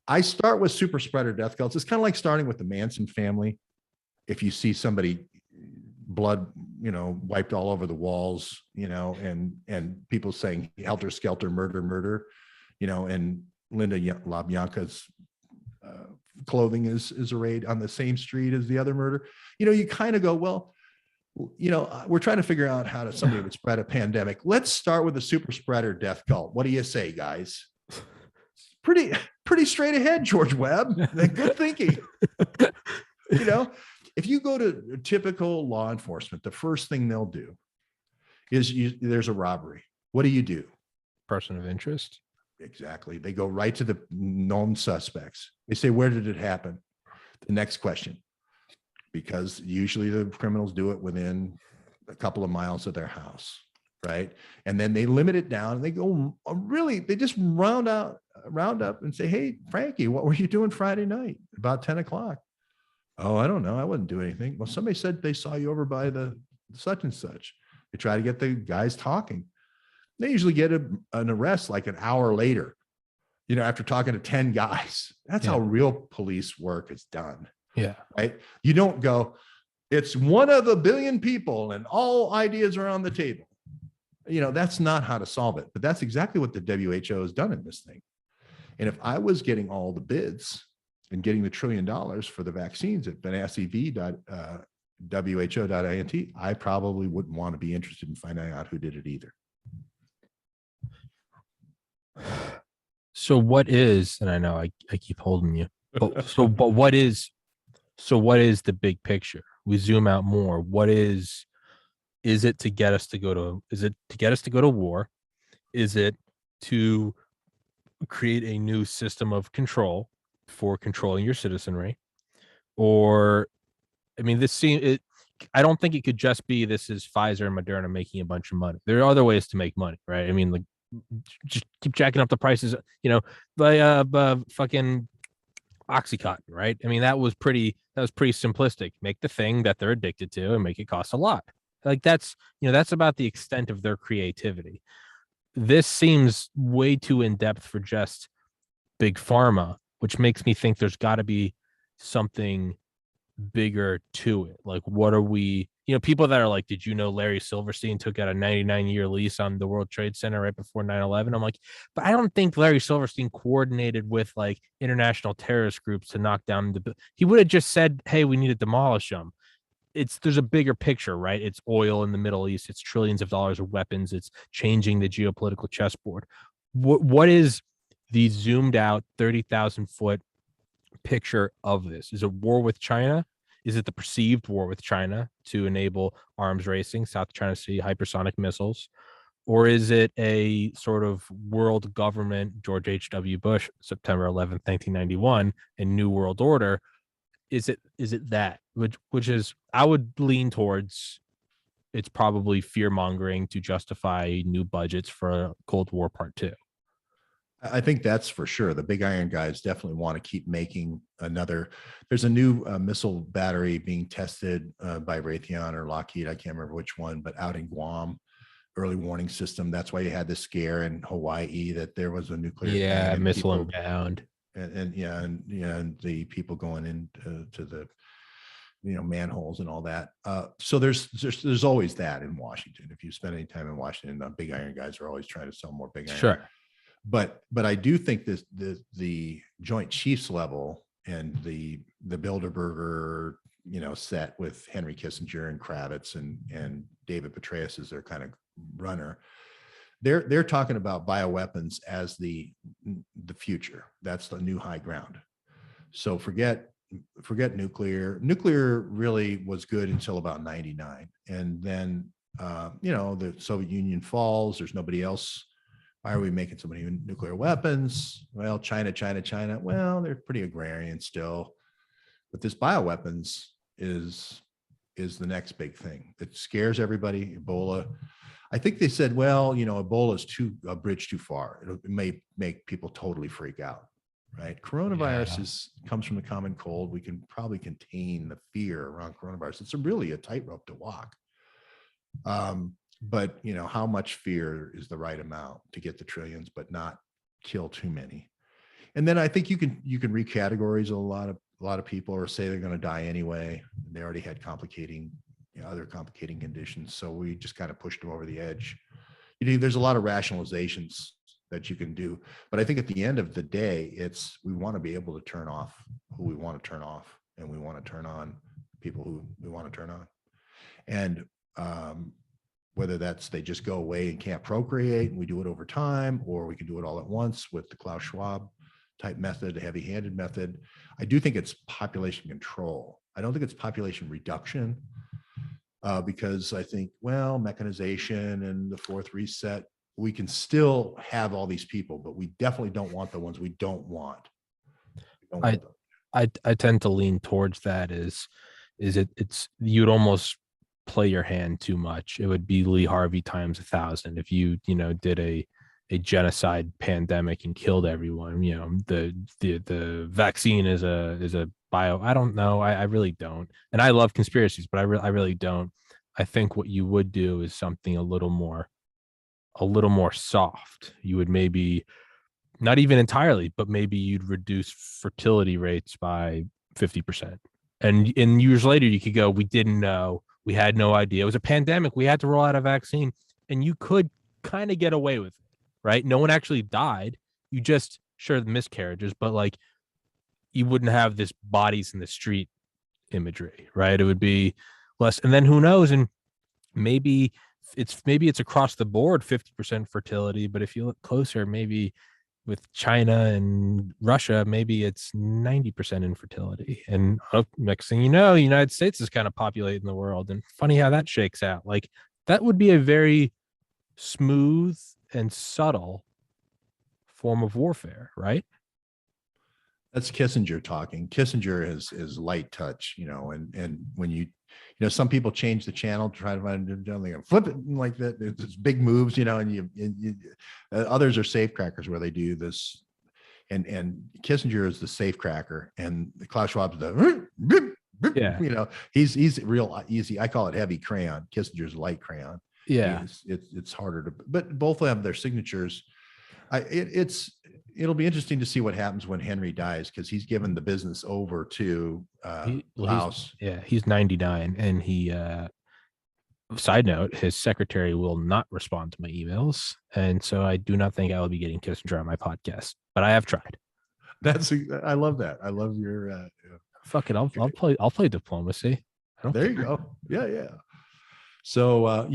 I start with super spreader death cults. It's kind of like starting with the Manson family. If you see somebody blood, wiped all over the walls, and people saying helter skelter, murder, and Linda LaBianca's clothing is arrayed on the same street as the other murder. You kind of go, well, we're trying to figure out how somebody would spread a pandemic. Let's start with a super spreader death cult. What do you say, guys? Pretty straight ahead, George Webb. Good thinking. If you go to typical law enforcement, the first thing they'll do is there's a robbery. What do? Person of interest. Exactly. They go right to the known suspects. They say, where did it happen? The next question, because usually the criminals do it within a couple of miles of their house, right? And then they limit it down and they go, they just round up and say, hey, Frankie, what were you doing Friday night about 10 o'clock? Oh, I don't know. I wouldn't do anything. Well, somebody said they saw you over by the such and such. They try to get the guys talking. They usually get an arrest like an hour later, after talking to 10 guys. That's how real police work is done. Yeah. Right. You don't go, it's one of a billion people and all ideas are on the table. That's not how to solve it. But that's exactly what the WHO has done in this thing. And if I was getting all the bids and getting the $1 trillion for the vaccines at benassiv.who.int, I probably wouldn't want to be interested in finding out who did it either. So what is, and I know I keep holding you, but what is the big picture? We zoom out more. What is it to get us to go to war? Is it to create a new system of control for controlling your citizenry? Or, I mean, I don't think it could just be this is Pfizer and Moderna making a bunch of money. There are other ways to make money, right? I mean, like, just keep jacking up the prices, by fucking Oxycontin, right? I mean, that was pretty simplistic. Make the thing that they're addicted to and make it cost a lot. Like that's about the extent of their creativity. This seems way too in depth for just big pharma, which makes me think there's got to be something bigger to it. Like, what are we, people that are like, did you know Larry Silverstein took out a 99-year lease on the World Trade Center right before 9/11? I'm like, but I don't think Larry Silverstein coordinated with like international terrorist groups to knock down he would have just said, hey, we need to demolish them. There's a bigger picture, right? It's oil in the Middle East. It's trillions of dollars of weapons. It's changing the geopolitical chessboard. What is the zoomed out 30,000 foot picture of this? Is it war with China? Is it the perceived war with China to enable arms racing, South China Sea, hypersonic missiles? Or is it a sort of world government, George H.W. Bush, September 11th, 1991, and New World Order? Is it that, which is, I would lean towards, it's probably fear mongering to justify new budgets for Cold War Part 2. I think that's for sure. The big iron guys definitely want to keep making there's a new missile battery being tested by Raytheon or Lockheed. I can't remember which one, but out in Guam, early warning system. That's why you had the scare in Hawaii that there was a nuclear missile inbound. And the people going into the manholes and all that. So there's always that in Washington. If you spend any time in Washington, the big iron guys are always trying to sell more big iron. Sure. But I do think the Joint Chiefs level and the Bilderberger set with Henry Kissinger and Kravitz and David Petraeus as their kind of runner, they're talking about bioweapons as the future. That's the new high ground. So forget nuclear. Nuclear really was good until about 99. And then, the Soviet Union falls. There's nobody else. Why are we making so many nuclear weapons? Well, China. Well, they're pretty agrarian still. But this bioweapons is the next big thing. It scares everybody. Ebola. I think they said, well, Ebola is a bridge too far. It may make people totally freak out. Right. Coronavirus comes from the common cold. We can probably contain the fear around coronavirus. It's really a tightrope to walk. But how much fear is the right amount to get the trillions, but not kill too many? And then I think you can recategorize a lot of people, or say they're going to die anyway. They already had other complicating conditions. So we just kind of pushed them over the edge. There's a lot of rationalizations that you can do. But I think at the end of the day, we want to be able to turn off who we want to turn off, and we want to turn on people who we want to turn on. And whether that's they just go away and can't procreate and we do it over time, or we can do it all at once with the Klaus Schwab type method, the heavy-handed method. I do think it's population control. I don't think it's population reduction, because I think, mechanization and the fourth reset, we can still have all these people, but we definitely don't want the ones we don't want. I tend to lean towards that. It's you'd almost play your hand too much. It would be Lee Harvey times 1,000 if you did a genocide pandemic and killed everyone. The vaccine is a bio. I don't know. I really don't. And I love conspiracies, but I really don't. I think what you would do is something a little more soft. You would maybe not even entirely, but maybe you'd reduce fertility rates by 50%. And years later, you could go, we didn't know. We had no idea. It was a pandemic. We had to roll out a vaccine, and you could kind of get away with it, right? No one actually died. You just, sure, the miscarriages, but you wouldn't have this bodies in the street imagery, right? It would be less. And then who knows? And maybe it's across the board 50% fertility, but if you look closer, maybe with China and Russia, maybe it's 90% infertility. And next thing you know, the United States is kind of populating the world. And funny how that shakes out. That would be a very smooth and subtle form of warfare, right? That's Kissinger talking. Kissinger is light touch, and when some people change the channel to try to find it, they flip it like that. It's big moves, and others are safecrackers where they do this. And Kissinger is the safecracker, and Klaus Schwab's he's real easy. I call it heavy crayon. Kissinger's light crayon. Yeah, it's harder to, but both have their signatures. It'll be interesting to see what happens when Henry dies, because he's given the business over to Klaus. He's 99, and he side note, his secretary will not respond to my emails, and so I do not think I will be getting Kissinger on my podcast, but I have tried. I love that. I love your fuck it. I'll play diplomacy. There you go. Yeah. So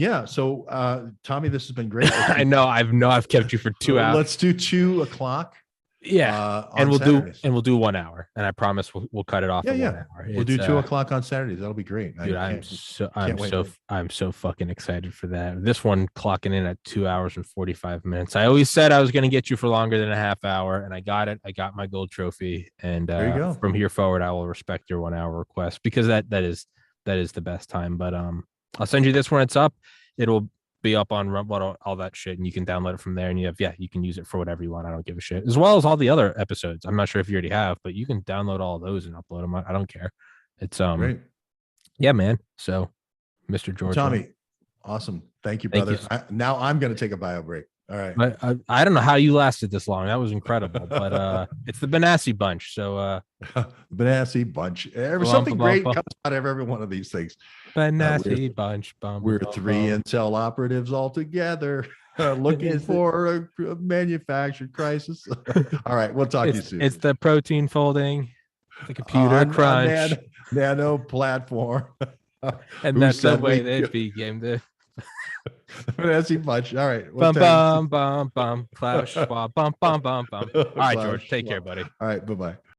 Tommy, this has been great. I know I've kept you for 2 hours. Let's do 2 o'clock. Yeah, and we'll do 1 hour, and I promise we'll cut it off. Yeah. 1 hour. We'll do 2 o'clock on Saturdays. That'll be great. Dude, I'm so fucking excited for that. This one clocking in at 2 hours and 45 minutes. I always said I was going to get you for longer than a half hour, and I got it. I got my gold trophy, and there you go. From here forward, I will respect your 1 hour request, because that is the best time. But I'll send you this when it's up. It'll be up on all that shit, and you can download it from there, and you can use it for whatever you want. I don't give a shit, as well as all the other episodes. I'm not sure if you already have, but you can download all of those and upload them. I don't care. It's great. Yeah, man. So Mr. George, Tommy, awesome. Thank you, brother. Now I'm going to take a bio break. All right. I don't know how you lasted this long. That was incredible. But it's the Benassi bunch. So Benassi bunch. Something great comes out of every one of these things. Benassi bunch. We're 3 intel operatives all together, looking for a manufactured crisis. All right, we'll talk to you soon. It's the protein folding, the computer crunch, nano platform. And that's the way they became the That's much. All right. Bum, bum, bum, bum. Klaus Schwab. Bum, bum, bum, bum. All right, Klaus George. Take care, Schwab. buddy. All right. Bye-bye.